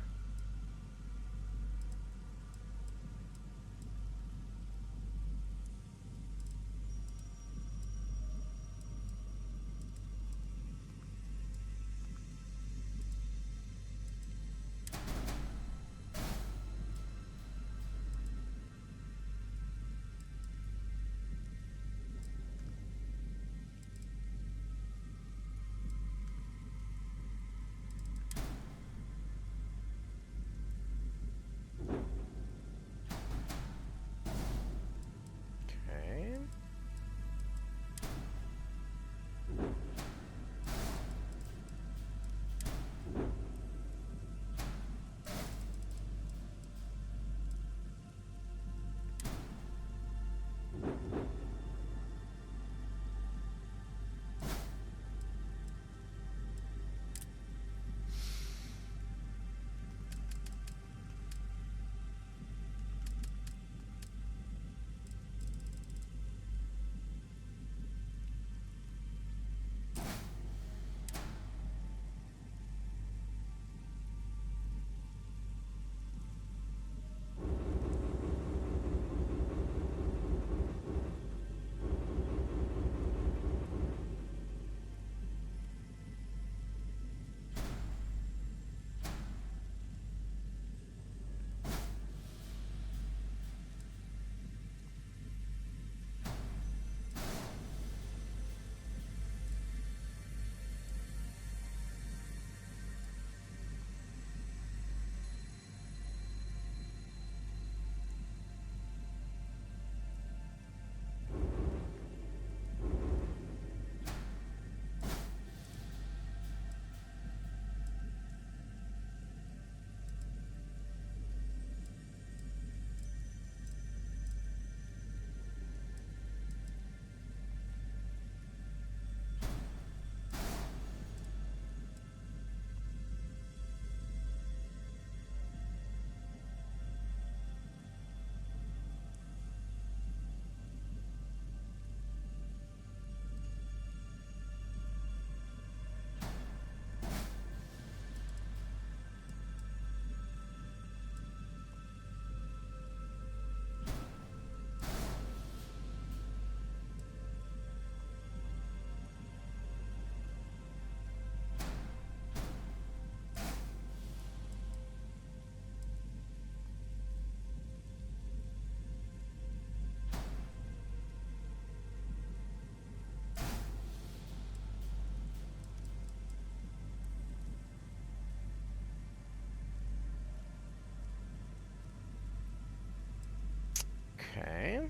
Okay.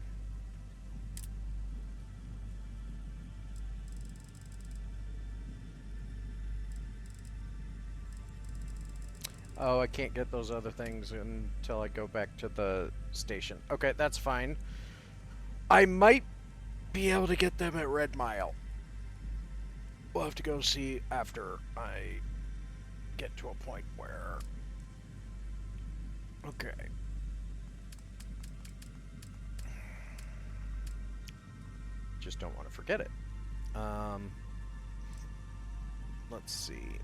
Oh, I can't get those other things until I go back to the station. Okay, that's fine. I might be able to get them at Red Mile. We'll have to go see after I get to a point where... Okay. Just don't want to forget it. Let's see.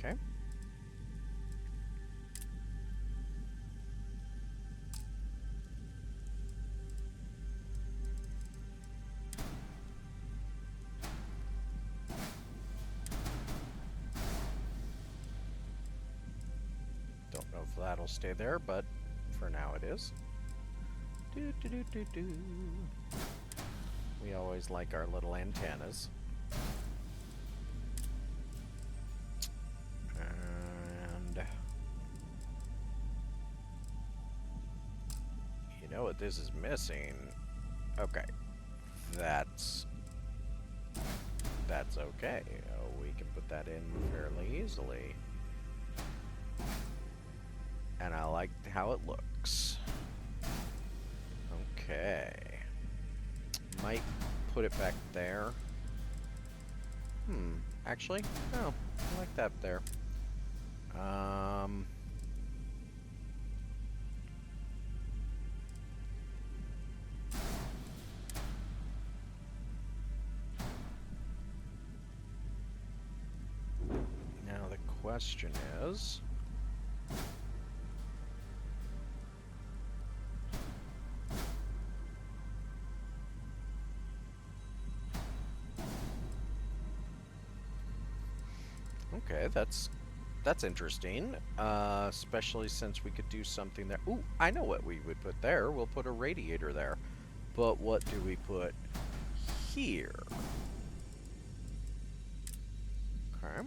Okay. Don't know if that'll stay there, but for now it is. We always like our little antennas. And you know what this is missing? Okay. That's okay. Oh, we can put that in fairly easily. And I like how it looks. Okay. Might put it back there. Actually, no. I like that there. Now the question is... Okay, that's interesting, especially since we could do something there. Ooh, I know what we would put there. We'll put a radiator there. But what do we put here? Okay.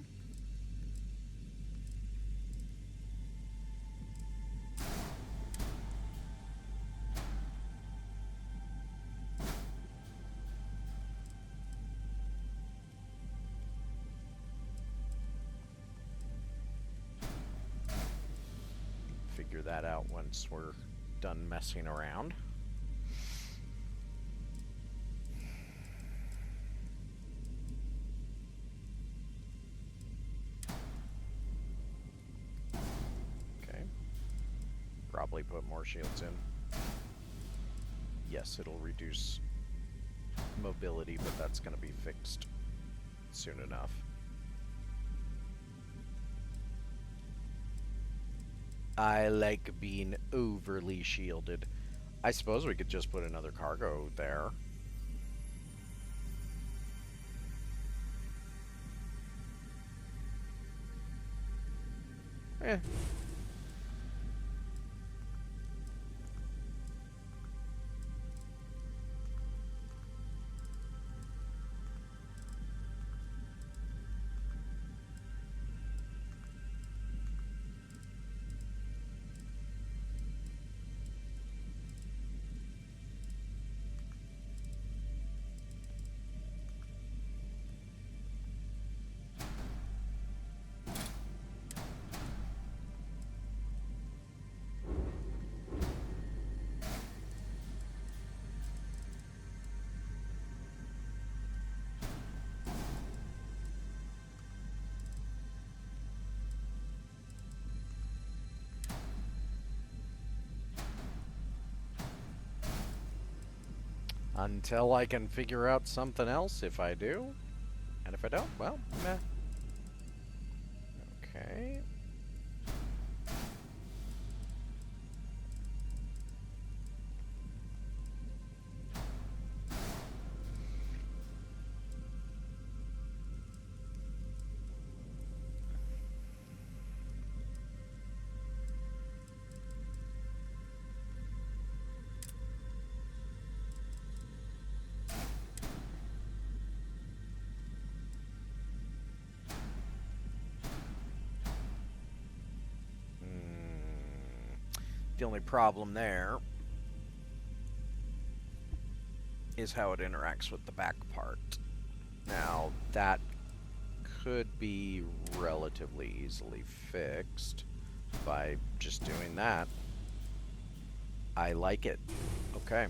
Figure that out once we're done messing around. Okay. Probably put more shields in. Yes, it'll reduce mobility, but that's going to be fixed soon enough. I like being overly shielded. I suppose we could just put another cargo there. Eh. Until I can figure out something else if I do. And if I don't, well, meh. Okay. The only problem there is how it interacts with the back part. Now, that could be relatively easily fixed by just doing that. I like it. Okay.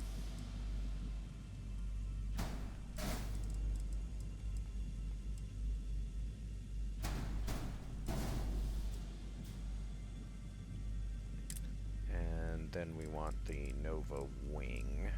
Then we want the Nova wing.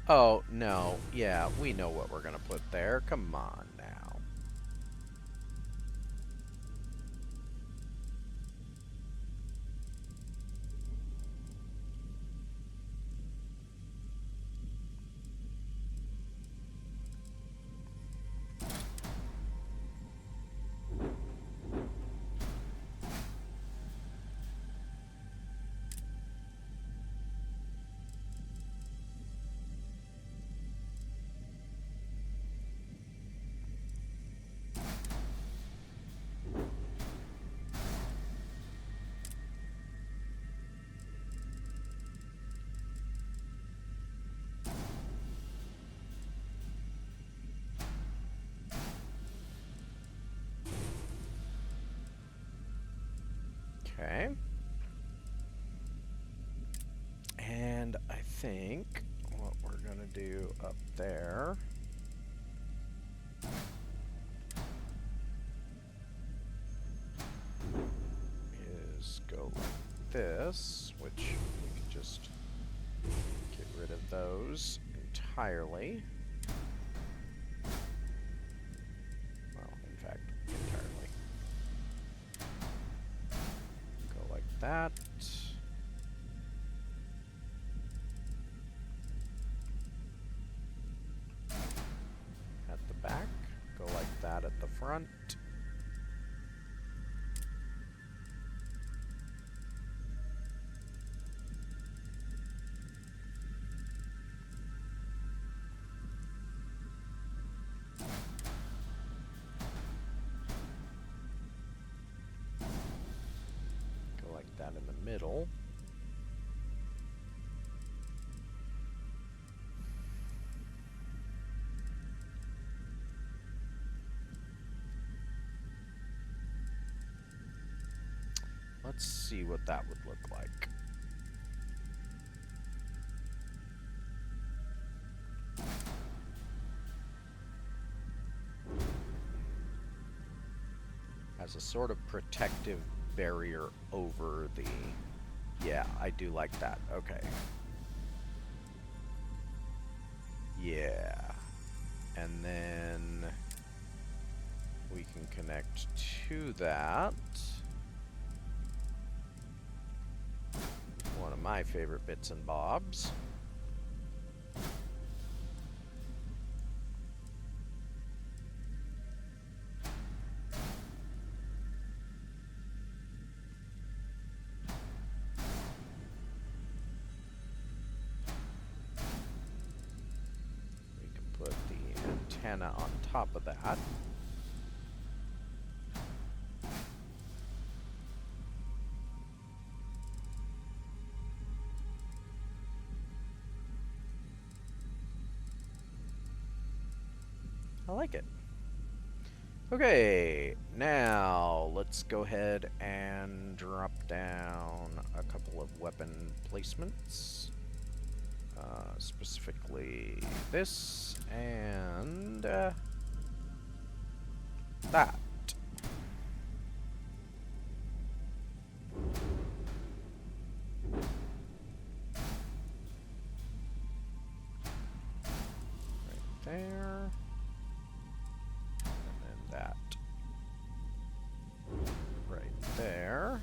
Oh, no. Yeah, we know what we're gonna put there. Come on now. Okay. And I think what we're gonna do up there is go like this, which we can just get rid of those entirely. Well, in fact, entirely. Go like that. At the back, go like that at the front. Go like that in the middle. Let's see what that would look like. As a sort of protective barrier over the... Yeah, I do like that. Okay. Yeah. And then we can connect to that. One of my favorite bits and bobs. We can put the antenna on top of that. Okay, now let's go ahead and drop down a couple of weapon placements. Specifically this and that. Right there. And then that. Right there.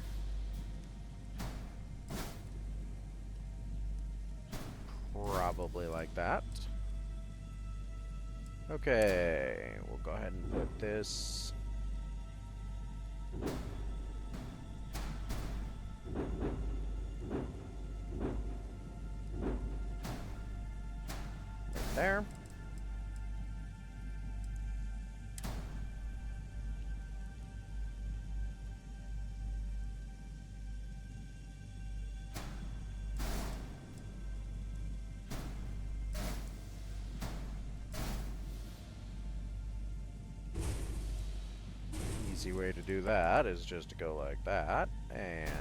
Probably like that. Okay, we'll go ahead and put this right there. Easy way to do that is just to go like that, and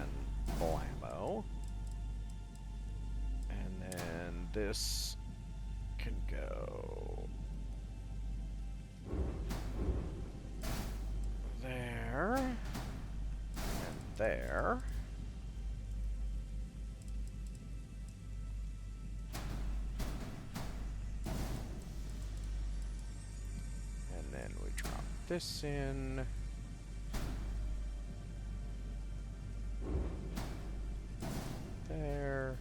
blammo. And then this can go there, and there. And then we drop this in. There.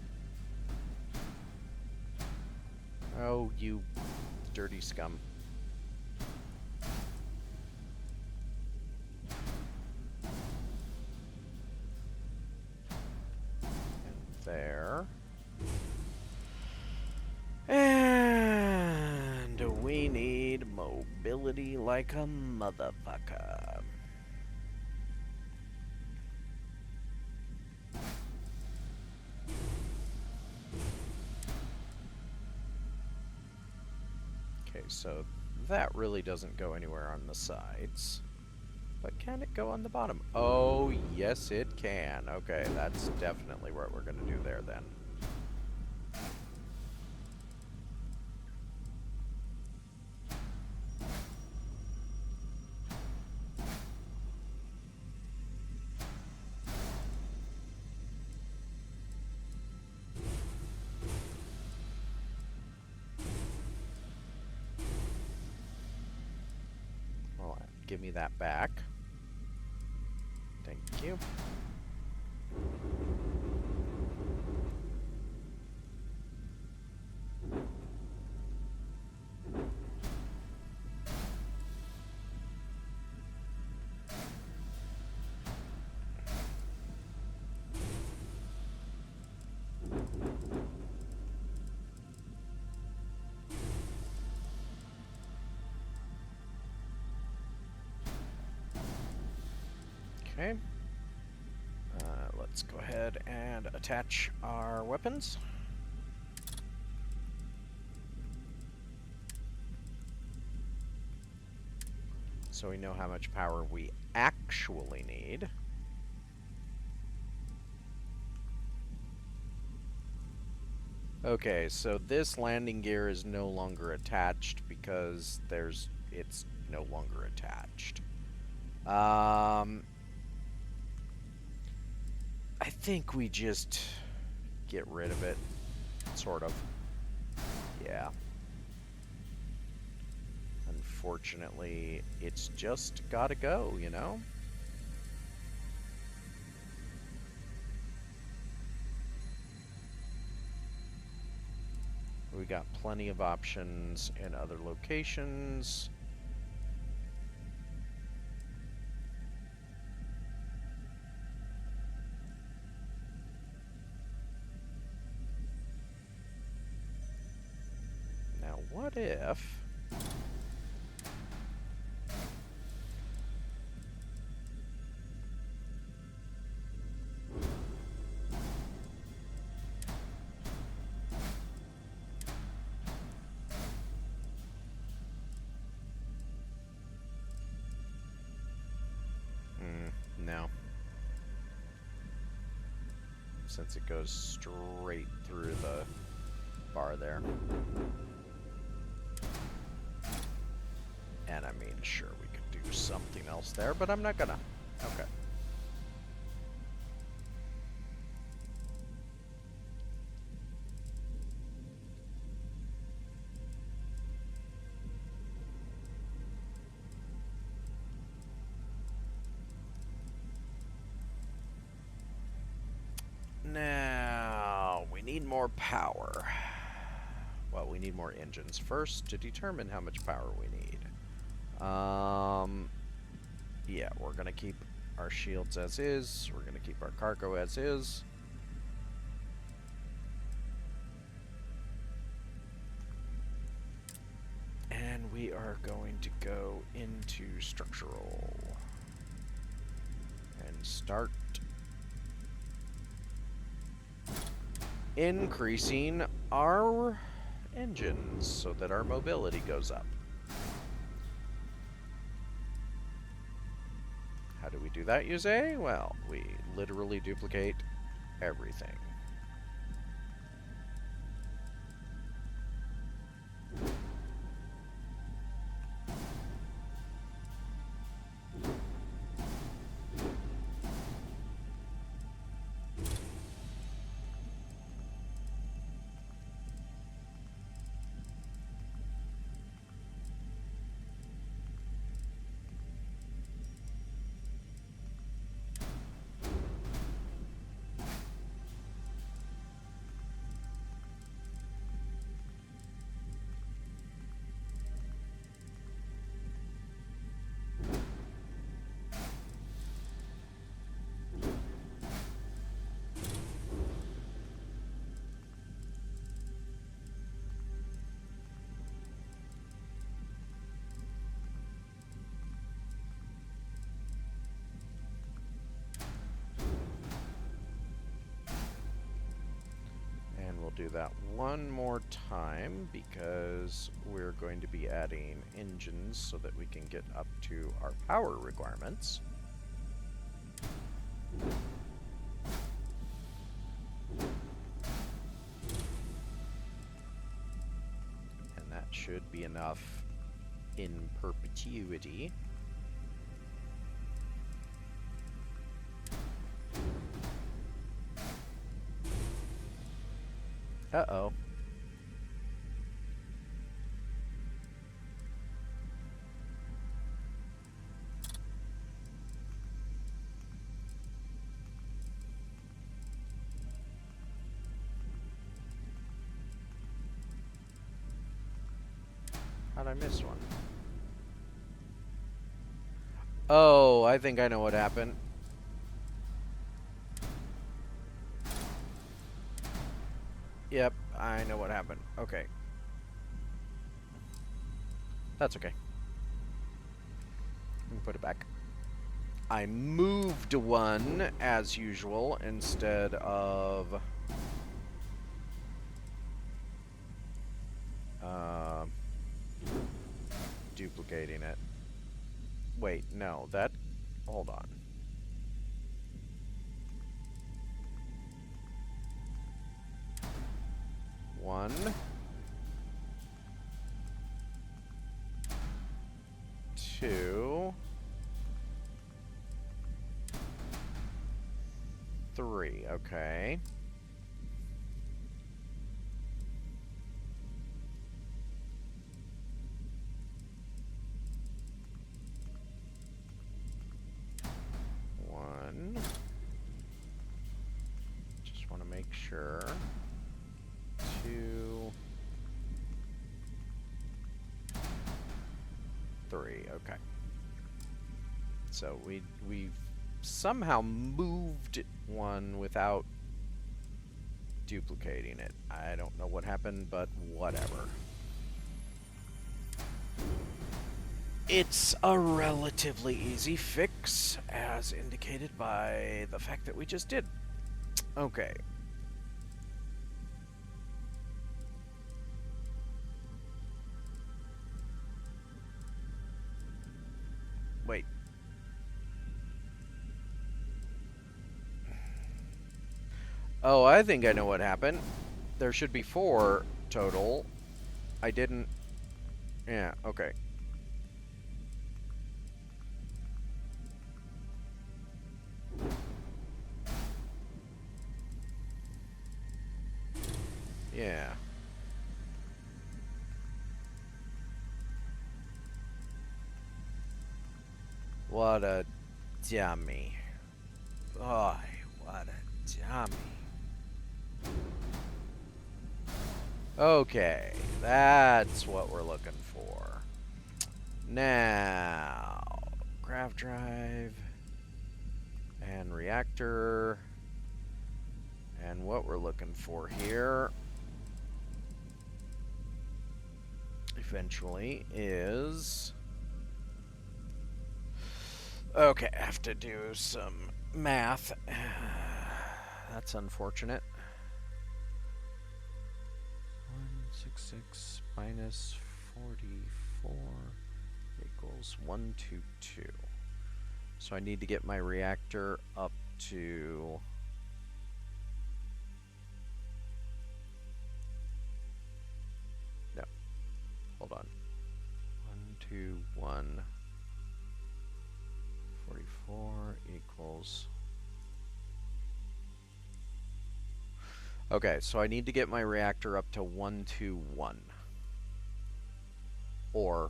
Oh, you dirty scum. And there. And we need mobility like a motherfucker. So that really doesn't go anywhere on the sides. But can it go on the bottom? Oh, yes it can. Okay, that's definitely what we're going to do there then. Give me that back. Thank you. Okay. Let's go ahead and attach our weapons. So we know how much power we actually need. Okay, so this landing gear is no longer attached because it's no longer attached. I think we just get rid of it, sort of. Yeah. Unfortunately, it's just gotta go, you know? We got plenty of options in other locations. What if... No. Since it goes straight through the bar there. And I mean, sure, we could do something else there, but I'm not gonna. Okay. Now, we need more power. Well, we need more engines first to determine how much power we need. Yeah, we're gonna keep our shields as is. We're gonna keep our cargo as is. And we are going to go into structural and start increasing our engines so that our mobility goes up. How do we do that, you say? Well, we literally duplicate everything. Do that one more time because we're going to be adding engines so that we can get up to our power requirements. And that should be enough in perpetuity. Uh-oh. How'd I miss one? Oh, I think I know what happened. Yep, I know what happened. Okay. That's okay. Let me put it back. I moved one, as usual, instead of... duplicating it. Wait, no, that... Hold on. One. Two. Three, okay. One. Just want to make sure. Two. Three, okay. So we've somehow moved one without duplicating it. I don't know what happened, but whatever. It's a relatively easy fix, as indicated by the fact that we just did. Okay. Wait. Oh, I think I know what happened. There should be 4 total. I didn't... Yeah, okay. Yeah. What a dummy. Boy, what a dummy. Okay, that's what we're looking for. Now, grav drive and reactor. And what we're looking for here eventually is... Okay, I have to do some math. That's unfortunate. 166 minus 44 equals 122. So I need to get my reactor up to... No. Hold on. 121. 44 equals... Okay, so I need to get my reactor up to 121. Or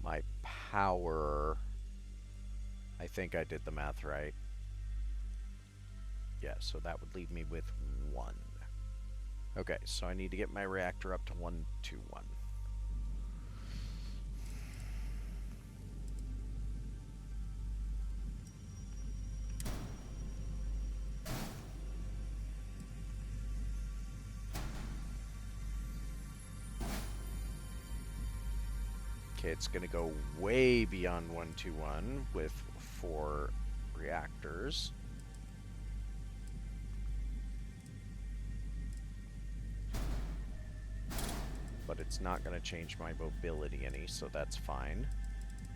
my power... I think I did the math right. Yeah, so that would leave me with 1. Okay, so I need to get my reactor up to 121. Okay, it's going to go way beyond 121 with 4 reactors. But it's not going to change my mobility any, so that's fine.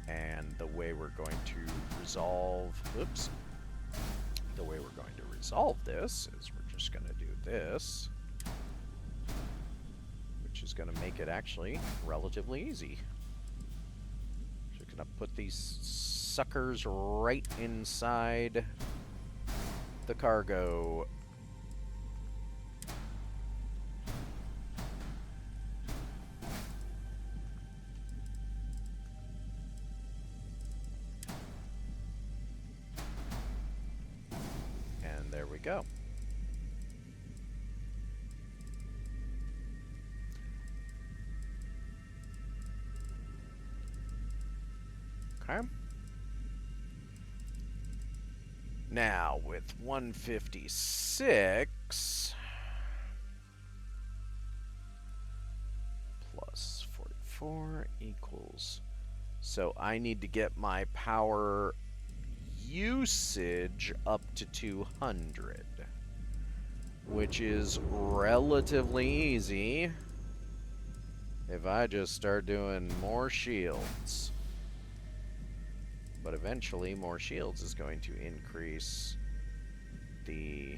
And the way we're going to resolve... Oops. The way we're going to resolve this is we're just going to do this. Which is going to make it actually relatively easy. Gonna put these suckers right inside the cargo. And there we go. Okay. Now, with 156 plus 44 equals... So I need to get my power usage up to 200, which is relatively easy if I just start doing more shields. But eventually, more shields is going to increase the...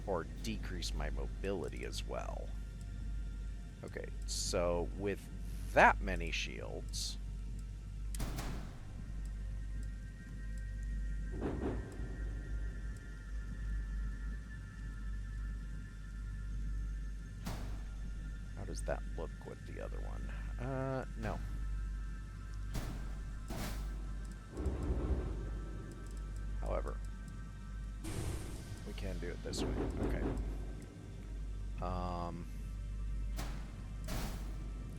or decrease my mobility as well. Okay, so with that many shields... How does that look with the other one? No. However, we can do it this way. Okay.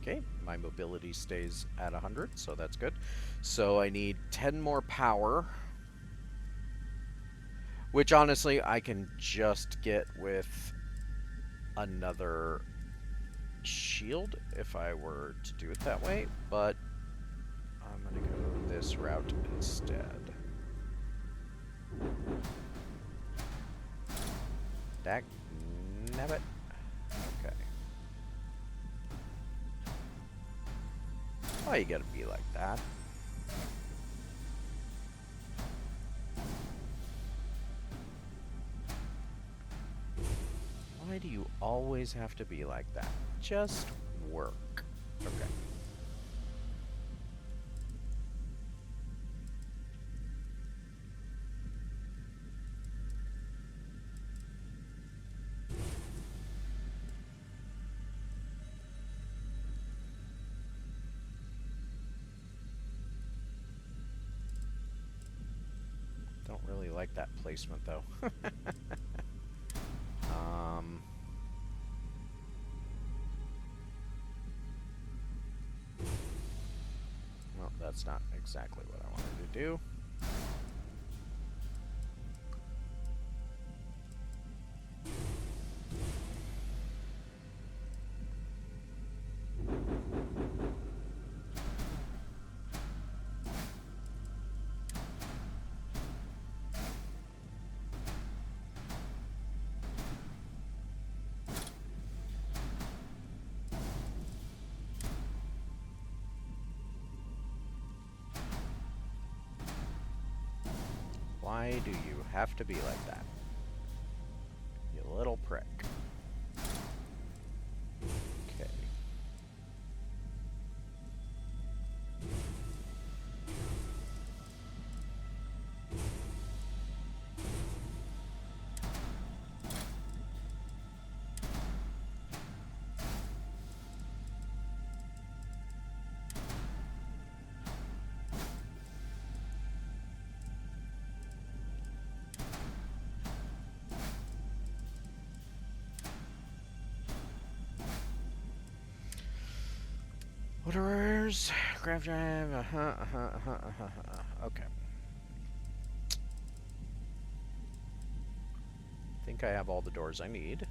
Okay, my mobility stays at 100, so that's good. So I need 10 more power, which honestly I can just get with another shield if I were to do it that way, but I'm gonna go this route instead. Dagnabbit. Okay. Why you gotta be like that? Why do you always have to be like that? Just work. Okay. Don't really like that placement, though. Well, that's not exactly what I wanted to do. Why do you have to be like that? You little prick. Okay. Orders, grab drive, okay. I think I have all the doors I need.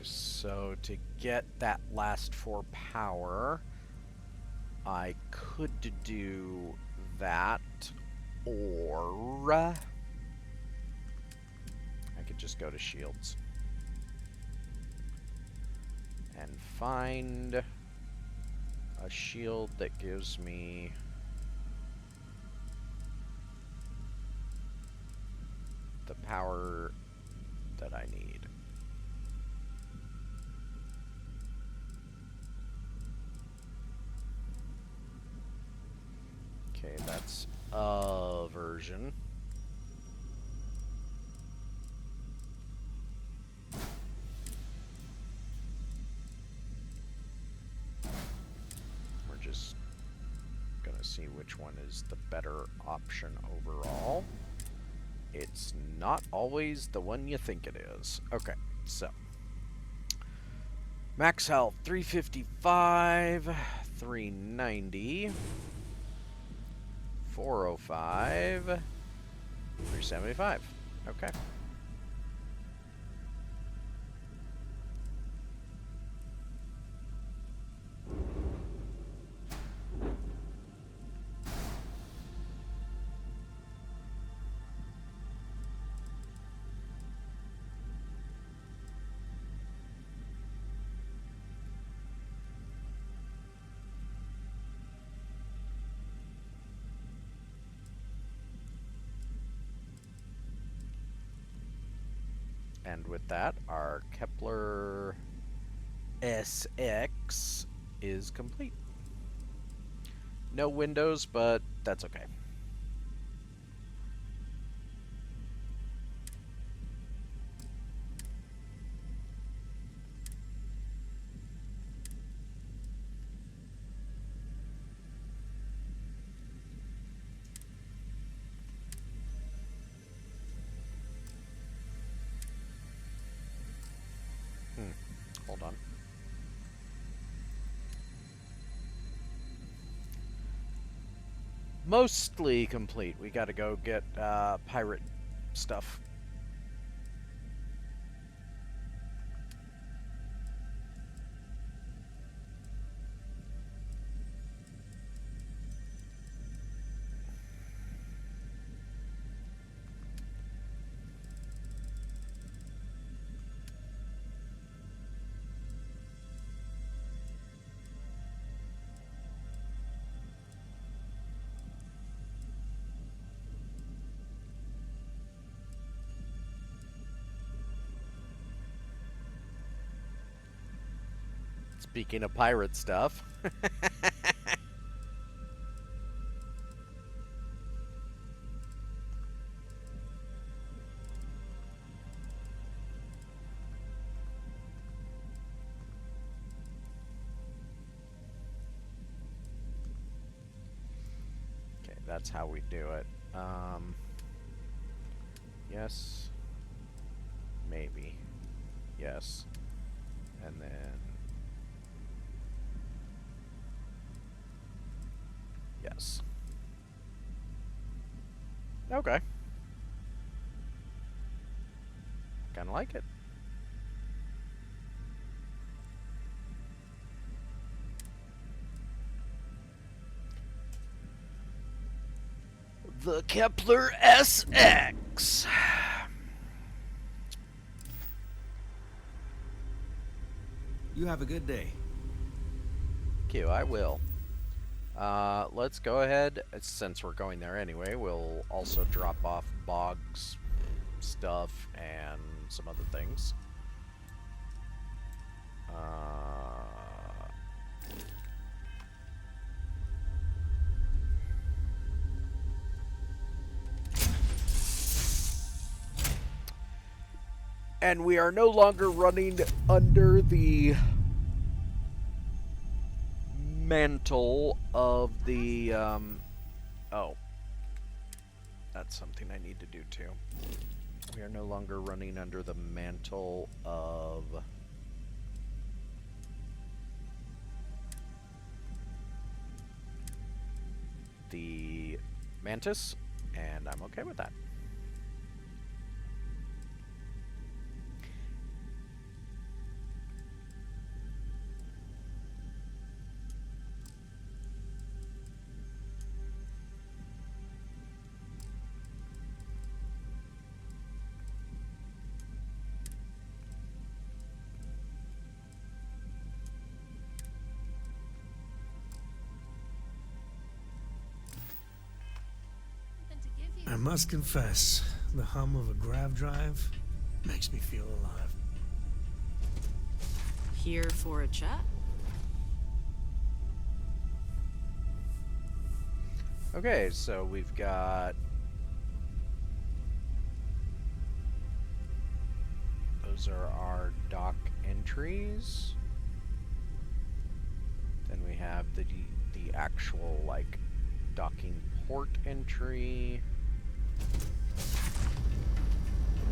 So to get that last 4 power, I could do that, or I could just go to shields and find a shield that gives me the power that I need. Okay, that's a version. We're just gonna see which one is the better option overall. It's not always the one you think it is. Okay, so max health 355, 390. 405, 375. Okay. And with that, our Kepler SX is complete. No windows, but that's okay. Hold on. mostly complete. We gotta go get pirate stuff. Speaking of pirate stuff. Okay, that's how we do it. Yes. Maybe. Yes. And then... Yes. Okay. Kinda like it. The Kepler SX. You have a good day. Thank you, I will. Let's go ahead, since we're going there anyway, we'll also drop off Boggs stuff and some other things. And we are no longer running under the mantle of the, oh. That's something I need to do too. We are no longer running under the mantle of the Mantis, and I'm okay with that. I must confess, the hum of a grav drive makes me feel alive. Here for a chat? Okay, so we've got those are our dock entries. Then we have the actual like docking port entry.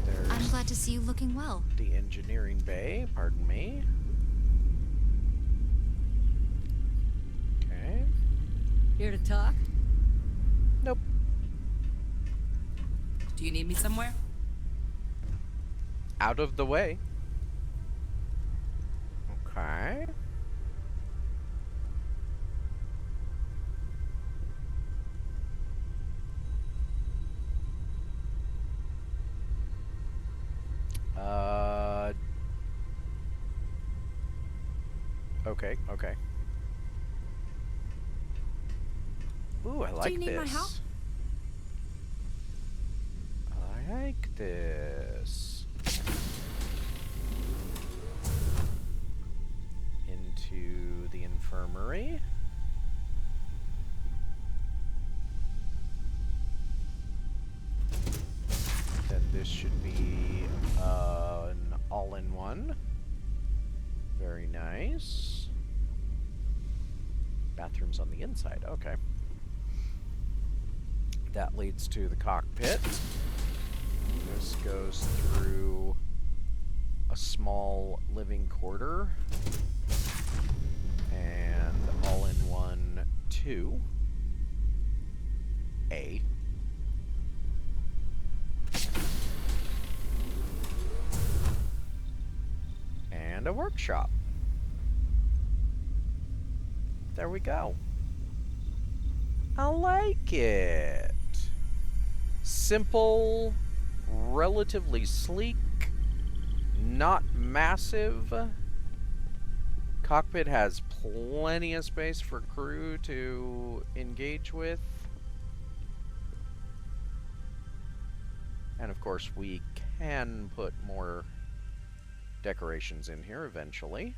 There's I'm glad to see you looking well. The engineering bay, pardon me. Okay. Here to talk? Nope. Do you need me somewhere? Out of the way. Okay. Okay. Ooh, I like this. Do you need my help? I like this. Into the infirmary. Then this should be an all-in-one. Very nice. Bathrooms on the inside, okay. That leads to the cockpit. This goes through a small living quarter. And all-in-one 2. A. And a workshop. There we go. I like it. Simple, relatively sleek, not massive. Cockpit has plenty of space for crew to engage with. And of course, we can put more decorations in here eventually.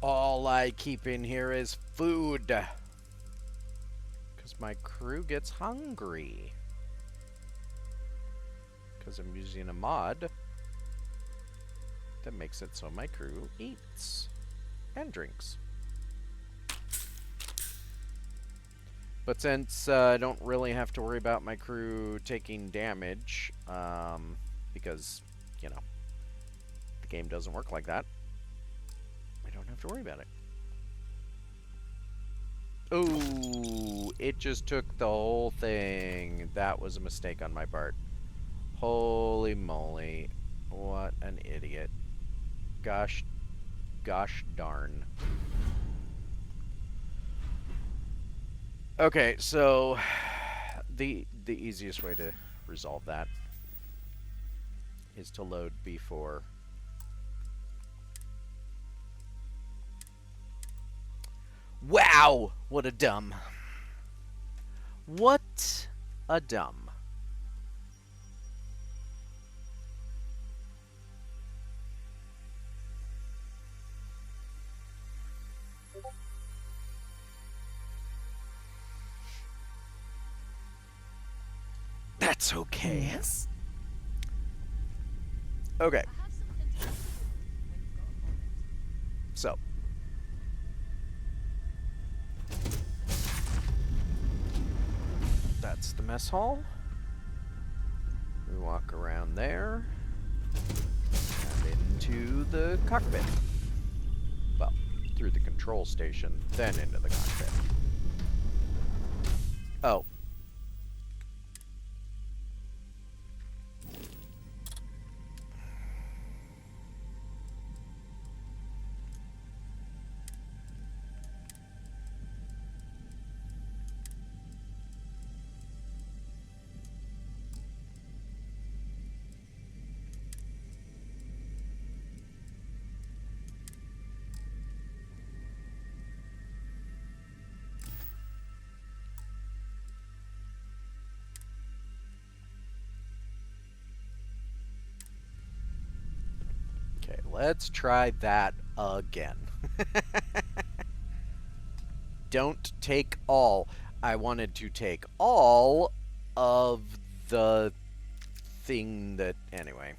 All I keep in here is food. Because my crew gets hungry. Because I'm using a mod that makes it so my crew eats and drinks. But since I don't really have to worry about my crew taking damage, because, you know, the game doesn't work like that, I don't have to worry about it. Ooh, it just took the whole thing. That was a mistake on my part. Holy moly. What an idiot. Gosh darn. Okay, so the easiest way to resolve that is to load B4. Wow! What a dumb. What a dumb. That's okay. Yes. Okay. So. That's the mess hall. We walk around there. And into the cockpit. Well, through the control station, then into the cockpit. Oh. Let's try that again. Don't take all. I wanted to take all of the thing that... Anyway.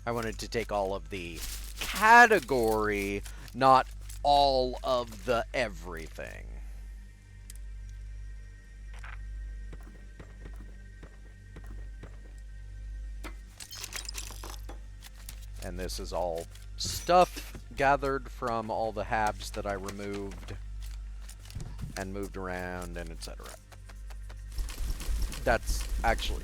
I wanted to take all of the category, not all of the everything. And this is all stuff gathered from all the habs that I removed and moved around and etc. That's actually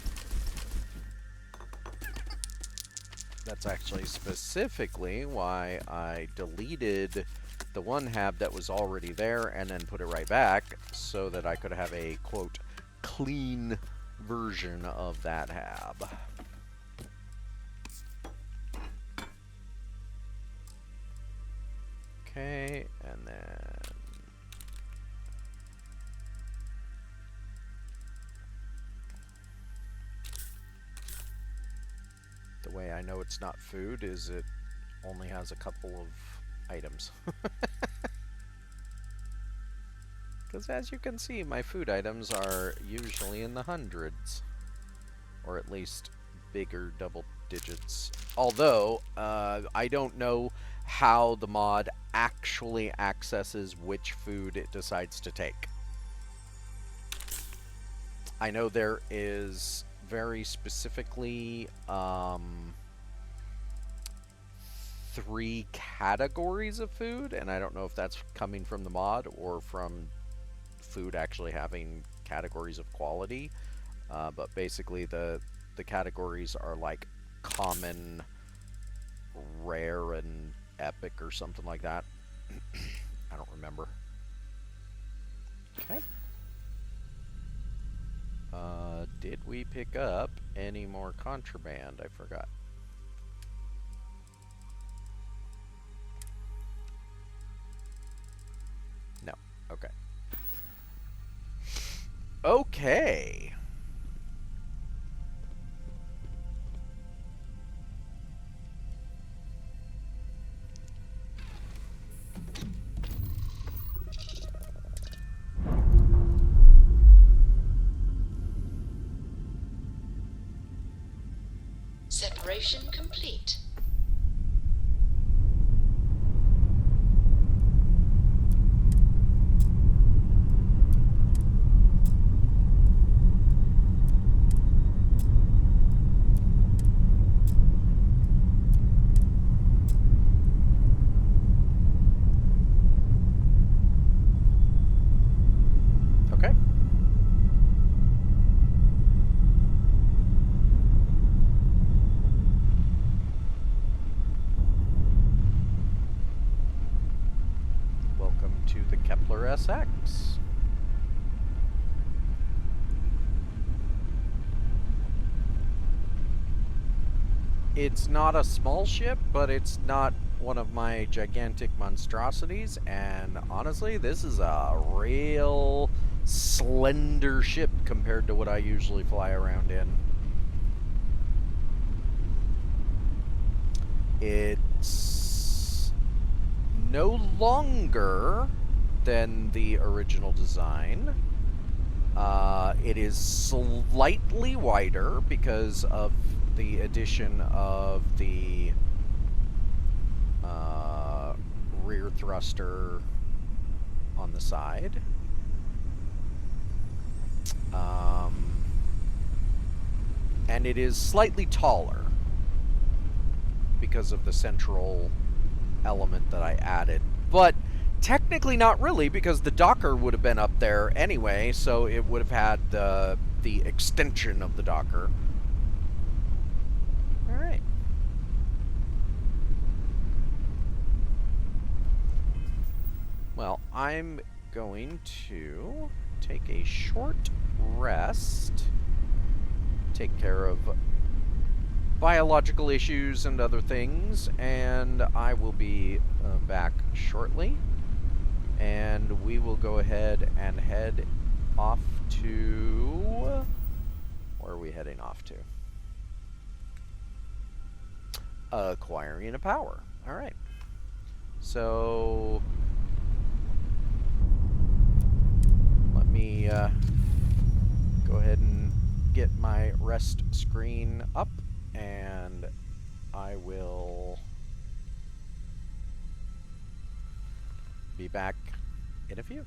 specifically why I deleted the one hab that was already there and then put it right back so that I could have a, quote, clean version of that hab. Okay, and then... The way I know it's not food is it only has a couple of items. Because as you can see, my food items are usually in the hundreds. Or at least bigger double digits. Although, I don't know how the mod actually accesses which food it decides to take. I know there is very specifically 3 categories of food, and I don't know if that's coming from the mod or from food actually having categories of quality. But basically the categories are like common, rare, and epic or something like that. I don't remember. Okay. Did we pick up any more contraband? I forgot. No. Okay. Okay. Separation complete. Okay. Welcome to the Kepler SX. It's not a small ship, but it's not one of my gigantic monstrosities, and honestly, this is a real slender ship compared to what I usually fly around in. It's no longer than the original design. It is slightly wider because of the addition of the rear thruster on the side. And it is slightly taller because of the central element that I added. But technically not really, because the docker would have been up there anyway, so it would have had the extension of the docker. Alright. Well, I'm going to take a short rest, take care of biological issues and other things, and I will be back shortly. And we will go ahead and head off to... Where are we heading off to? Acquiring a power. Alright. So... let me go ahead and get my rest screen up, and I will be back in a few.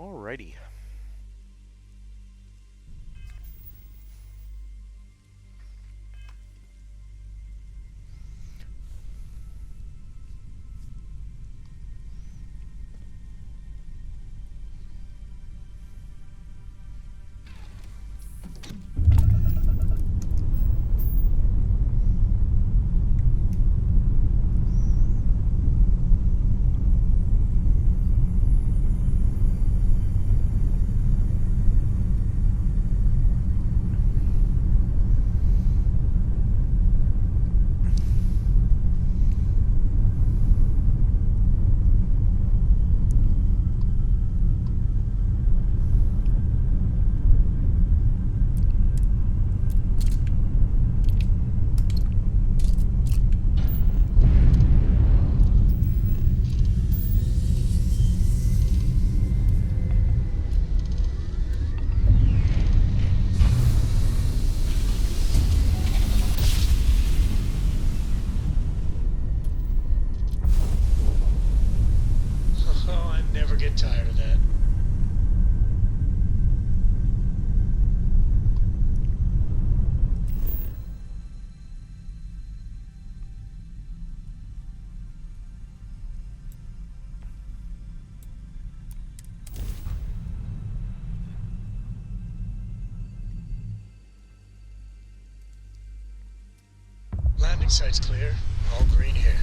Alrighty. Oh, I never get tired of that. Landing site's clear. All green here.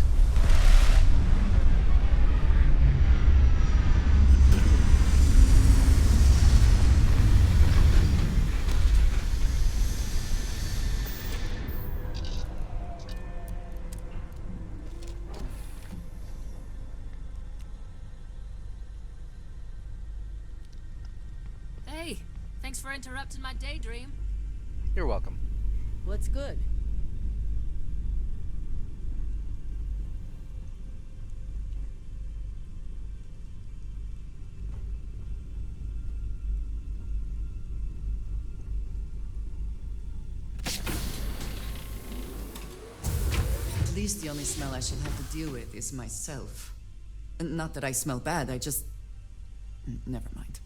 Hey, thanks for interrupting my daydream. You're welcome. What's good? At least the only smell I shall have to deal with is myself. Not that I smell bad, I just... Never mind.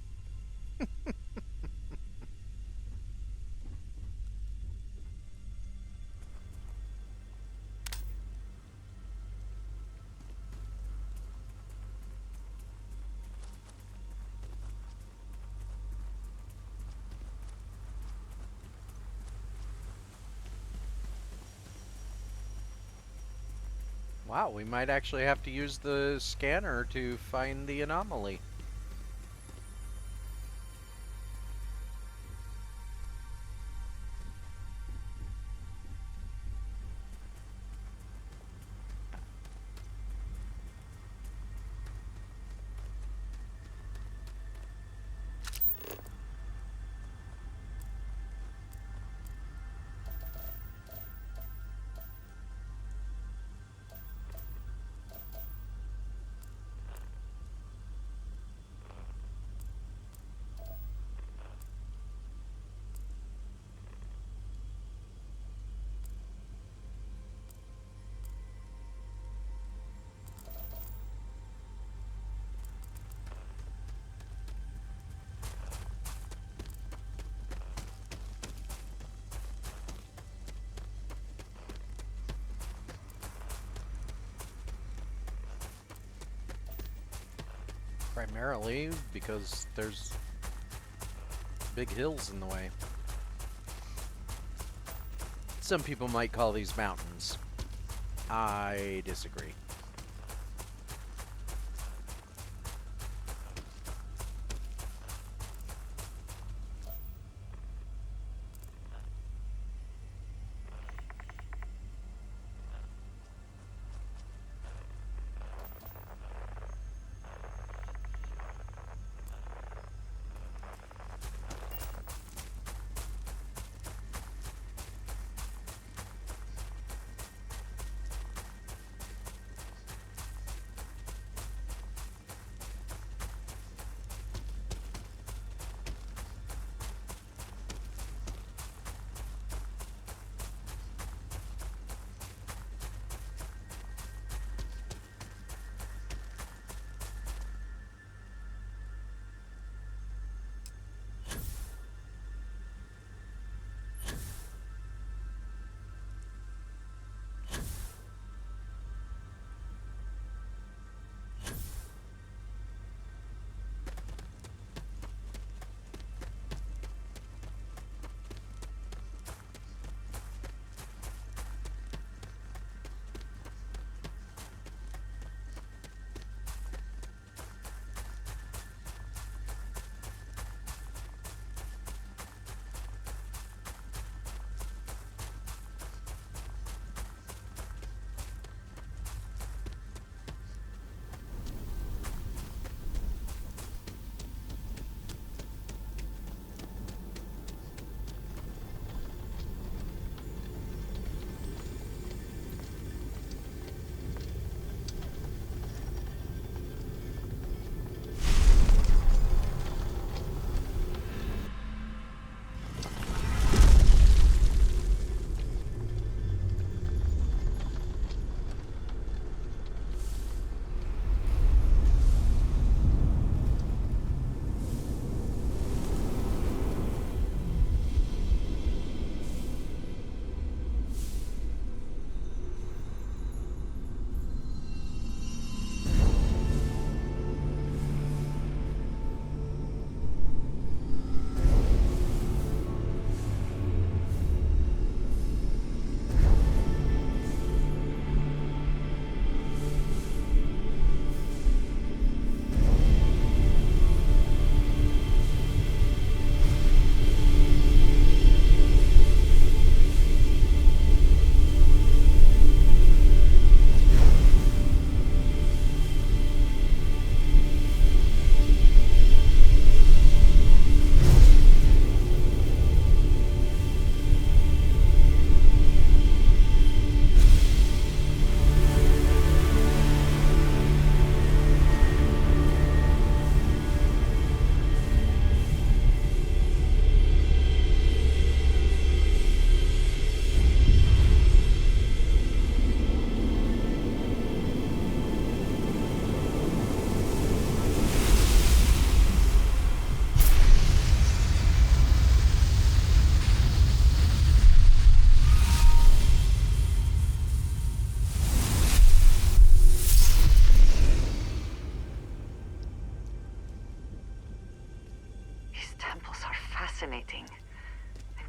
Wow, we might actually have to use the scanner to find the anomaly. Primarily because there's big hills in the way. Some people might call these mountains. I disagree.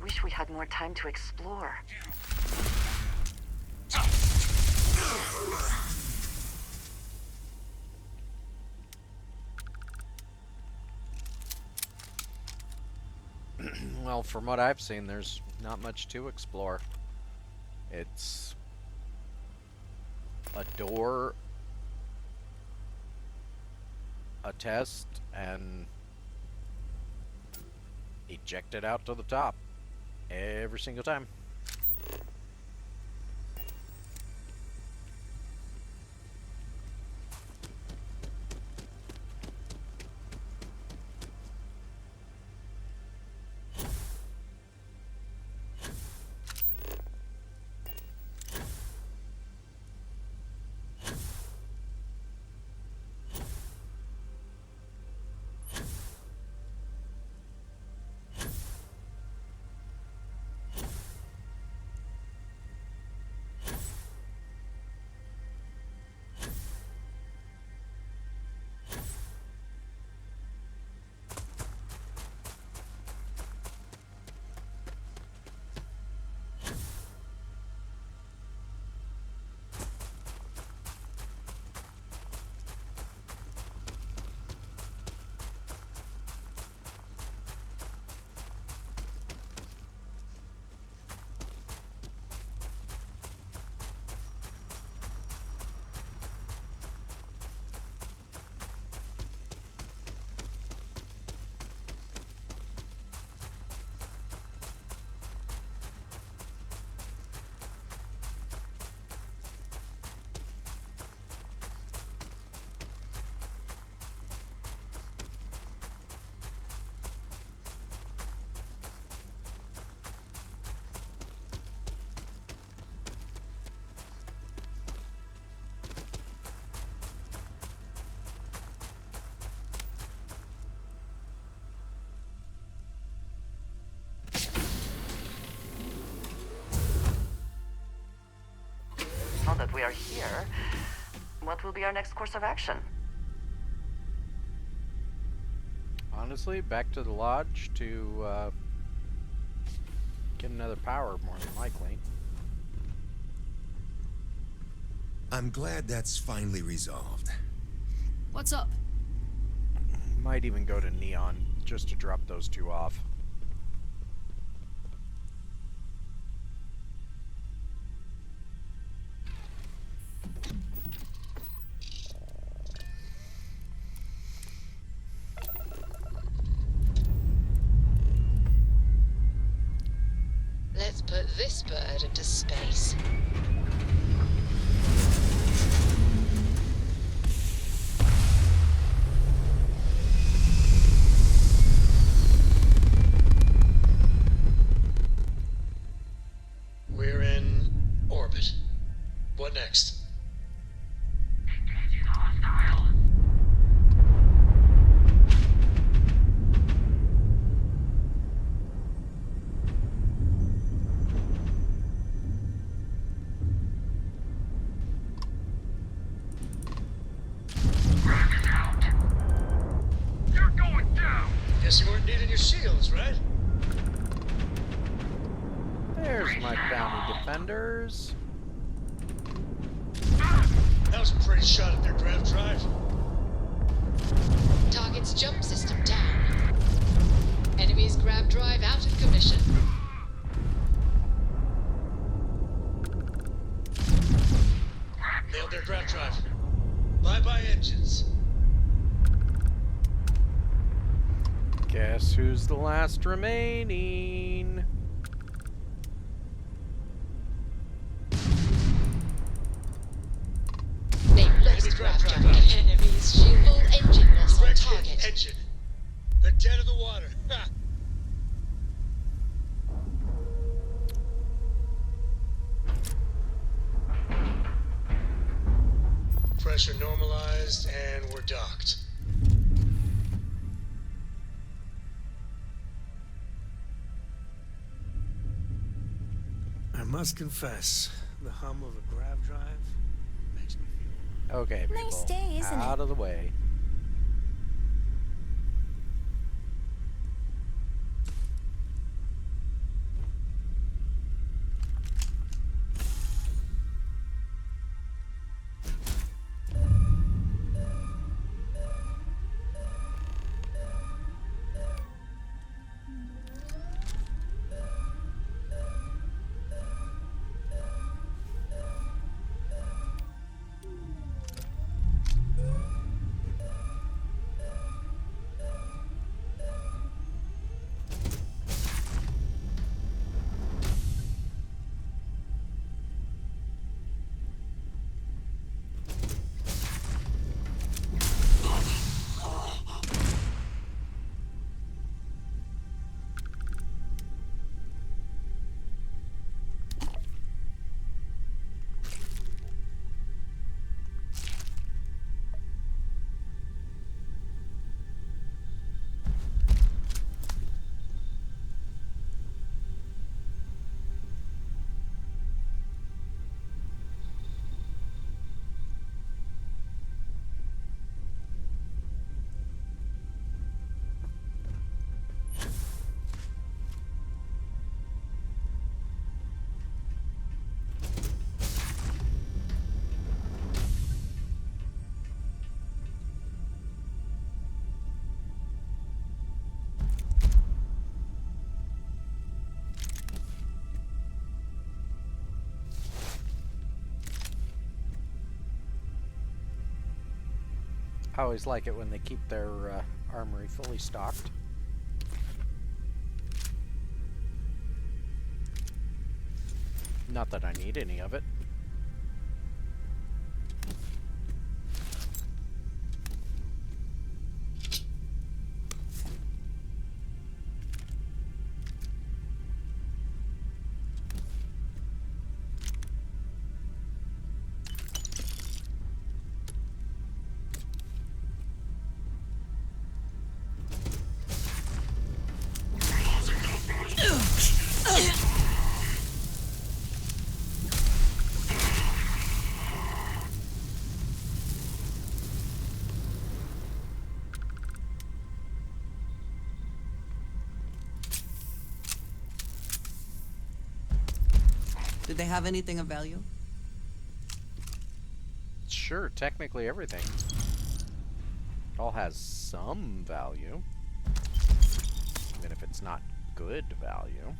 wish we had more time to explore. Well, from what I've seen, there's not much to explore. It's a door, a test, and eject it out to the top every single time. Now that we are here, what will be our next course of action? Honestly, back to the lodge to get another power, more than likely. I'm glad that's finally resolved. What's up? Might even go to Neon just to drop those two off. Let's put this bird into space. We're in orbit. What next? Engaging hostile. You're going down! Guess you weren't needing your shields, right? There's my bounty defenders. That was a pretty shot at their grav drive. Target's jump system down. Enemy's grab drive out of commission. Nailed their grav drive. Bye-bye engines. Guess who's the last remaining? They've lost grab drive. Enemy's shield. Full engine loss on target. Engine. They're dead in the water. Ha! Pressure normalized, and we're docked. I must confess, the hum of a grav drive makes me feel... Okay, people. Nice day, isn't out of the way. I always like it when they keep their armory fully stocked. Not that I need any of it. Did they have anything of value? Sure, technically everything. It all has some value. Even if it's not good value.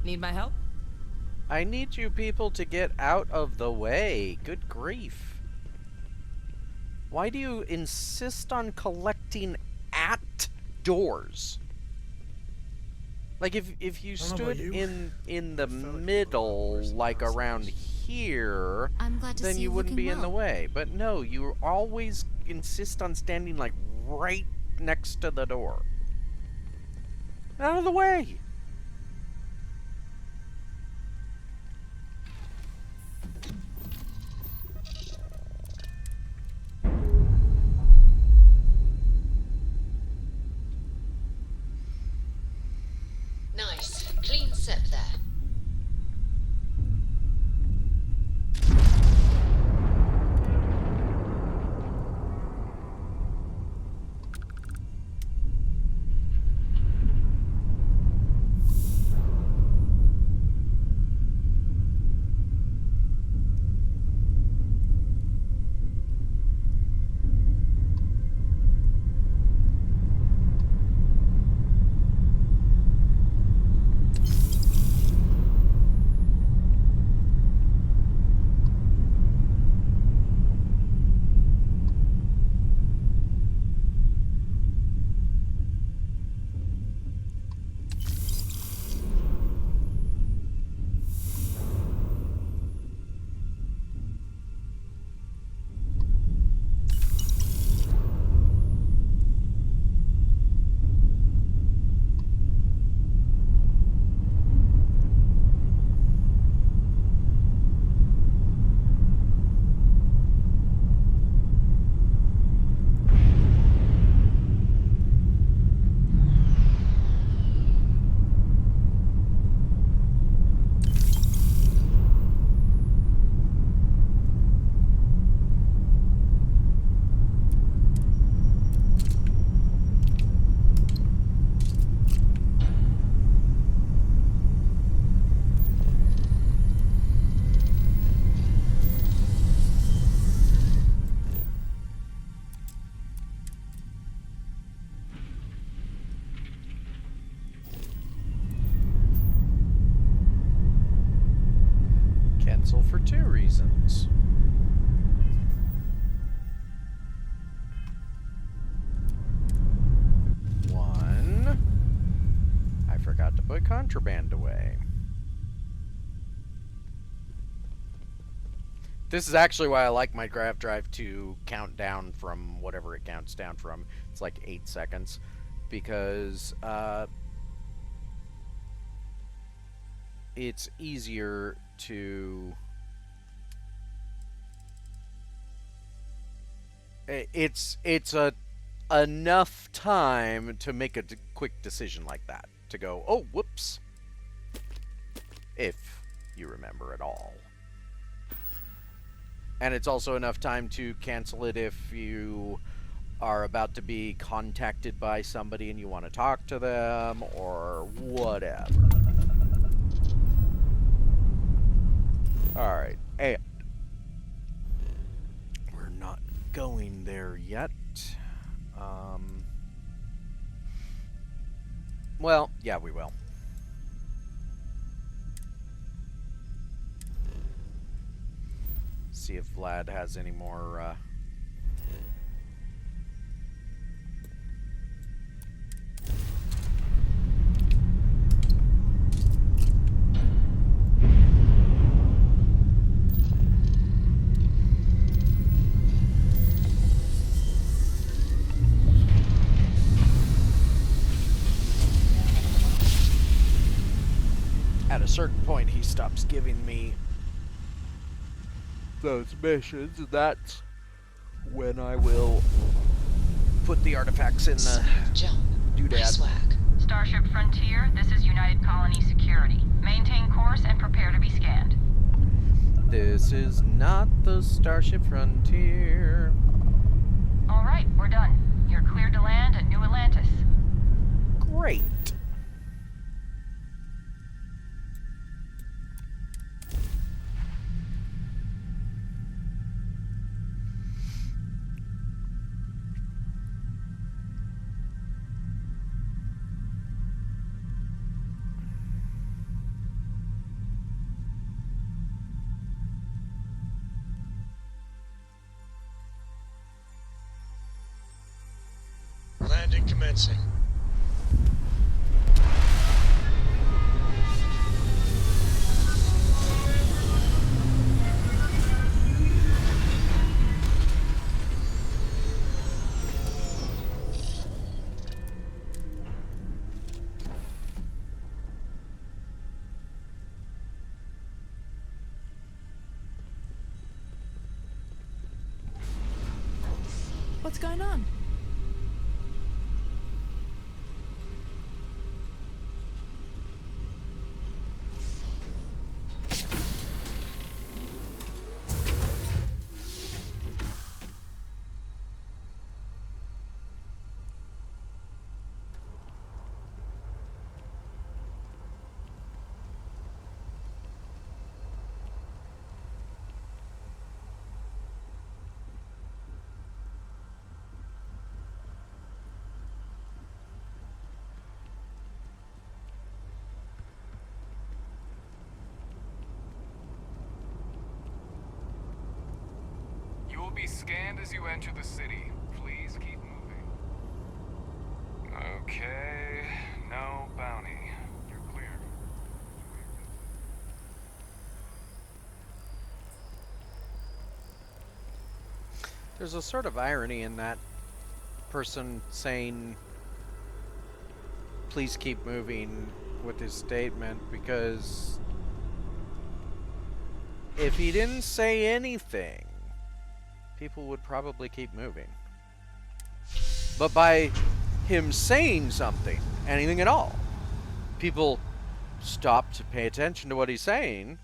Need my help? I need you people to get out of the way. Good grief. Why do you insist on collecting at doors? Like if you stood in the middle, like around here, I'm glad to then see you you wouldn't looking be in the well. way. But no, you always insist on standing like right next to the door. Out of the way. Nice. Clean set there. Cancel for 2 reasons. One, I forgot to put contraband away. This is actually why I like my grav drive to count down from whatever it counts down from. It's like 8 seconds. Because it's easier to... It's enough time to make a quick decision like that. To go, oh, whoops. If you remember at all. And it's also enough time to cancel it if you are about to be contacted by somebody and you want to talk to them or whatever. Alright, and we're not going there yet. Well, yeah, we will. See if Vlad has any more, At a certain point, he stops giving me those missions, and that's when I will put the artifacts in the doodad. Starship Frontier, this is United Colony Security. Maintain course and prepare to be scanned. This is not the Starship Frontier. All right, we're done. You're cleared to land at New Atlantis. Great. Landing commencing. What's going on? You will be scanned as you enter the city. Please keep moving. Okay, no bounty. You're clear. There's a sort of irony in that person saying, please keep moving with his statement, because if he didn't say anything, people would probably keep moving. But by him saying something, anything at all, people stop to pay attention to what he's saying,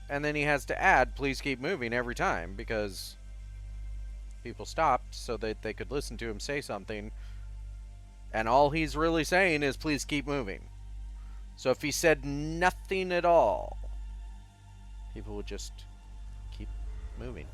and then he has to add, please keep moving every time, because people stopped so that they could listen to him say something, and all he's really saying is, please keep moving. So if he said nothing at all, people would just keep moving.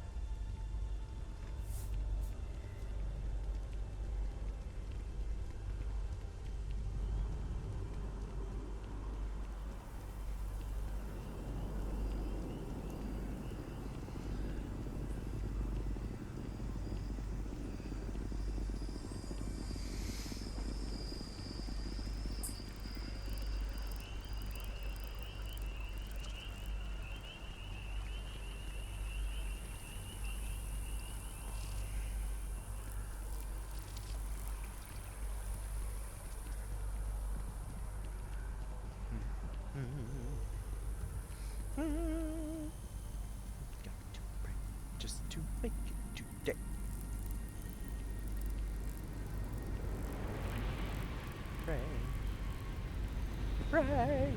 Got to pray just to make it today. Pray. Pray.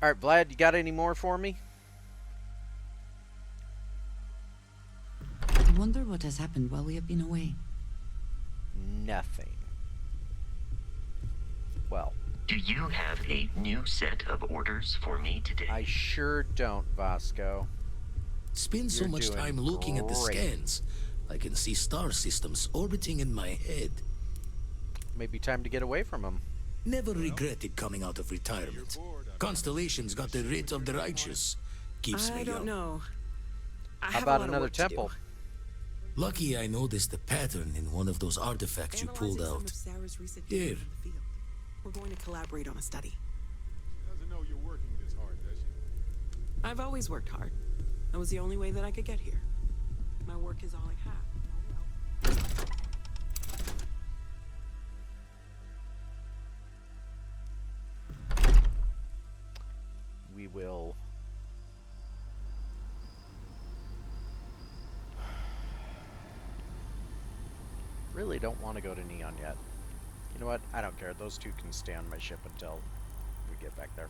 Alright, Vlad, you got any more for me? I wonder what has happened while we have been away. Nothing. Well. Do you have a new set of orders for me today? I sure don't, Vasco. Spend so much time looking at the scans. I can see star systems orbiting in my head. Maybe time to get away from them. Never regretted coming out of retirement. Constellations got the writ of the righteous. Keeps me I don't young. know. How about another temple? Lucky I noticed a pattern in one of those artifacts you pulled out. Here. We're going to collaborate on a study. She doesn't know you're working this hard, does she? I've always worked hard. That was the only way that I could get here. My work is all I have. We will... Really don't want to go to Neon yet. You know what? I don't care. Those two can stay on my ship until we get back there.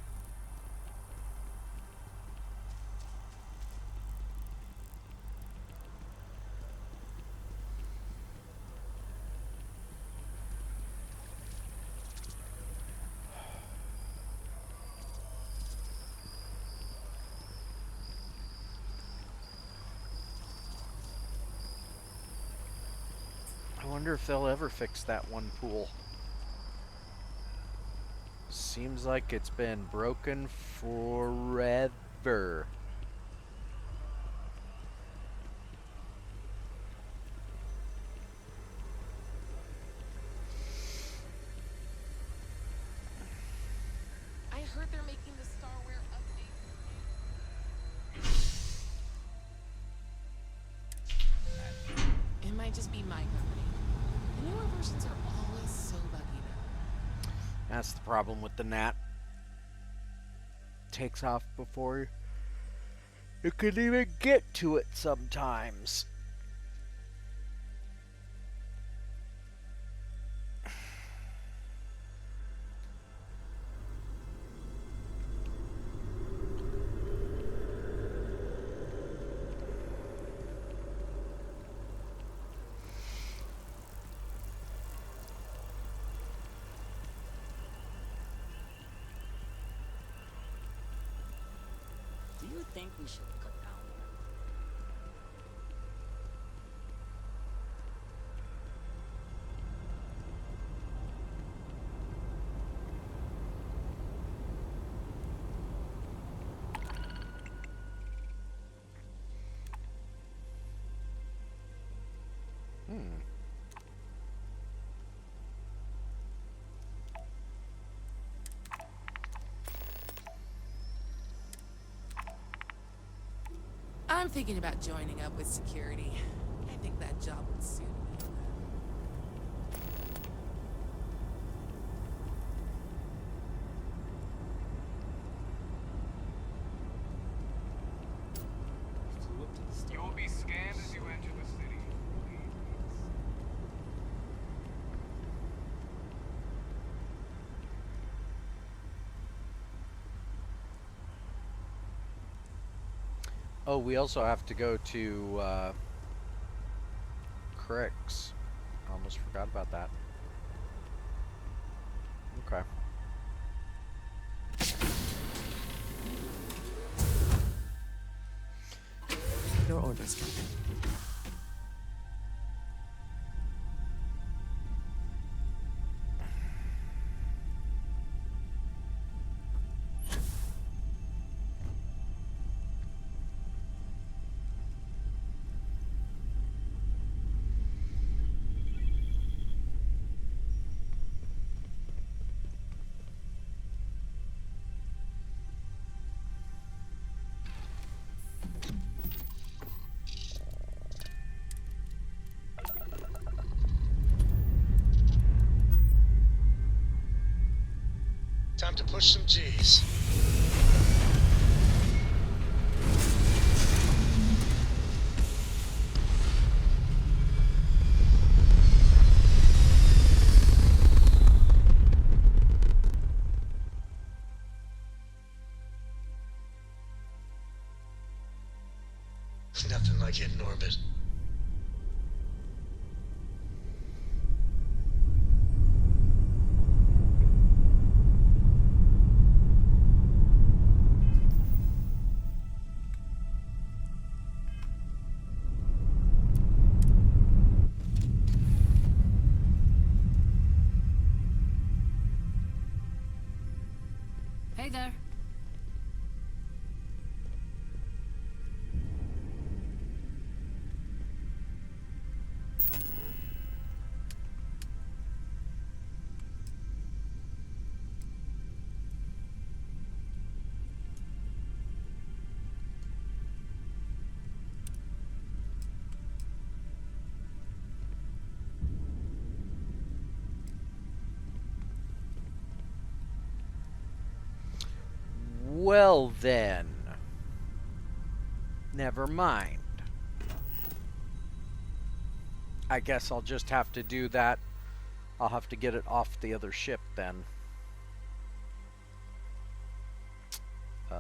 I wonder if they'll ever fix that one pool. Seems like it's been broken forever. I heard they're making the Starware update. It might just be my company. The newer versions are always so buggy now. That's the problem with the Gnat. Takes off before you can even get to it sometimes. Do you think we should cut down? I'm thinking about joining up with security. I think that job would suit me. You will be scanned as you enter the city. Oh, we also have to go to Cricks. Almost forgot about that. Okay. Your orders, Captain. Time to push some G's. Nothing like hitting orbit. Hey there. Well then. Never mind. I guess I'll just have to do that. I'll have to get it off the other ship then. What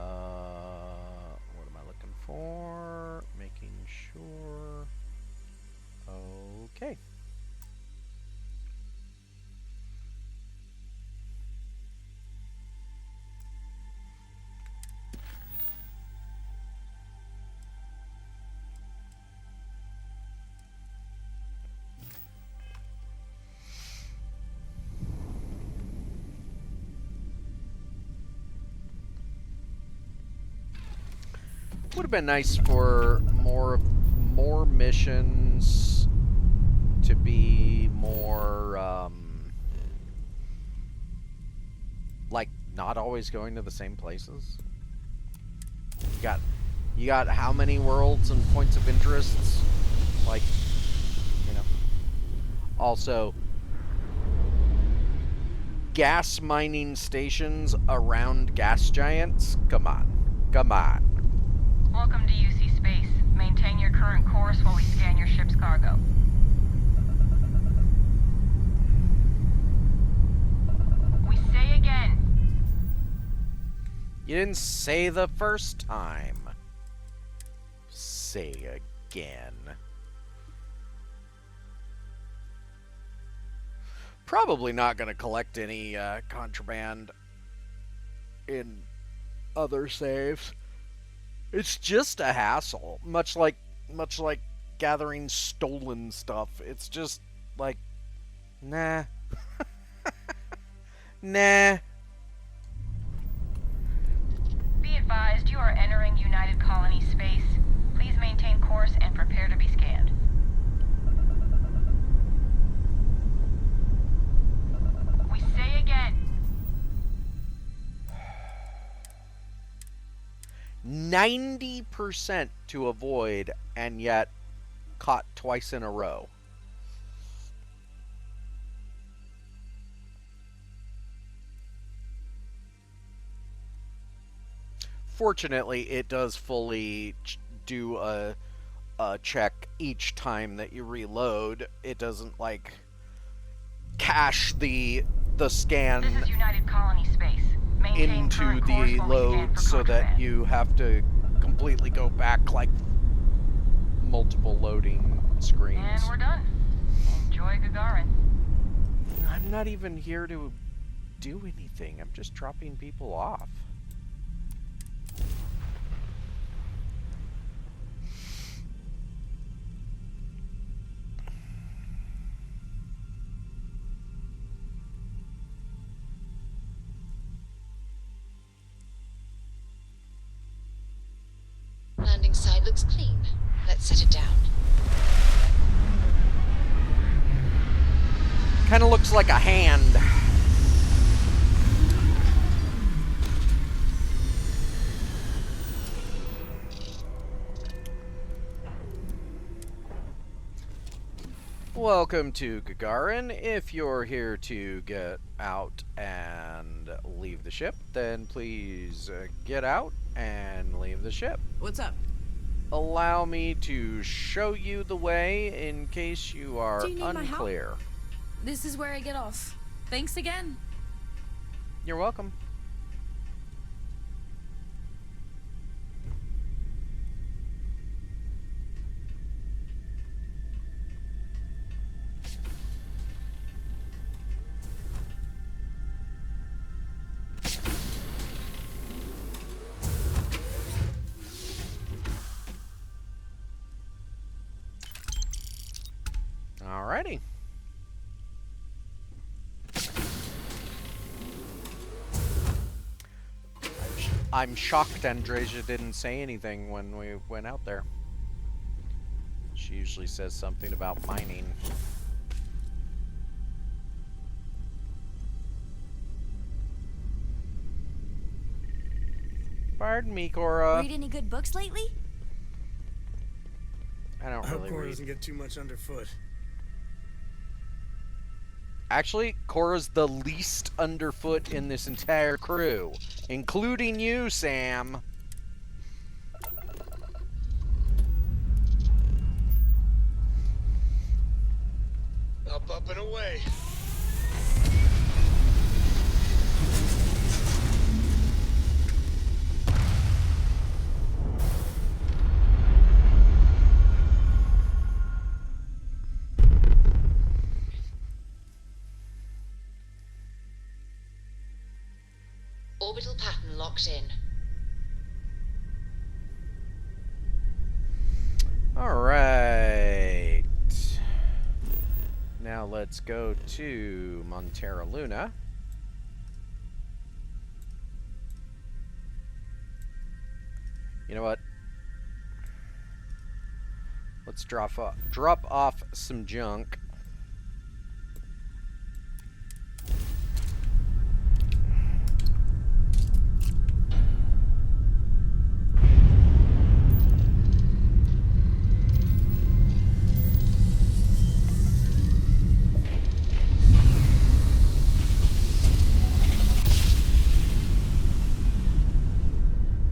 am I looking for? Making sure. Okay. Would have been nice for more missions to be more like not always going to the same places. You got how many worlds and points of interests? Like, you know. Also, gas mining stations around gas giants? Come on. Come on. Welcome to UC Space. Maintain your current course while we scan your ship's cargo. We say again. You didn't say the first time. Say again. Probably not going to collect any contraband in other saves. It's just a hassle, much like gathering stolen stuff. It's just like, nah. Nah. Be advised, you are entering United Colony space. Please maintain course and prepare to be scanned. We say again. 90% to avoid, and yet caught twice in a row. Fortunately, it does fully do a check each time that you reload. It doesn't like cache the scan This is United Colony space. into the load so that you have to completely go back like multiple loading screens. And we're done. Enjoy Gagarin. I'm not even here to do anything. I'm just dropping people off. Landing site looks clean. Let's set it down. Kind of looks like a hand. Welcome to Gagarin. If you're here to get out and leave the ship, then please get out and leave the ship. What's up? Allow me to show you the way in case you are Do you need my help? unclear. This is where I get off. Thanks again. You're welcome. Alrighty. I'm shocked Andreja didn't say anything when we went out there. She usually says something about mining. Pardon me, Cora. Read any good books lately? I don't I hope really Cora read. doesn't get too much underfoot. Actually, Cora's the least underfoot in this entire crew, including you, Sam. Up and away. Orbital pattern locked in. Alright. Now let's go to Montera Luna. You know what? Let's drop off some junk.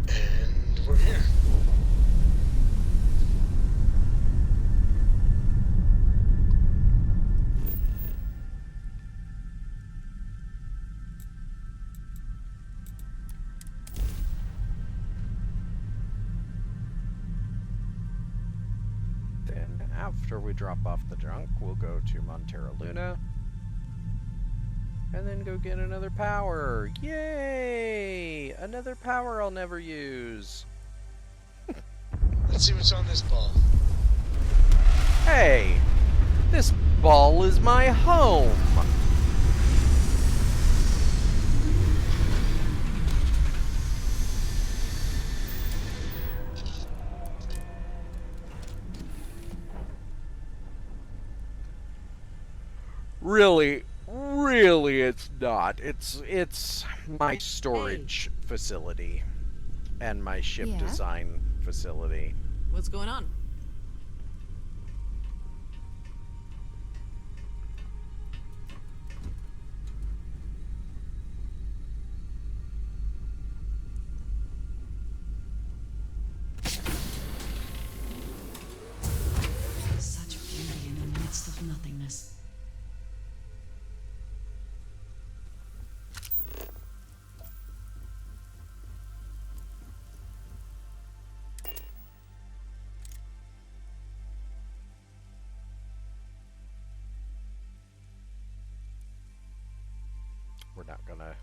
And we're here. Then after we drop off the junk, we'll go to Montera Luna. And then go get another power. Yay! Another power I'll never use. Let's see what's on this ball. Hey! This ball is my home! Really, it's not. It's my storage facility and my ship Yeah? design facility. What's going on? Such beauty in the midst of nothingness. We're not gonna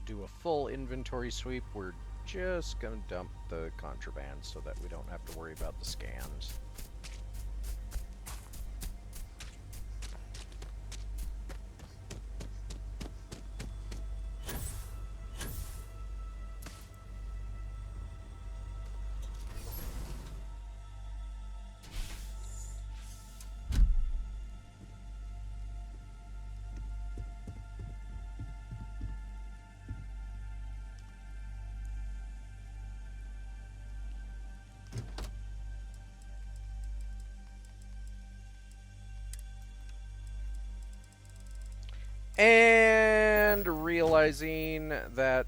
do a full inventory sweep. We're just gonna dump the contraband so that we don't have to worry about the scans. And realizing that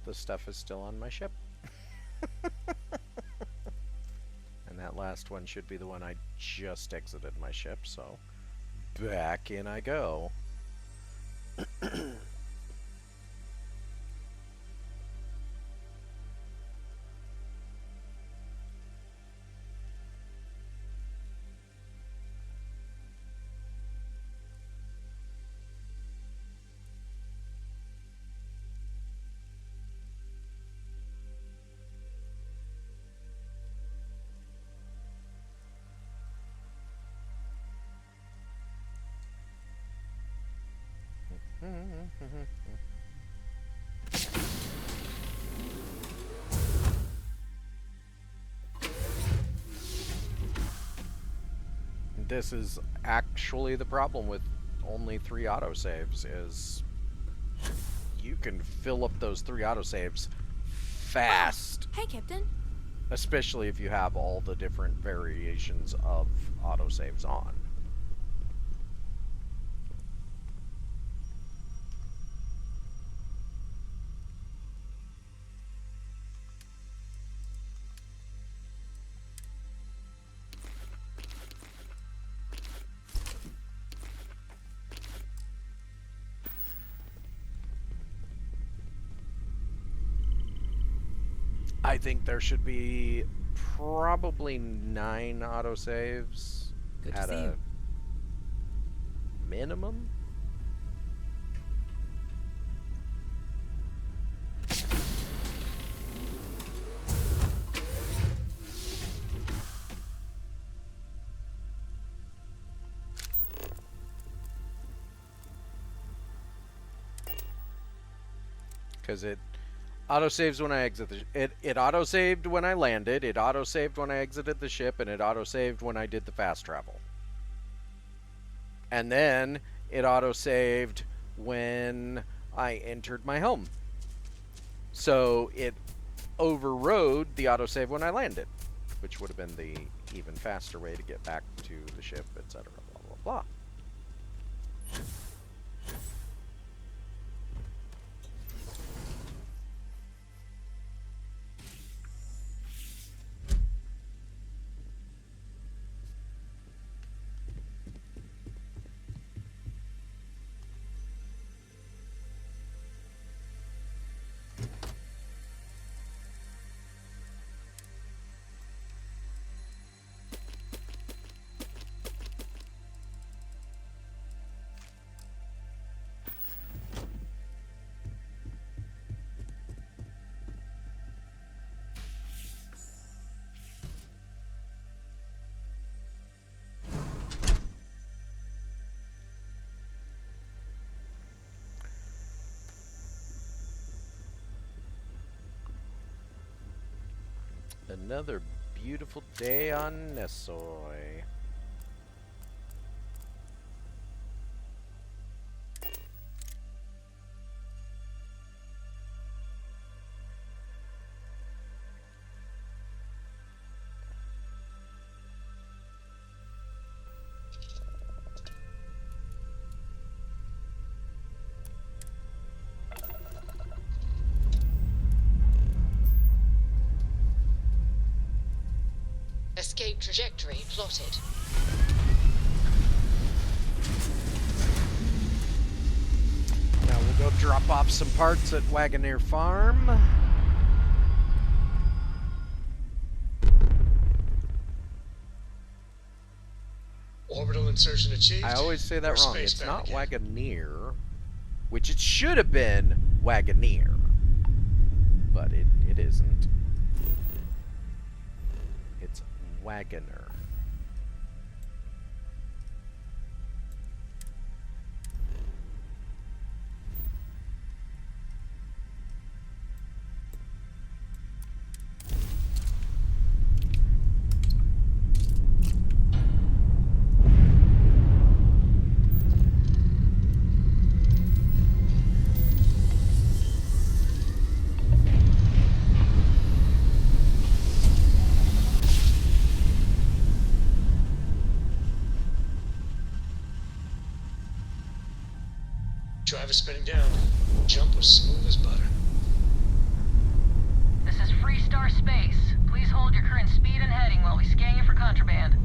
the stuff is still on my ship. And that last one should be the one I just exited my ship, so back in I go. This is actually the problem with only 3 autosaves, is you can fill up those 3 autosaves fast. Hey, Captain. Especially if you have all the different variations of autosaves on. I think there should be probably 9 autosaves at a minimum. Because it autosaves when I exit the it autosaved when I landed, it autosaved when I exited the ship, and it autosaved when I did the fast travel. And then it autosaved when I entered my home. So it overrode the autosave when I landed, which would have been the even faster way to get back to the ship, etc. Blah blah blah. Another beautiful day on Nesoi. Escape trajectory plotted. Now we'll go drop off some parts at Wagoneer Farm. Orbital insertion achieved. I always say that We're wrong. It's not spacebound again. Wagoneer, which it should have been Wagoneer, but it isn't. It's Wagoner. Drive is spinning down. Jump was smooth as butter. This is Freestar Space. Please hold your current speed and heading while we scan you for contraband.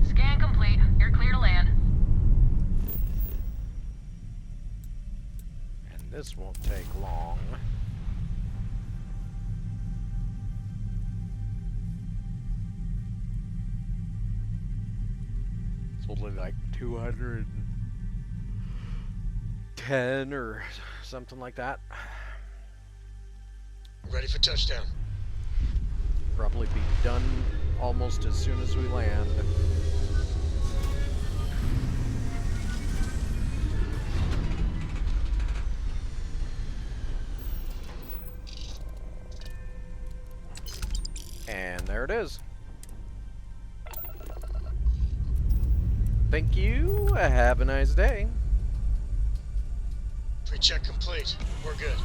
Scan complete. You're clear to land. And this won't take long. It's only like 210 or something like that. Ready for touchdown. Probably be done almost as soon as we land. And there it is. Thank you. Have a nice day. Pre-check complete. We're good.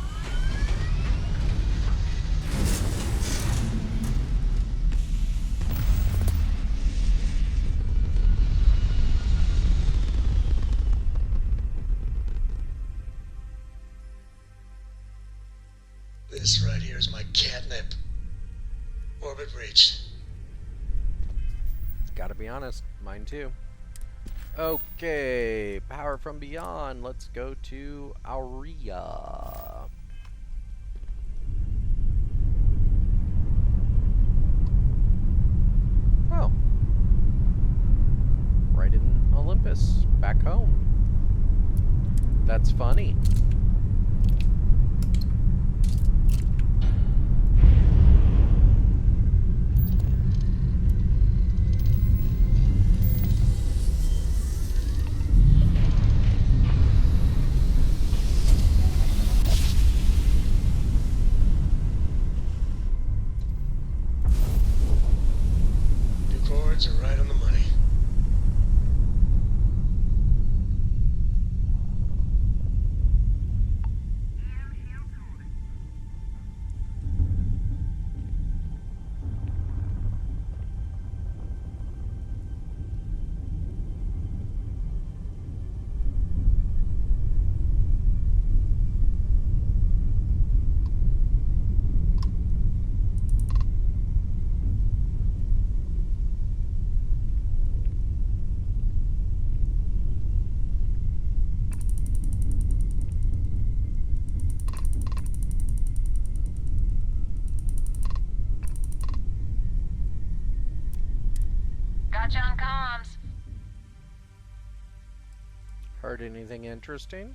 This right here is my catnip. Orbit reached. Gotta be honest, mine too. Okay, power from beyond. Let's go to Aurea. Oh. Right in Olympus, back home. That's funny. Are right on the money. Gotcha on comms. Heard anything interesting?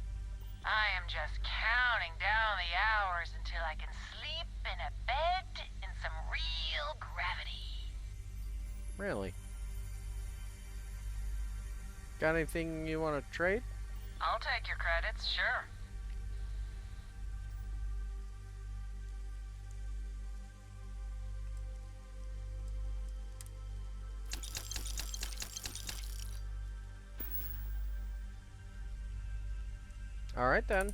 I am just counting down the hours until I can sleep in a bed in some real gravity. Really? Got anything you want to trade? I'll take your credits, sure. Alright then.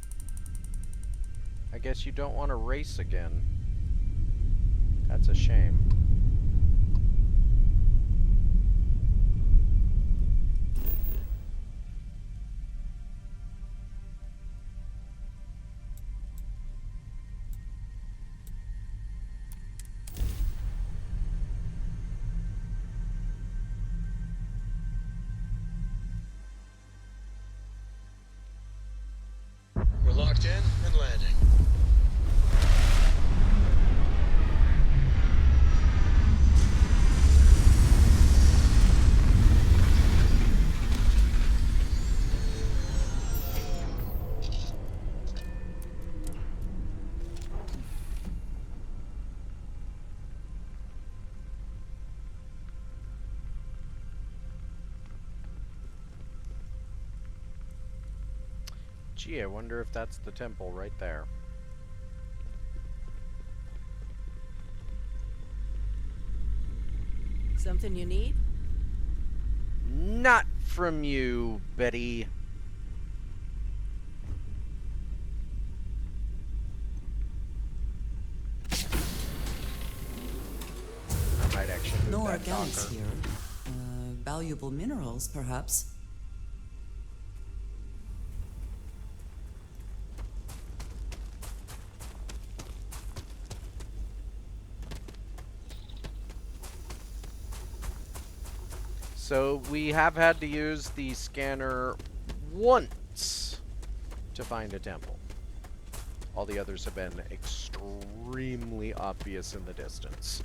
I guess you don't want to race again. That's a shame. We're locked in and landing. Gee, I wonder if that's the temple right there. Something you need? Not from you, Betty. I might actually move No that organics doctor. here. valuable minerals, perhaps. So we have had to use the scanner once to find a temple. All the others have been extremely obvious in the distance.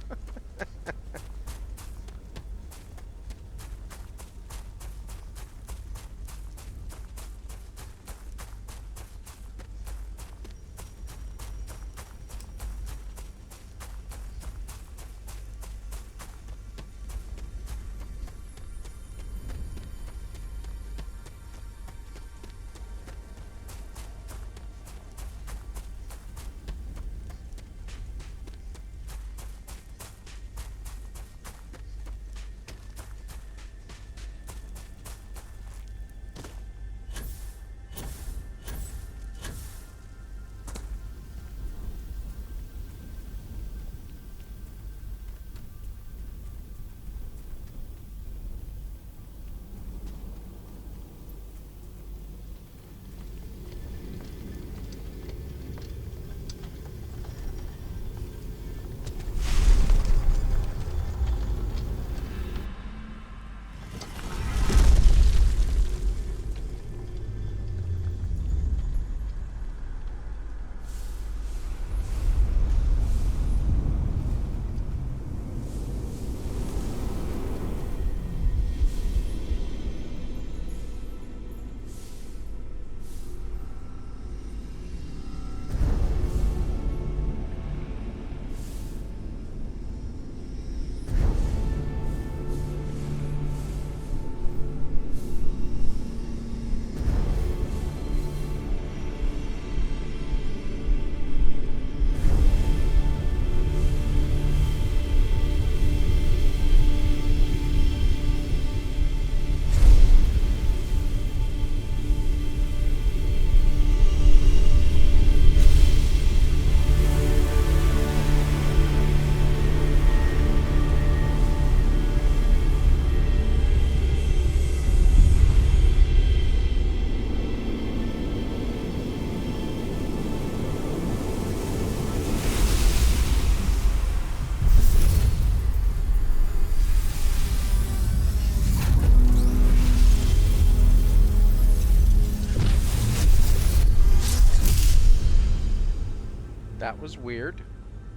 That was weird.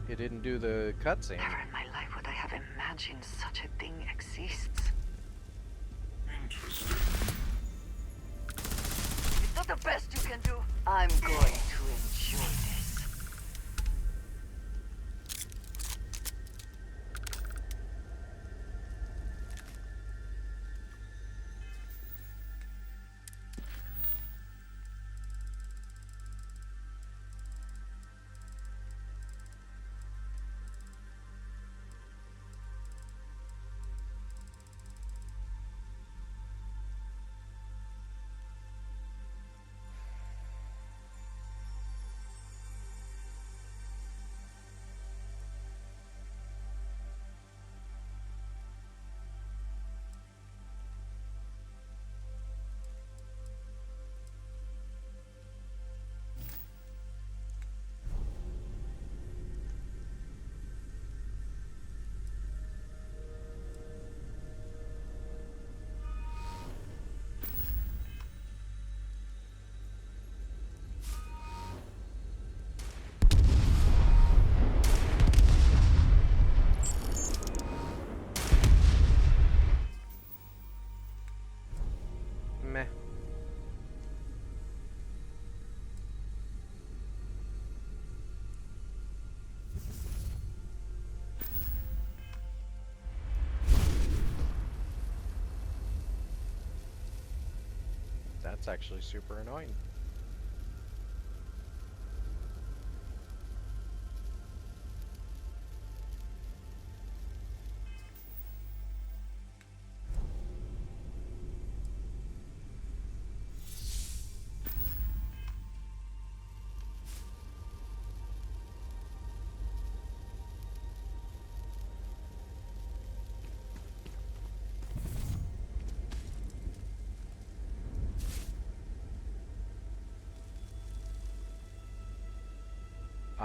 It didn't do the cutscene. Never in my life would I have imagined such a thing exists. Interesting. Is that the best you can do? I'm going to enjoy this. Meh. That's actually super annoying.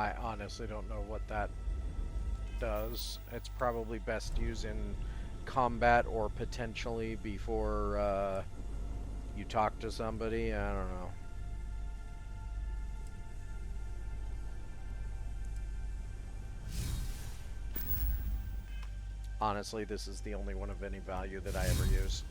I honestly don't know what that does. It's probably best used in combat or potentially before you talk to somebody. I don't know. Honestly, this is the only one of any value that I ever use.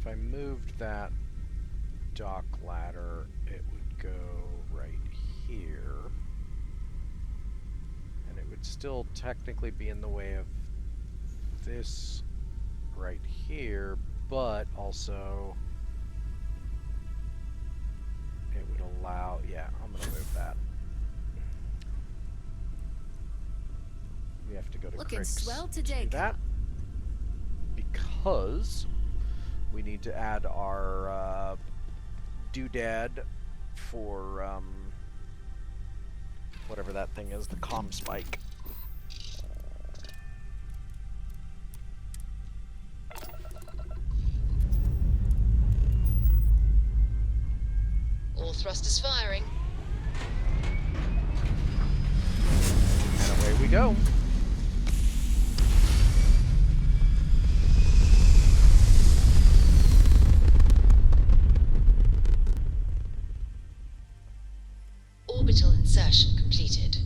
If I moved that dock ladder, it would go right here. And it would still technically be in the way of this right here, but also it would allow, yeah, I'm going to move that. We have to go to Looking Crick's swell to today, do that. Because we need to add our doodad for whatever that thing is, the comm spike. All thrusters firing. And away we go. Orbital insertion completed.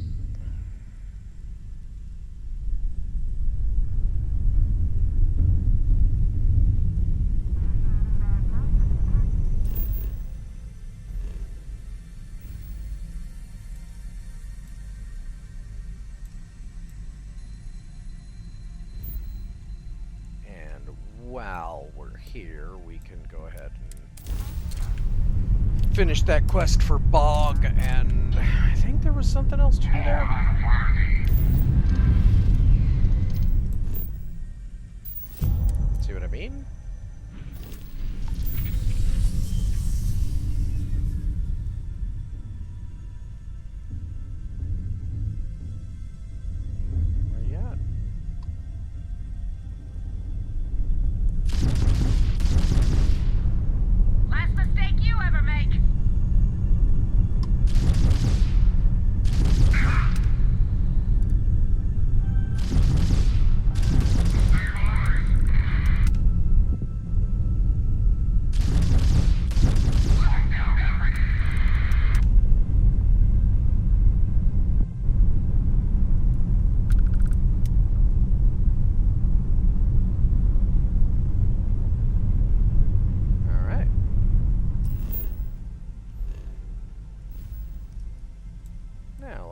And while we're here, we can go ahead and finish that quest for Bog, and I think there was something else to do there. See what I mean? Where you at? Last mistake you ever make.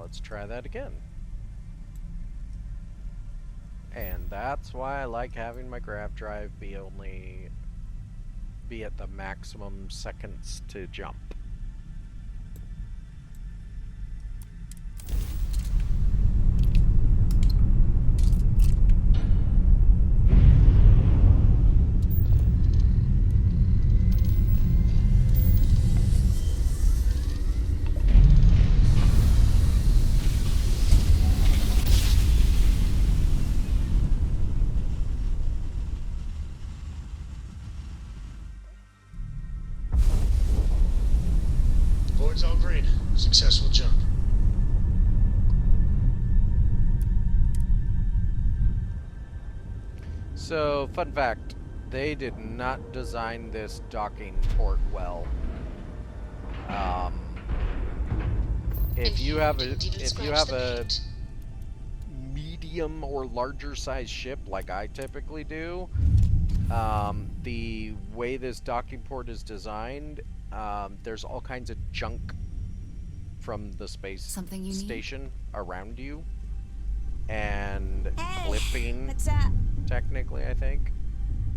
Let's try that again. And that's why I like having my grav drive be only be at the maximum seconds to jump. Board's all green. Successful jump. So, fun fact, they did not design this docking port well. If you have a medium or larger size ship like I typically do, the way this docking port is designed, there's all kinds of junk from the space station around you, and clipping, technically, I think.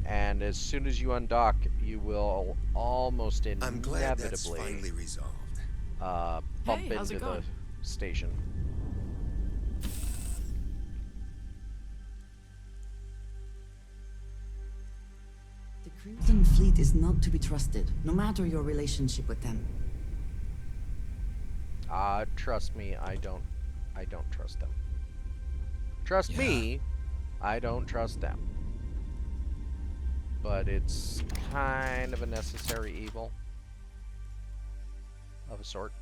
And as soon as you undock, you will almost inevitably I'm glad that's finally resolved. Bump into the station. The Crimson Fleet is not to be trusted, no matter your relationship with them. Trust me, I don't trust them. Trust me, I don't trust them. But it's kind of a necessary evil of a sort.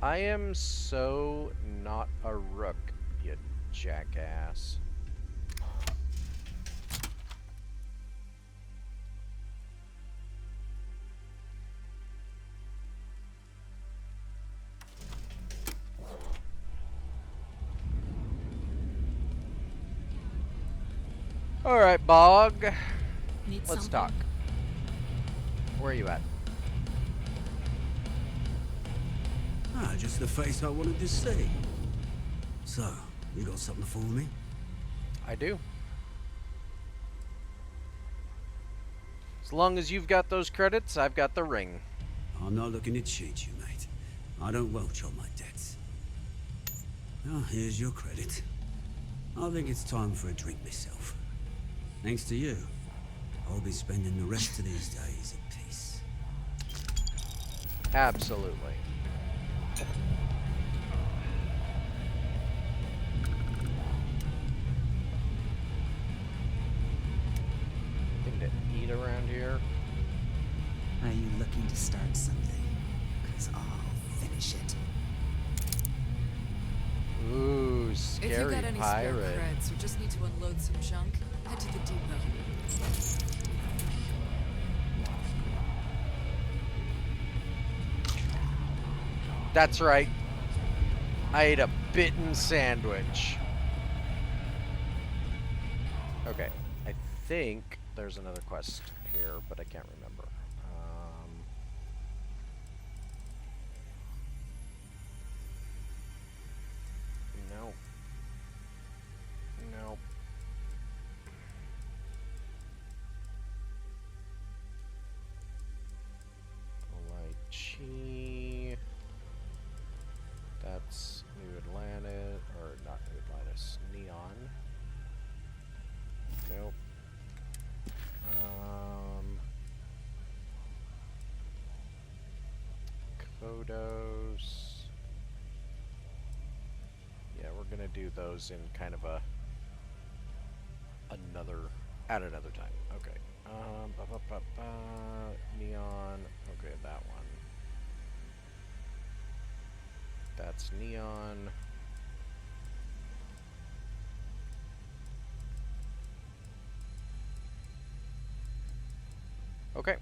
I am so not a rook, you jackass. Alright, Bog. Let's talk. Where are you at? Ah, just the face I wanted to see. So, you got something for me? I do. As long as you've got those credits, I've got the ring. I'm not looking to cheat you, mate. I don't welch on my debts. Now, here's your credit. I think it's time for a drink myself. Thanks to you, I'll be spending the rest of these days at peace. Absolutely. Thing to eat around here. Are you looking to start something? 'Cause I'll finish it. Ooh, If you scary got any pirate. spare creds or just need to unload some junk, head to the depot. That's right. I ate a bitten sandwich. Okay, I think there's another quest here, but I can't remember. No. No. Lychee. That's New Atlantis, or not New Atlantis, Neon. Nope. Kodos. Yeah, we're gonna do those in kind of a at another time. Okay. Neon. Okay, that one. That's Neon. Okay.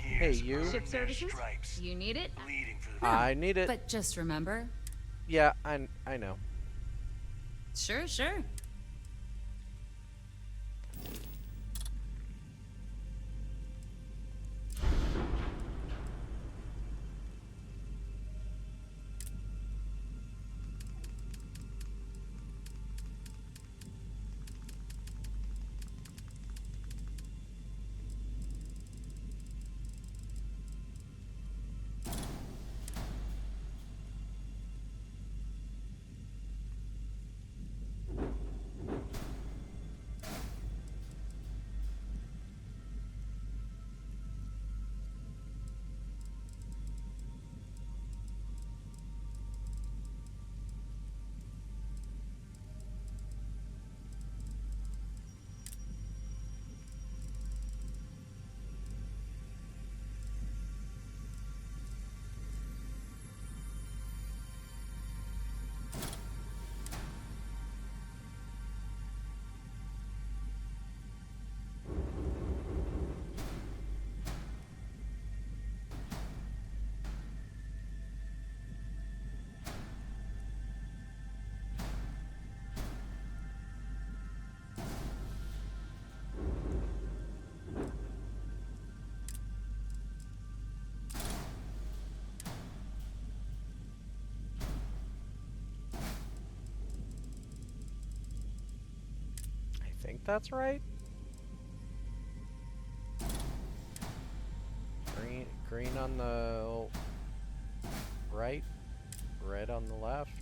Hey, you. Ship services? You need it? I need it. But just remember. Yeah, I know. Sure, sure. I think that's right. Green on the right, red on the left.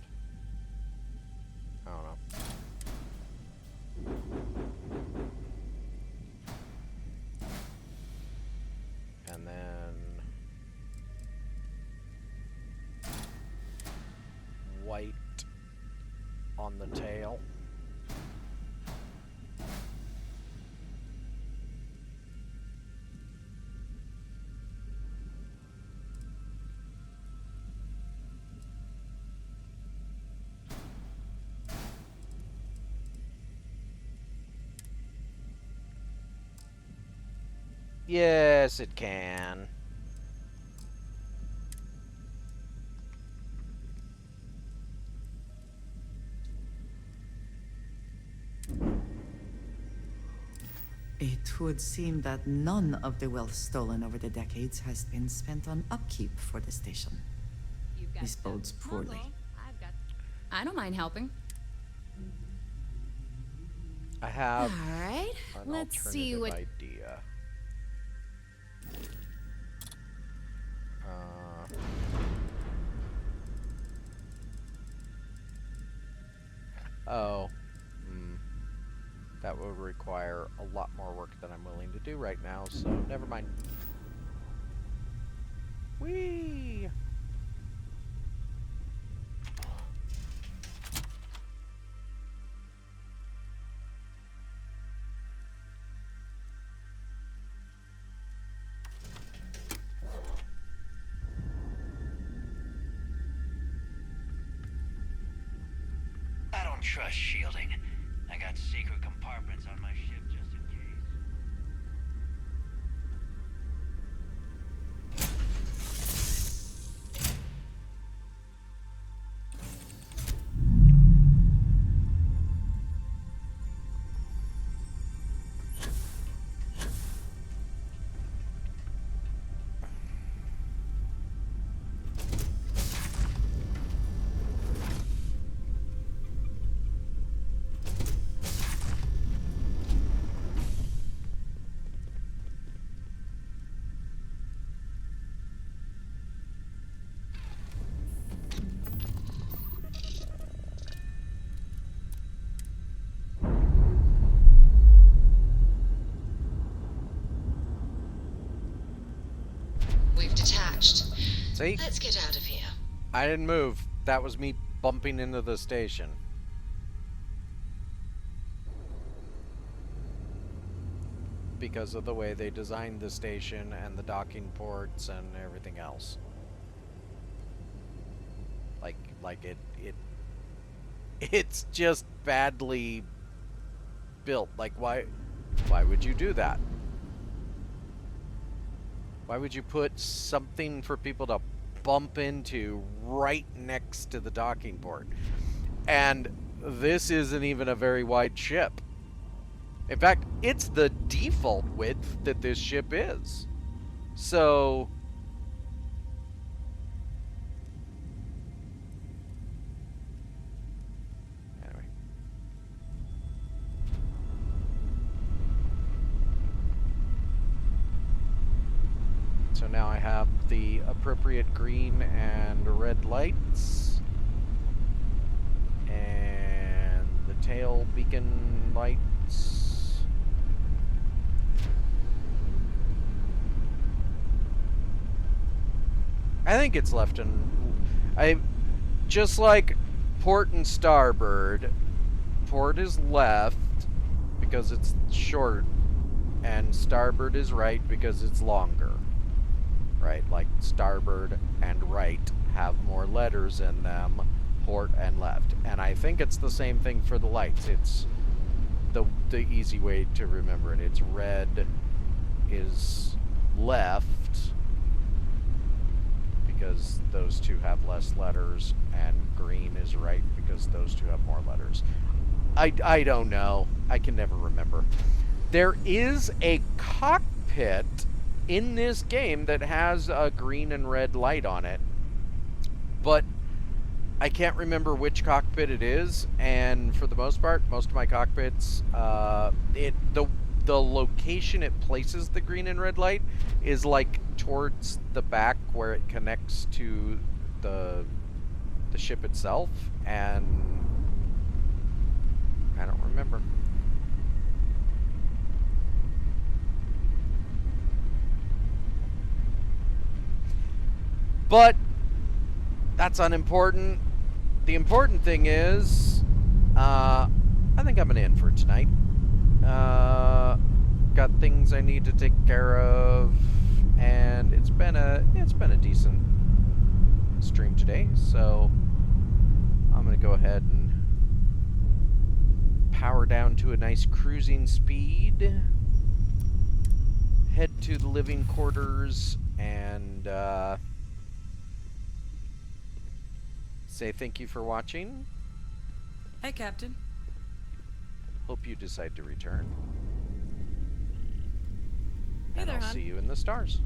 I don't know. And then white on the tail. Yes, it can. It would seem that none of the wealth stolen over the decades has been spent on upkeep for the station. This bodes poorly. I don't mind helping. I have All right, an let's see alternative what idea. Oh. That would require a lot more work than I'm willing to do right now, so never mind. Whee! I don't trust shielding. I got secret compartments on my ship just in case. We've detached. See? Let's get out of here. I didn't move. That was me bumping into the station. Because of the way they designed the station and the docking ports and everything else. It's just badly built. Like, why would you do that? Why would you put something for people to bump into right next to the docking port? And this isn't even a very wide ship. In fact, it's the default width that this ship is. So... anyway. So now I have the appropriate green and red lights. And the tail beacon lights. I think it's left and... just like port and starboard, port is left because it's short, and starboard is right because it's longer. Right? Like starboard and right have more letters in them, port and left. And I think it's the same thing for the lights. It's the easy way to remember it. It's red is left because those two have less letters, and green is right because those two have more letters. I don't know. I can never remember. There is a cockpit in this game that has a green and red light on it, but I can't remember which cockpit it is, and for the most part, most of my cockpits, the location it places the green and red light is like towards the back where it connects to the ship itself, and I don't remember. But that's unimportant. The important thing is, I think I'm gonna end for tonight. Got things I need to take care of, and it's been a decent stream today. So I'm gonna go ahead and power down to a nice cruising speed, head to the living quarters, and say thank you for watching. Hey, Captain. Hope you decide to return. Hey And there, I'll hon. see you in the stars.